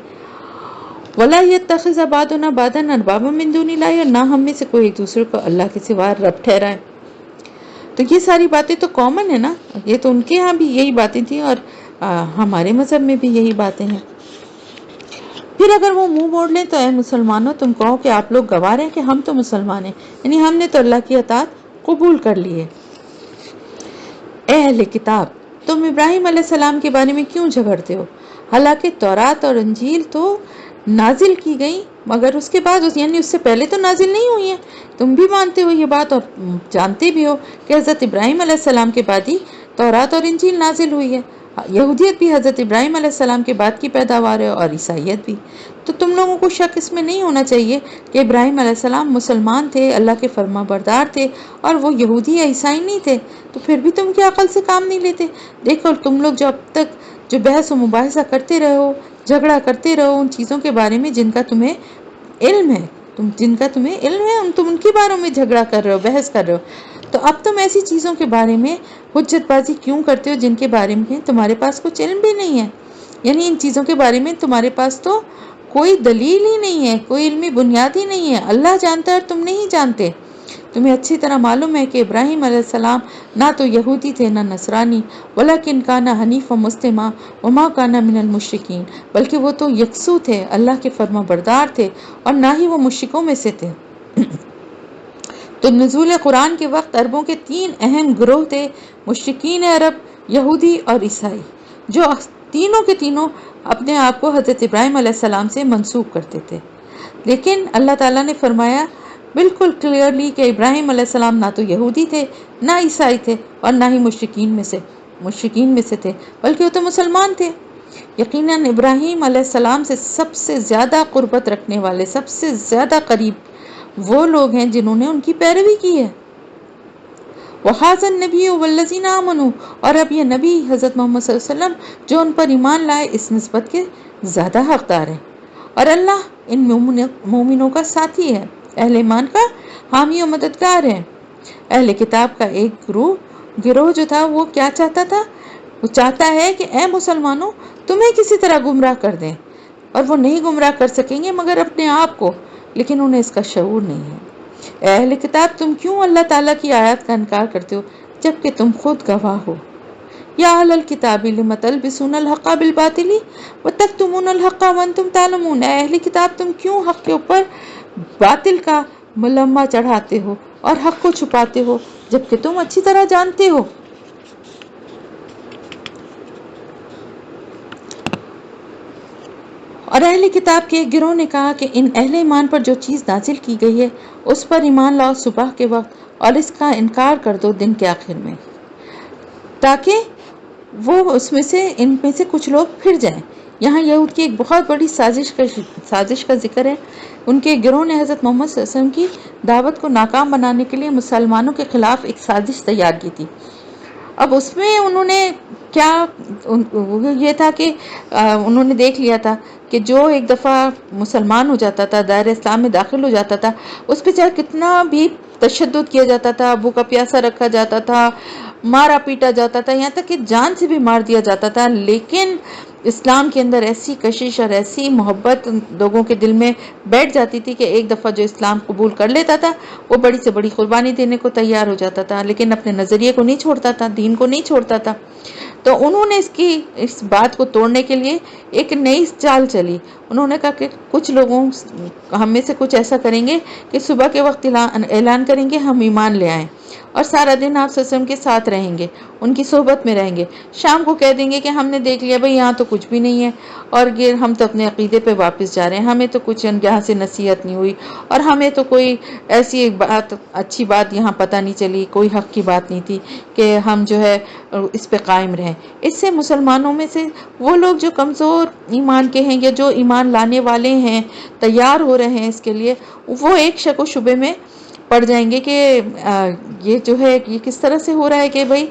وَلَا يَتَّخِذَ بَعْضُنَا بَعْضًا أَرْبَابًا مِّن دُونِ اللَّهِ، اور نہ ہم میں سے کوئی ایک دوسرے کو اللہ کے سوا رب ٹھہرائے۔ تو یہ ساری باتیں تو کامن ہے نا، یہ تو ان کے ہاں بھی یہی باتیں تھیں، اور ہمارے مذہب میں بھی یہی باتیں ہیں۔ پھر اگر وہ منہ موڑ لیں تو اے مسلمانوں تم کہو کہ آپ لوگ گواہ ہیں کہ ہم تو مسلمان ہیں، یعنی ہم نے تو اللہ کی اطاعت قبول کر لی ہے۔ اے اہل کتاب، تم ابراہیم علیہ السلام کے بارے میں کیوں جھگڑتے ہو؟ حالانکہ تورات اور انجیل تو نازل کی گئی، مگر اس کے بعد یعنی اس سے پہلے تو نازل نہیں ہوئی ہیں۔ تم بھی مانتے ہو یہ بات اور جانتے بھی ہو کہ حضرت ابراہیم علیہ السلام کے بعد ہی تورات اور انجیل نازل ہوئی ہے۔ یہودیت بھی حضرت ابراہیم علیہ السلام کے بعد کی پیداوار ہے، اور عیسائیت بھی۔ تو تم لوگوں کو شک اس میں نہیں ہونا چاہیے کہ ابراہیم علیہ السلام مسلمان تھے، اللہ کے فرما بردار تھے، اور وہ یہودی یا عیسائی نہیں تھے۔ تو پھر بھی تم کیا عقل سے کام نہیں لیتے؟ دیکھو تم لوگ جو اب تک جو بحث و مباحثہ کرتے رہو، جھگڑا کرتے رہو ان چیزوں کے بارے میں جن کا تمہیں علم ہے، تم ان کے بارے میں جھگڑا کر رہے ہو، بحث کر رہے ہو، تو اب تم ایسی چیزوں کے بارے میں حجت بازی کیوں کرتے ہو جن کے بارے میں تمہارے پاس کچھ علم بھی نہیں ہے؟ یعنی ان چیزوں کے بارے میں تمہارے پاس تو کوئی دلیل ہی نہیں ہے، کوئی علمی بنیاد ہی نہیں ہے۔ اللہ جانتا ہے اور تم نہیں جانتے۔ تمہیں اچھی طرح معلوم ہے کہ ابراہیم علیہ السلام نہ تو یہودی تھے نہ نصرانی، ولیکن کان حنیفا مسلما وما کان من المشرکین، بلکہ وہ تو یکسو تھے، اللہ کے فرما بردار تھے، اور نہ ہی وہ مشرکوں میں سے تھے۔ تو نزول قرآن کے وقت عربوں کے 3 اہم گروہ تھے، مشرکین عرب، یہودی اور عیسائی، جو تینوں کے تینوں اپنے آپ کو حضرت ابراہیم علیہ السلام سے منسوب کرتے تھے۔ لیکن اللہ تعالیٰ نے فرمایا بالکل کلیئرلی کہ ابراہیم علیہ السلام نہ تو یہودی تھے نہ عیسائی تھے، اور نہ ہی مشرکین میں سے تھے، بلکہ وہ تو مسلمان تھے۔ یقیناً ابراہیم علیہ السلام سے سب سے زیادہ قربت رکھنے والے، سب سے زیادہ قریب وہ لوگ ہیں جنہوں نے ان کی پیروی کی ہے۔ وَهَٰذَا النَّبِيُّ وَالَّذِينَ آمَنُوا، اور اب یہ نبی حضرت محمد صلی اللہ علیہ وسلم جو ان پر ایمان لائے اس نسبت کے زیادہ حقدار ہیں، اور اللہ ان مومنوں کا ساتھی ہے، اہل ایمان کا حامی و مددگار ہے۔ اہل کتاب کا ایک گروہ جو تھا وہ کیا چاہتا تھا؟ وہ چاہتا ہے کہ اے مسلمانوں تمہیں کسی طرح گمراہ کر دیں، اور وہ نہیں گمراہ کر سکیں گے مگر اپنے آپ کو، لیکن انہیں اس کا شعور نہیں ہے۔ اے اہل کتاب تم کیوں اللہ تعالیٰ کی آیات کا انکار کرتے ہو جبکہ تم خود گواہ ہو؟ یا اہل الکتاب لم تلبسون الحق بالباطل وتکتمون الحق وانتم تعلمون، اے اہل کتاب تم کیوں حق کے اوپر باطل کا ملمہ چڑھاتے ہو اور حق کو چھپاتے ہو جبکہ تم اچھی طرح جانتے ہو۔ اور اہل کتاب کے ایک گروہ نے کہا کہ ان اہل ایمان پر جو چیز نازل کی گئی ہے اس پر ایمان لاؤ صبح کے وقت اور اس کا انکار کر دو دن کے آخر میں، تاکہ وہ ان میں سے کچھ لوگ پھر جائیں۔ یہاں یہود کی ایک بہت بڑی سازش کا ذکر ہے۔ ان کے گروہ نے حضرت محمد صلی اللہ علیہ وسلم کی دعوت کو ناکام بنانے کے لیے مسلمانوں کے خلاف ایک سازش تیار کی تھی۔ اب اس میں انہوں نے کیا یہ تھا کہ انہوں نے دیکھ لیا تھا کہ جو ایک دفعہ مسلمان ہو جاتا تھا، دائرہ اسلام میں داخل ہو جاتا تھا، اس پہ چاہے کتنا بھی تشدد کیا جاتا تھا، بھوکا پیاسا رکھا جاتا تھا، مارا پیٹا جاتا تھا، یہاں تک کہ جان سے بھی مار دیا جاتا تھا، لیکن اسلام کے اندر ایسی کشش اور ایسی محبت لوگوں کے دل میں بیٹھ جاتی تھی کہ ایک دفعہ جو اسلام قبول کر لیتا تھا وہ بڑی سے بڑی قربانی دینے کو تیار ہو جاتا تھا، لیکن اپنے نظریے کو نہیں چھوڑتا تھا، دین کو نہیں چھوڑتا تھا۔ تو انہوں نے اس بات کو توڑنے کے لیے ایک نئی چال چلی۔ انہوں نے کہا کہ کچھ لوگوں ہم میں سے کچھ ایسا کریں گے کہ صبح کے وقت اعلان کریں گے ہم ایمان لے آئیں، اور سارا دن آپ وسلم کے ساتھ رہیں گے، ان کی صحبت میں رہیں گے، شام کو کہہ دیں گے کہ ہم نے دیکھ لیا بھئی یہاں تو کچھ بھی نہیں ہے، اور یہ ہم تو اپنے عقیدے پہ واپس جا رہے ہیں، ہمیں تو کچھ یہاں سے نصیحت نہیں ہوئی، اور ہمیں تو کوئی ایسی ایک بات اچھی بات یہاں پتہ نہیں چلی، کوئی حق کی بات نہیں تھی کہ ہم جو ہے اس پہ قائم رہیں۔ اس سے مسلمانوں میں سے وہ لوگ جو کمزور ایمان کے ہیں یا جو ایمان لانے والے ہیں، تیار ہو رہے ہیں اس کے لیے، وہ ایک شک و شبے میں پڑ جائیں گے کہ یہ جو ہے یہ کس طرح سے ہو رہا ہے کہ بھئی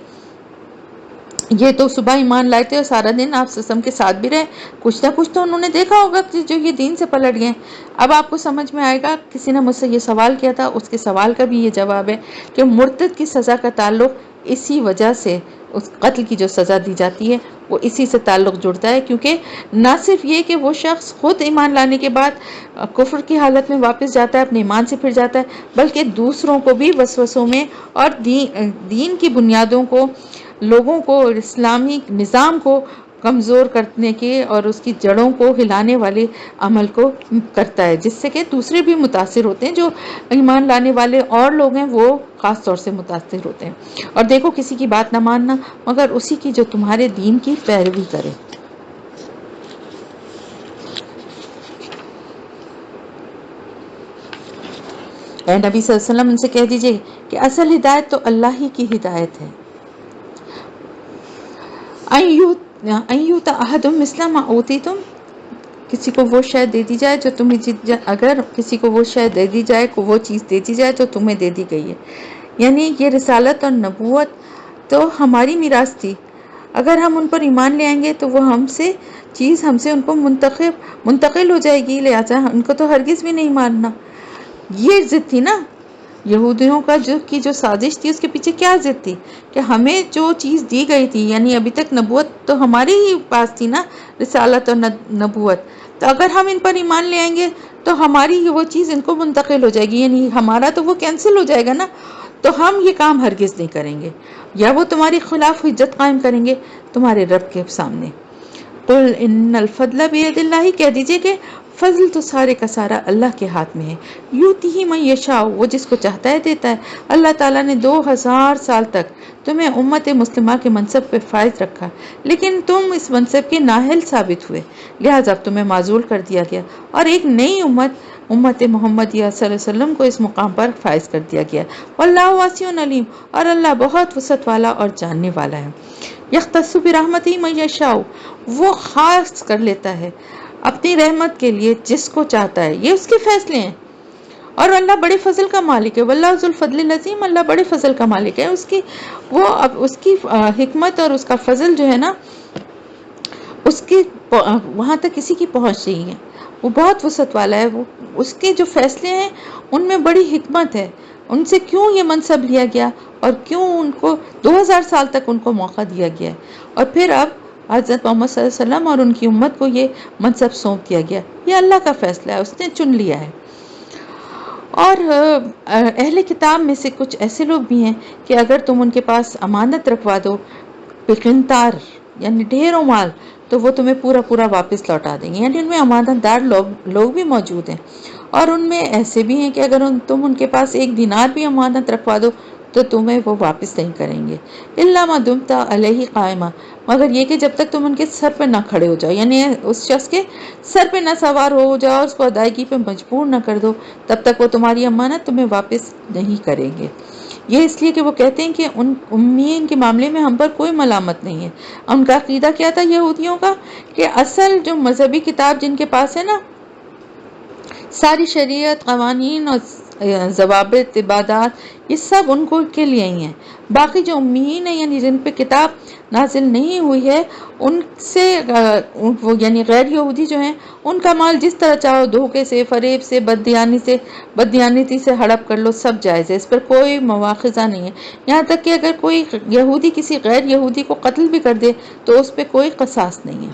یہ تو صبح ایمان لائے تھے اور سارا دن آپ سسم کے ساتھ بھی رہے، کچھ نہ کچھ تو انہوں نے دیکھا ہوگا کہ جو یہ دین سے پلٹ گئے۔ اب آپ کو سمجھ میں آئے گا، کسی نے مجھ سے یہ سوال کیا تھا، اس کے سوال کا بھی یہ جواب ہے کہ مرتد کی سزا کا تعلق اسی وجہ سے، اس قتل کی جو سزا دی جاتی ہے وہ اسی سے تعلق جڑتا ہے، کیونکہ نہ صرف یہ کہ وہ شخص خود ایمان لانے کے بعد کفر کی حالت میں واپس جاتا ہے، اپنے ایمان سے پھر جاتا ہے، بلکہ دوسروں کو بھی وسوسوں میں اور دین کی بنیادوں کو، لوگوں کو، اسلامی نظام کو کمزور کرنے کے اور اس کی جڑوں کو ہلانے والے عمل کو کرتا ہے، جس سے کہ دوسرے بھی متاثر ہوتے ہیں، جو ایمان لانے والے اور لوگ ہیں وہ خاص طور سے متاثر ہوتے ہیں۔ اور دیکھو کسی کی بات نہ ماننا مگر اسی کی جو تمہارے دین کی پیروی کرے۔ اے نبی صلی اللہ علیہ وسلم ان سے کہہ دیجئے کہ اصل ہدایت تو اللہ ہی کی ہدایت ہے۔ ایوت احدم مثل ما اوتیتم، کسی کو وہ شے دے دی جائے جو تمہیں، اگر کسی کو وہ شے دے دی جائے، کو وہ چیز دے دی جائے جو تمہیں دے دی گئی ہے، یعنی یہ رسالت اور نبوت تو ہماری میراث تھی، اگر ہم ان پر ایمان لے آئیں گے تو وہ ہم سے ان کو منتقل ہو جائے گی، لہٰذا ان کو تو ہرگز بھی نہیں ماننا۔ یہ ضد تھی نا یہودیوں کا، جو سازش تھی، اس کے پیچھے کیا ضد تھی کہ ہمیں جو چیز دی گئی تھی، یعنی ابھی تک نبوت تو ہمارے ہی پاس تھی نا، رسالت اور نبوت، تو اگر ہم ان پر ایمان لے آئیں گے تو ہماری وہ چیز ان کو منتقل ہو جائے گی، یعنی ہمارا تو وہ کینسل ہو جائے گا نا، تو ہم یہ کام ہرگز نہیں کریں گے، یا وہ تمہاری خلاف حجت قائم کریں گے تمہارے رب کے سامنے۔ قل ان الفضل بید اللہ، کہہ دیجئے کہ فضل تو سارے کا سارا اللہ کے ہاتھ میں ہے، یوتی ہی من یشاء، وہ جس کو چاہتا ہے دیتا ہے۔ اللہ تعالیٰ نے 2000 سال تک تمہیں امت مسلمہ کے منصب پہ فائز رکھا، لیکن تم اس منصب کے نااہل ثابت ہوئے، لہٰذا تمہیں معزول کر دیا گیا، اور ایک نئی امت محمدیہ صلی اللہ علیہ وسلم کو اس مقام پر فائز کر دیا گیا۔ واللہ واسع علیم، اور اللہ بہت وسعت والا اور جاننے والا ہے۔ یختص برحمتہ من یشاء، وہ خاص کر لیتا ہے اپنی رحمت کے لیے جس کو چاہتا ہے، یہ اس کے فیصلے ہیں، اور اللہ بڑے فضل کا مالک ہے۔ واللہ ذو الفضل العظیم، اللہ بڑے فضل کا مالک ہے، اس کی حکمت اور اس کا فضل جو ہے نا، اس کی وہاں تک کسی کی پہنچ نہیں ہے، وہ بہت وسعت والا ہے، وہ اس کے جو فیصلے ہیں ان میں بڑی حکمت ہے، ان سے کیوں یہ منصب لیا گیا اور کیوں ان کو 2000 سال تک ان کو موقع دیا گیا ہے، اور پھر اب حضرت محمد صلی اللہ علیہ وسلم اور ان کی امت کو یہ منصب سونپ دیا گیا، یہ اللہ کا فیصلہ ہے، اس نے چن لیا ہے۔ اور اہل کتاب میں سے کچھ ایسے لوگ بھی ہیں کہ اگر تم ان کے پاس امانت رکھوا دو بقنطار، یعنی ڈھیروں مال، تو وہ تمہیں پورا پورا واپس لوٹا دیں گے، یعنی ان میں امانت دار لوگ بھی موجود ہیں، اور ان میں ایسے بھی ہیں کہ اگر تم ان کے پاس 1 دینار بھی امانت رکھوا دو تو تمہیں وہ واپس نہیں کریں گے، الا ما دمت علیہ قائما، مگر یہ کہ جب تک تم ان کے سر پہ نہ کھڑے ہو جاؤ، یعنی اس شخص کے سر پہ نہ سوار ہو جاؤ، اس کو ادائیگی پہ مجبور نہ کر دو، تب تک وہ تمہاری امانت تمہیں واپس نہیں کریں گے۔ یہ اس لیے کہ وہ کہتے ہیں کہ ان امیین کے معاملے میں ہم پر کوئی ملامت نہیں ہے۔ ان کا عقیدہ کیا تھا یہودیوں کا کہ اصل جو مذہبی کتاب جن کے پاس ہے نا، ساری شریعت، قوانین اور ضوابط عبادات یہ سب ان کو کے لیے ہی ہیں۔ باقی جو امیین ہیں یعنی جن پہ کتاب نازل نہیں ہوئی ہے ان سے وہ یعنی غیر یہودی جو ہیں ان کا مال جس طرح چاہو دھوکے سے، فریب سے، بددیانتی سے ہڑپ کر لو، سب جائز ہے، اس پر کوئی مواخذہ نہیں ہے۔ یہاں تک کہ اگر کوئی یہودی کسی غیر یہودی کو قتل بھی کر دے تو اس پہ کوئی قصاص نہیں ہے۔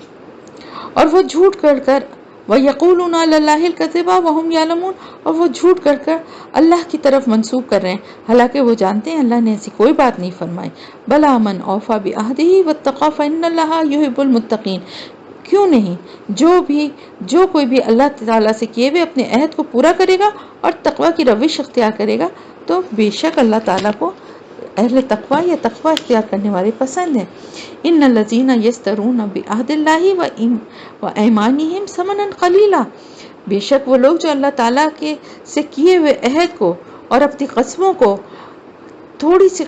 اور وہ جھوٹ کر کر وَيَقُولُونَ عَلَى اللَّهِ الْكَذِبَ وَهُمْ يَعْلَمُونَ، اور وہ جھوٹ کر اللہ کی طرف منسوب کر رہے ہیں حالانکہ وہ جانتے ہیں اللہ نے ایسی کوئی بات نہیں فرمائی۔ بَلَا مَنْ أَوْفَىٰ بِعَهْدِهِ وَاتَّقَىٰ فَإِنَّ اللَّهَ يُحِبُّ الْمُتَّقِينَ، کیوں نہیں جو کوئی بھی اللہ تعالیٰ سے کیے ہوئے اپنے عہد کو پورا کرے گا اور تقوی کی روش اختیار کرے گا تو بے شک اللہ تعالیٰ کو اہل تقوی یا تقوی اختیار کرنے والے پسند ہیں۔ ان الذین یشترون بعہد اللہ وایمانہم ثمنا قلیلا، بے شک وہ لوگ جو اللہ تعالیٰ کے سے کیے ہوئے عہد کو اور اپنی قسموں کو تھوڑی سی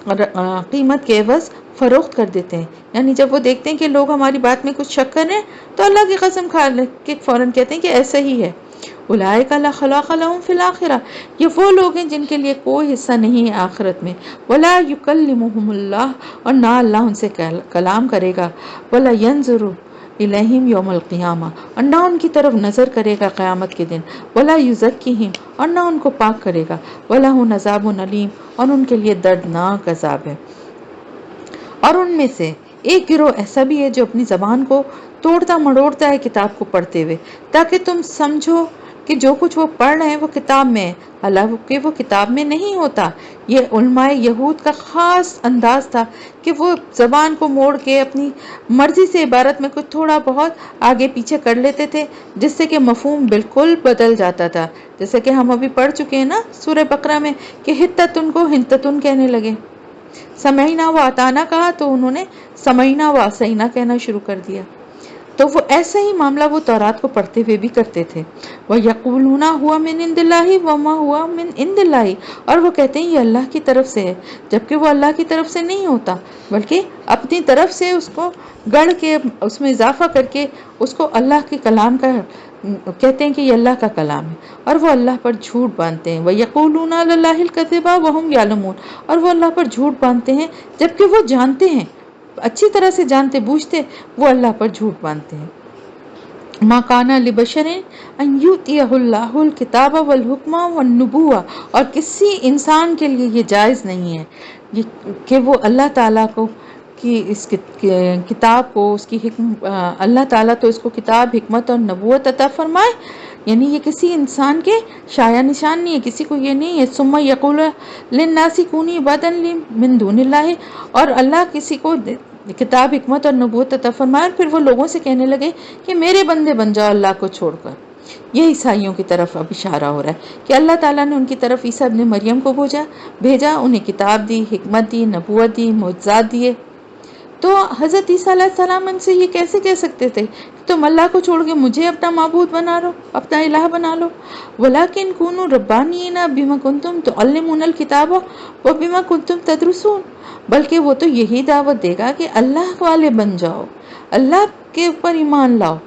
قیمت کے عوض فروخت کر دیتے ہیں، یعنی جب وہ دیکھتے ہیں کہ لوگ ہماری بات میں کچھ شک کر رہے ہیں تو اللہ کی قسم کھا کے فوراً کہتے ہیں کہ ایسا ہی ہے۔ اولئک لا خلاق لهم فی الآخرہ، یہ وہ لوگ ہیں جن کے لیے کوئی حصہ نہیں ہے آخرت میں۔ ولا یکلمہم اللہ، اور نہ اللہ ان سے کلام کرے گا۔ ولا ینظر الیہم یوم القیامہ، اور نہ ان کی طرف نظر کرے گا قیامت کے دن۔ ولا یزکیہم، اور نہ ان کو پاک کرے گا۔ ولہم عذاب علیم، اور ان کے لیے دردناک عذاب ہے۔ اور ان میں سے ایک گروہ ایسا بھی ہے جو اپنی زبان کو توڑتا مڑوڑتا ہے کتاب کو پڑھتے ہوئے، تاکہ تم سمجھو کہ جو کچھ وہ پڑھ رہے ہیں وہ کتاب میں ہے، حالانکہ وہ کتاب میں نہیں ہوتا۔ یہ علماء یہود کا خاص انداز تھا کہ وہ زبان کو موڑ کے اپنی مرضی سے عبارت میں کچھ تھوڑا بہت آگے پیچھے کر لیتے تھے جس سے کہ مفہوم بالکل بدل جاتا تھا، جیسے کہ ہم ابھی پڑھ چکے ہیں نا سورہ بقرہ میں کہ حتتن کو ہنتتن کہنے لگے، سمعنا و اطعنا کہا تو انہوں نے سمعنا و عصینا کہنا شروع کر دیا۔ تو وہ ایسا ہی معاملہ وہ تورات کو پڑھتے ہوئے بھی کرتے تھے۔ وَيَقُولُونَ هُوَ مِنْ عِنْدِ اللَّهِ وَمَا هُوَ مِنْ عِنْدِ اللَّهِ، اور وہ کہتے ہیں یہ اللہ کی طرف سے ہے جبکہ وہ اللہ کی طرف سے نہیں ہوتا، بلکہ اپنی طرف سے اس کو گڑھ کے اس میں اضافہ کر کے اس کو اللہ کے کلام کا کہتے ہیں کہ یہ اللہ کا کلام ہے، اور وہ اللہ پر جھوٹ باندھتے ہیں۔ وَيَقُولُونَ عَلَى اللَّهِ الْكَذِبَ وَهُمْ يَعْلَمُونَ، اور وہ اللہ پر جھوٹ باندھتے ہیں جبکہ وہ جانتے ہیں، اچھی طرح سے جانتے بوجھتے وہ اللہ پر جھوٹ باندھتے ہیں۔ ما کان لبشر ان یؤتیہ اللہ الکتاب والحکم والنبوہ، اور کسی انسان کے لیے یہ جائز نہیں ہے کہ وہ اللہ تعالیٰ کو کی اس کتاب کو اس کی اللہ تعالیٰ تو اس کو کتاب، حکمت اور نبوت عطا فرمائے، یعنی یہ کسی انسان کے شایع نشان نہیں ہے، کسی کو یہ نہیں ہے۔ ثم یقول للناس کونوا عبادا لی من دون اللہ، اور اللہ کسی کو کتاب، حکمت اور نبوت عطا فرمائے اور پھر وہ لوگوں سے کہنے لگے کہ میرے بندے بن جاؤ اللہ کو چھوڑ کر۔ یہ عیسائیوں کی طرف اب اشارہ ہو رہا ہے کہ اللہ تعالیٰ نے ان کی طرف عیسیٰ ابن مریم کو بھیجا، انہیں کتاب دی، حکمت دی، نبوت دی، معجزات دیے۔ تو حضرت عیسیٰ علیہ السلام ان سے یہ کیسے کہہ سکتے تھے کہ تم اللہ کو چھوڑ کے مجھے اپنا معبود بنا لو، اپنا الہ بنا لو؟ وَلَٰكِن كُونُوا رَبَّانِيِّينَ بِمَا كُنتُمْ تُعَلِّمُونَ الْكِتَابَ وَبِمَا كُنتُمْ تَدْرُسُونَ، بلکہ وہ تو یہی دعوت دے گا کہ اللہ والے بن جاؤ، اللہ کے اوپر ایمان لاؤ،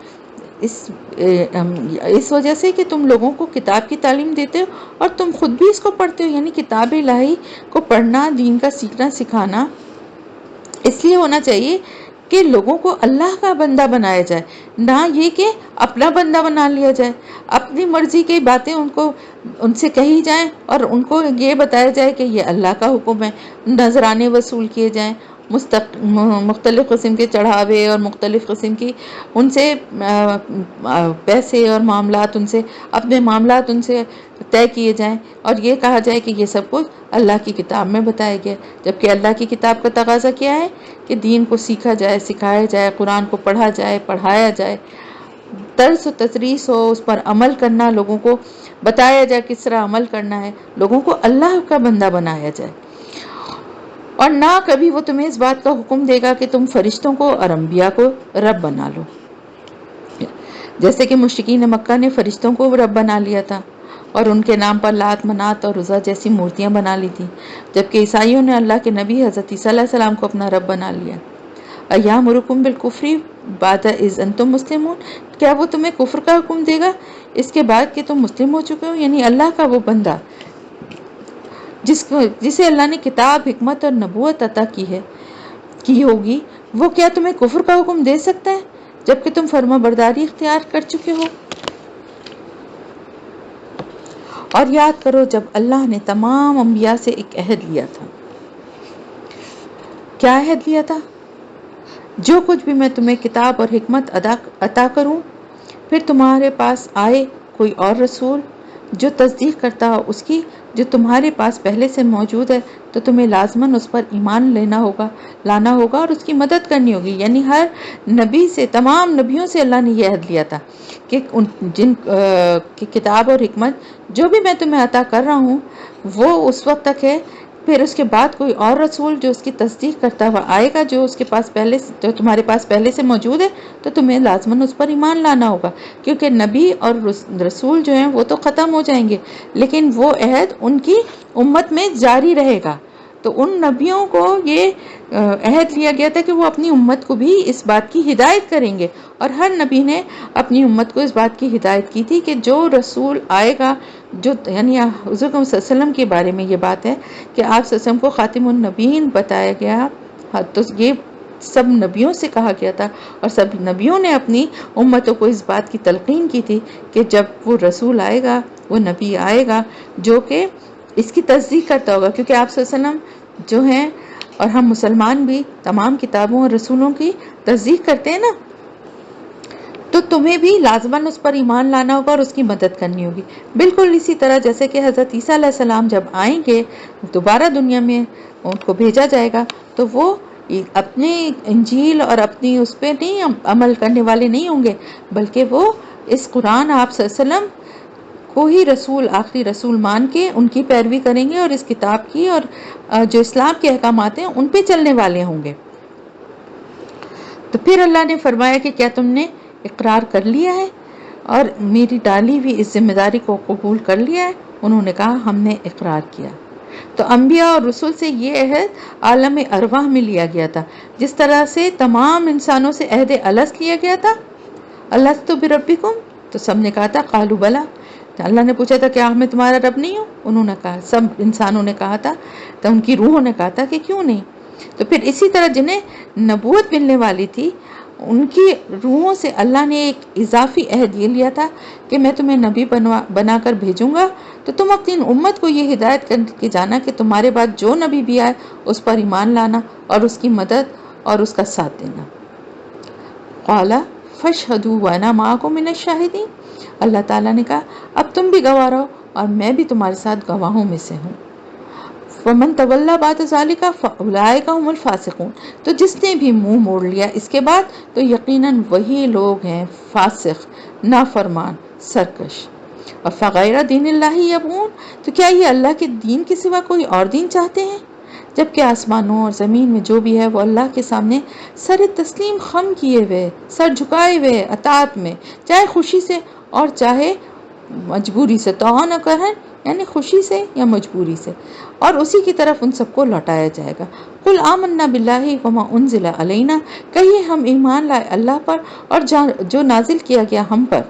اس وجہ سے کہ تم لوگوں کو کتاب کی تعلیم دیتے ہو اور تم خود بھی اس کو پڑھتے ہو، یعنی کتاب الہی کو پڑھنا، دین کا سیکھنا سکھانا اس لیے ہونا چاہیے کہ لوگوں کو اللہ کا بندہ بنایا جائے، نہ یہ کہ اپنا بندہ بنا لیا جائے، اپنی مرضی کی باتیں ان سے کہی جائیں اور ان کو یہ بتایا جائے کہ یہ اللہ کا حکم ہے، نذرانے وصول کیے جائیں، مختلف قسم کے چڑھاوے اور مختلف قسم کی ان سے پیسے اور معاملات ان سے اپنے معاملات ان سے طے کیے جائیں، اور یہ کہا جائے کہ یہ سب کچھ اللہ کی کتاب میں بتایا گیا، جبکہ اللہ کی کتاب کا تقاضا کیا ہے کہ دین کو سیکھا جائے، سکھایا جائے، قرآن کو پڑھا جائے، پڑھایا جائے، درس و تدریس ہو، اس پر عمل کرنا، لوگوں کو بتایا جائے کس طرح عمل کرنا ہے، لوگوں کو اللہ کا بندہ بنایا جائے۔ اور نہ کبھی وہ تمہیں اس بات کا حکم دے گا کہ تم فرشتوں کو اور انبیاء کو رب بنا لو، جیسے کہ مشرکین مکہ نے فرشتوں کو رب بنا لیا تھا اور ان کے نام پر لات، منات اور عزا جیسی مورتیاں بنا لی تھی، جبکہ عیسائیوں نے اللہ کے نبی حضرت عیسیٰ علیہ السلام کو اپنا رب بنا لیا۔ ایامرکم بالکفر بعد اذ انتم مسلمون، کیا وہ تمہیں کفر کا حکم دے گا اس کے بعد کہ تم مسلم ہو چکے ہو؟ یعنی اللہ کا وہ بندہ جسے اللہ نے کتاب، حکمت اور نبوت عطا کی ہوگی، وہ کیا تمہیں کفر کا حکم دے سکتا ہے جبکہ تم فرما برداری اختیار کر چکے ہو؟ اور یاد کرو جب اللہ نے تمام انبیاء سے ایک عہد لیا تھا۔ کیا عہد لیا تھا؟ جو کچھ بھی میں تمہیں کتاب اور حکمت عطا کروں، پھر تمہارے پاس آئے کوئی اور رسول جو تصدیق کرتا ہو اس کی جو تمہارے پاس پہلے سے موجود ہے، تو تمہیں لازماً اس پر ایمان لانا ہوگا اور اس کی مدد کرنی ہوگی۔ یعنی ہر نبی سے، تمام نبیوں سے اللہ نے یہ عہد لیا تھا کہ جن کی کتاب اور حکمت جو بھی میں تمہیں عطا کر رہا ہوں وہ اس وقت تک ہے، پھر اس کے بعد کوئی اور رسول جو اس کی تصدیق کرتا ہوا آئے گا جو تمہارے پاس پہلے سے موجود ہے، تو تمہیں لازماً اس پر ایمان لانا ہوگا، کیونکہ نبی اور رسول جو ہیں وہ تو ختم ہو جائیں گے، لیکن وہ عہد ان کی امت میں جاری رہے گا۔ تو ان نبیوں کو یہ عہد لیا گیا تھا کہ وہ اپنی امت کو بھی اس بات کی ہدایت کریں گے، اور ہر نبی نے اپنی امت کو اس بات کی ہدایت کی تھی کہ جو رسول آئے گا، یعنی حضور صلی اللہ علیہ وسلم کے بارے میں یہ بات ہے کہ آپ صلی اللہ علیہ وسلم کو خاتم النبیین بتایا گیا، تو یہ سب نبیوں سے کہا گیا تھا، اور سب نبیوں نے اپنی امتوں کو اس بات کی تلقین کی تھی کہ جب وہ رسول آئے گا، وہ نبی آئے گا جو کہ اس کی تصدیق کرتا ہوگا، کیونکہ آپ صلی اللہ علیہ وسلم جو ہیں اور ہم مسلمان بھی تمام کتابوں اور رسولوں کی تصدیق کرتے ہیں نا، تو تمہیں بھی لازماً اس پر ایمان لانا ہوگا اور اس کی مدد کرنی ہوگی۔ بالکل اسی طرح جیسے کہ حضرت عیسیٰ علیہ السلام جب آئیں گے دوبارہ دنیا میں، ان کو بھیجا جائے گا، تو وہ اپنے انجیل اور اپنی اس پہ نہیں عمل کرنے والے نہیں ہوں گے، بلکہ وہ اس قرآن آپ صلی اللہ علیہ وسلم کو ہی رسول، آخری رسول مان کے ان کی پیروی کریں گے، اور اس کتاب کی اور جو اسلام کے احکامات ہیں ان پہ چلنے والے ہوں گے۔ تو پھر اللہ نے فرمایا کہ کیا تم نے اقرار کر لیا ہے اور میری ڈالی ہوئی اس ذمہ داری کو قبول کر لیا ہے؟ انہوں نے کہا ہم نے اقرار کیا۔ تو انبیاء اور رسول سے یہ عہد عالم ارواح میں لیا گیا تھا، جس طرح سے تمام انسانوں سے عہد الست لیا گیا تھا، الست بربکم، تو سب نے کہا تھا قالوا بلا۔ اللہ نے پوچھا تھا کیا میں تمہارا رب نہیں ہوں؟ انہوں نے کہا، سب انسانوں نے کہا تھا، تو ان کی روحوں نے کہا تھا کہ کیوں نہیں۔ تو پھر اسی طرح جنہیں نبوت ملنے والی تھی ان کی روحوں سے اللہ نے ایک اضافی عہد یہ لیا تھا کہ میں تمہیں نبی بنا کر بھیجوں گا، تو تم اپنی امت کو یہ ہدایت کر کے جانا کہ تمہارے بعد جو نبی بھی آئے اس پر ایمان لانا اور اس کی مدد اور اس کا ساتھ دینا۔ قال فاشهدوا وانا معكم من الشاہدین، اللہ تعالیٰ نے کہا اب تم بھی گواہ رہو اور میں بھی تمہارے ساتھ گواہوں میں سے ہوں۔ وَمَن تَوَلَّى بَعْدَ ذَلِكَ فَأُولَٰئِكَ هُمُ الْفَاسِقُونَ، تو جس نے بھی منہ موڑ لیا اس کے بعد تو یقیناً وہی لوگ ہیں فاسق، نافرمان، سرکش۔ اور فغیر دین اللہ یبغون، تو کیا یہ اللہ کے دین کے سوا کوئی اور دین چاہتے ہیں؟ جبکہ آسمانوں اور زمین میں جو بھی ہے وہ اللہ کے سامنے سر تسلیم خم کیے ہوئے، سر جھکائے ہوئے اطاعت میں، چاہے خوشی سے اور چاہے مجبوری سے، طوعاً و کرہاً، یعنی خوشی سے یا مجبوری سے، اور اسی کی طرف ان سب کو لوٹایا جائے گا۔ قل آمنا باللہ وما انزل علینا، کہیے ہم ایمان لائے اللہ پر اور جو نازل کیا گیا ہم پر،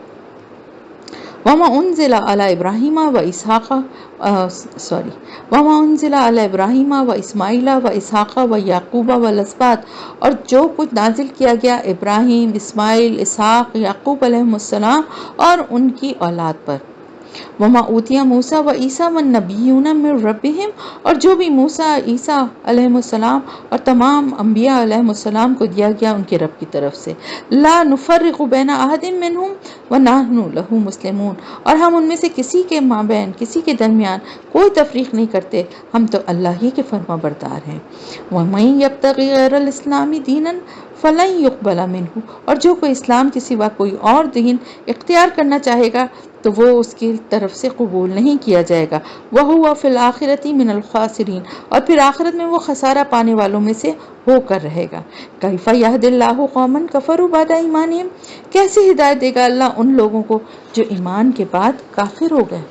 وما انزل علی ابراہیم و اسحاق وما انزل علی ابراہیم و اسماعیل و اسحاق و یعقوب و الاسباط، اور جو کچھ نازل کیا گیا ابراہیم، اسماعیل، اسحاق، یعقوب علیہ السلام اور ان کی اولاد پر، وما اوتیا موسیٰ و عیسیٰ والنبیون من ربہم، اور جو بھی موسیٰ، عیسیٰ علیہ السلام اور تمام انبیاء علیہ السلام کو دیا گیا ان کے رب کی طرف سے، لا نفرق بین احد منہم ونحن لہ مسلمون، اور ہم ان میں سے کسی کے مابین، کسی کے درمیان کوئی تفریق نہیں کرتے، ہم تو اللہ ہی کے فرما بردار ہیں۔ ومن یبتغی غیر الاسلام دینا فلن یقبل منہ، اور جو کوئی اسلام کے سوا کوئی اور دین اختیار کرنا چاہے گا تو وہ اس کی طرف سے قبول نہیں کیا جائے گا، وَهُوَ فِي الْآخِرَةِ مِنَ الْخَاسِرِينَ، اور پھر آخرت میں وہ خسارہ پانے والوں میں سے ہو کر رہے گا۔ کیف یہدی اللہ قوما کفروا بعد ایمانہم، کیسے ہدایت دے گا اللہ ان لوگوں کو جو ایمان کے بعد کافر ہو گئے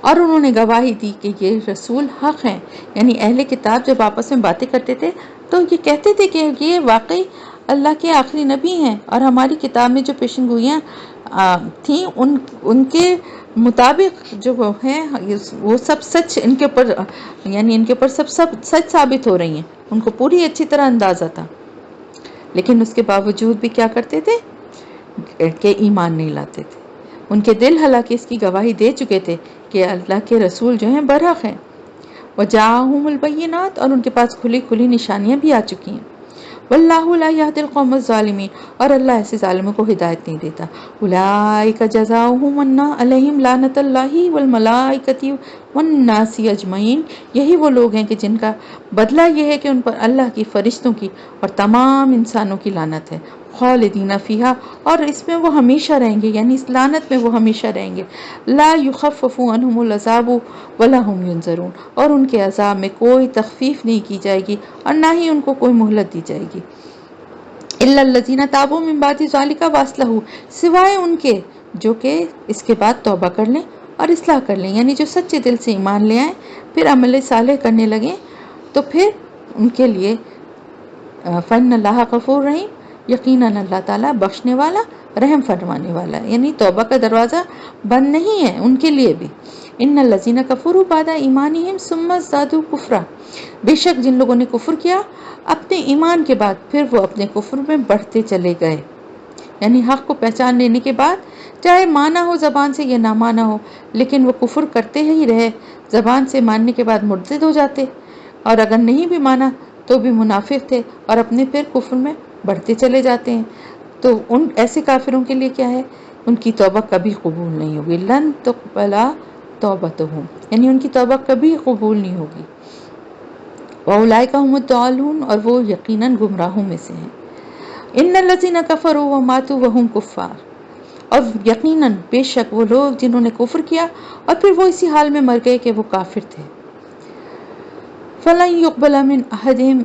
اور انہوں نے گواہی دی کہ یہ رسول حق ہیں۔ یعنی اہل کتاب جب آپس میں باتیں کرتے تھے تو یہ کہتے تھے کہ یہ واقعی اللہ کے آخری نبی ہیں اور ہماری کتاب میں جو پیشن گوئیاں تھیں ان کے مطابق جو وہ ہیں وہ سب سچ ان کے اوپر، یعنی ان کے اوپر سب سچ ثابت ہو رہی ہیں، ان کو پوری اچھی طرح اندازہ تھا، لیکن اس کے باوجود بھی کیا کرتے تھے کہ ایمان نہیں لاتے تھے۔ ان کے دل حالانکہ اس کی گواہی دے چکے تھے کہ اللہ کے رسول جو ہیں برحق ہیں، وجاءہم البینات، اور ان کے پاس کھلی کھلی نشانیاں بھی آ چکی ہیں۔ واللہ لا یہدی القوم الظالمین، اور اللہ ایسے ظالموں کو ہدایت نہیں دیتا۔ اولئک جزاؤہم ان علیہم لعنت اللہ والملائکۃ والناس اجمعین، یہی وہ لوگ ہیں کہ جن کا بدلہ یہ ہے کہ ان پر اللہ کی، فرشتوں کی اور تمام انسانوں کی لعنت ہے، خالدین فیہا، اور اس میں وہ ہمیشہ رہیں گے، یعنی اس لعنت میں وہ ہمیشہ رہیں گے، لا یخفف عنہم العذاب ولا هم ینظرون، اور ان کے عذاب میں کوئی تخفیف نہیں کی جائے گی اور نہ ہی ان کو کوئی مہلت دی جائے گی۔ الا الذین تابوا من بعد ذلک واصلحوا، سوائے ان کے جو کہ اس کے بعد توبہ کر لیں اور اصلاح کر لیں، یعنی جو سچے دل سے ایمان لے آئیں پھر عمل صالح کرنے لگیں، تو پھر ان کے لیے فَإِنَّ اللَّهَ غَفُورٌ رَحِيمٌ، یقیناً اللہ تعالیٰ بخشنے والا، رحم فرمانے والا ہے، یعنی توبہ کا دروازہ بند نہیں ہے ان کے لیے بھی۔ ان الذین کفروا بعد ایمانہم ثم ازدادوا کفرا، بے شک جن لوگوں نے کفر کیا اپنے ایمان کے بعد پھر وہ اپنے کفر میں بڑھتے چلے گئے، یعنی حق کو پہچان لینے کے بعد چاہے مانا ہو زبان سے یا نہ مانا ہو، لیکن وہ کفر کرتے ہی رہے، زبان سے ماننے کے بعد مرتد ہو جاتے، اور اگر نہیں بھی مانا تو بھی منافق تھے اور اپنے پھر کفر میں بڑھتے چلے جاتے ہیں۔ تو ان ایسے کافروں کے لیے کیا ہے، ان کی توبہ کبھی قبول نہیں ہوگی، لن تقبل توبتہم، یعنی ان کی توبہ کبھی قبول نہیں ہوگی۔ وَأُولَئِکَ هُمُ الضَّالُونَ، اور وہ یقیناً گمراہوں میں سے ہیں۔ ان الذین کفروا وماتوا وهم کفار، اور یقیناً بے شک وہ لوگ جنہوں نے کفر کیا اور پھر وہ اسی حال میں مر گئے کہ وہ کافر تھے، فَلَن يُقْبَلَ مِنْ أَحَدِهِمْ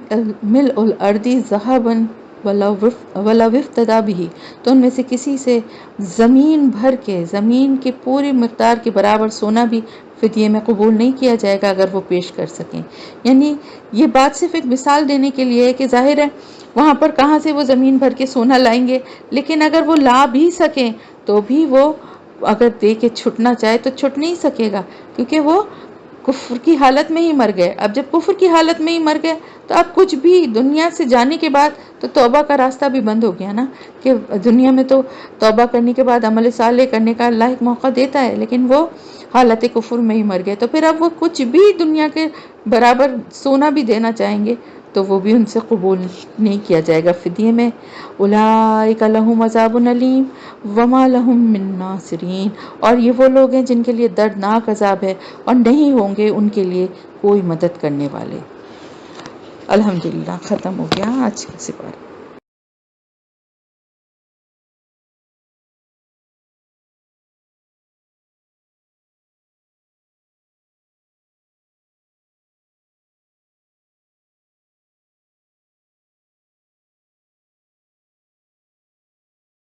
مِلْءُ الْأَرْضِ ذَهَبًا وَلَوْ افْتَدَىٰ بِهِ، تو ان میں سے کسی سے زمین بھر کے، زمین کی پوری مقدار کے برابر سونا بھی فدیے میں قبول نہیں کیا جائے گا اگر وہ پیش کر سکیں۔ یعنی یہ بات صرف ایک مثال دینے کے لیے ہے کہ ظاہر ہے وہاں پر کہاں سے وہ زمین بھر کے سونا لائیں گے، لیکن اگر وہ لا بھی سکیں تو بھی وہ اگر دے کے چھٹنا چاہے تو چھٹ نہیں سکے گا، کیونکہ وہ کفر کی حالت میں ہی مر گئے۔ اب جب کفر کی حالت میں ہی مر گئے تو اب کچھ بھی دنیا سے جانے کے بعد تو توبہ کا راستہ بھی بند ہو گیا نا، کہ دنیا میں تو توبہ کرنے کے بعد عمل صالح کرنے کا اللہ ایک موقع دیتا ہے، لیکن وہ حالت کفر میں ہی مر گئے، تو پھر اب وہ کچھ بھی دنیا کے برابر سونا بھی دینا چاہیں گے تو وہ بھی ان سے قبول نہیں کیا جائے گا فدیے میں۔ اولئک لہم عذاب علیم وما لہم من ناصرین، اور یہ وہ لوگ ہیں جن کے لیے دردناک عذاب ہے اور نہیں ہوں گے ان کے لیے کوئی مدد کرنے والے۔ الحمدللہ ختم ہو گیا آج کا سپارہ۔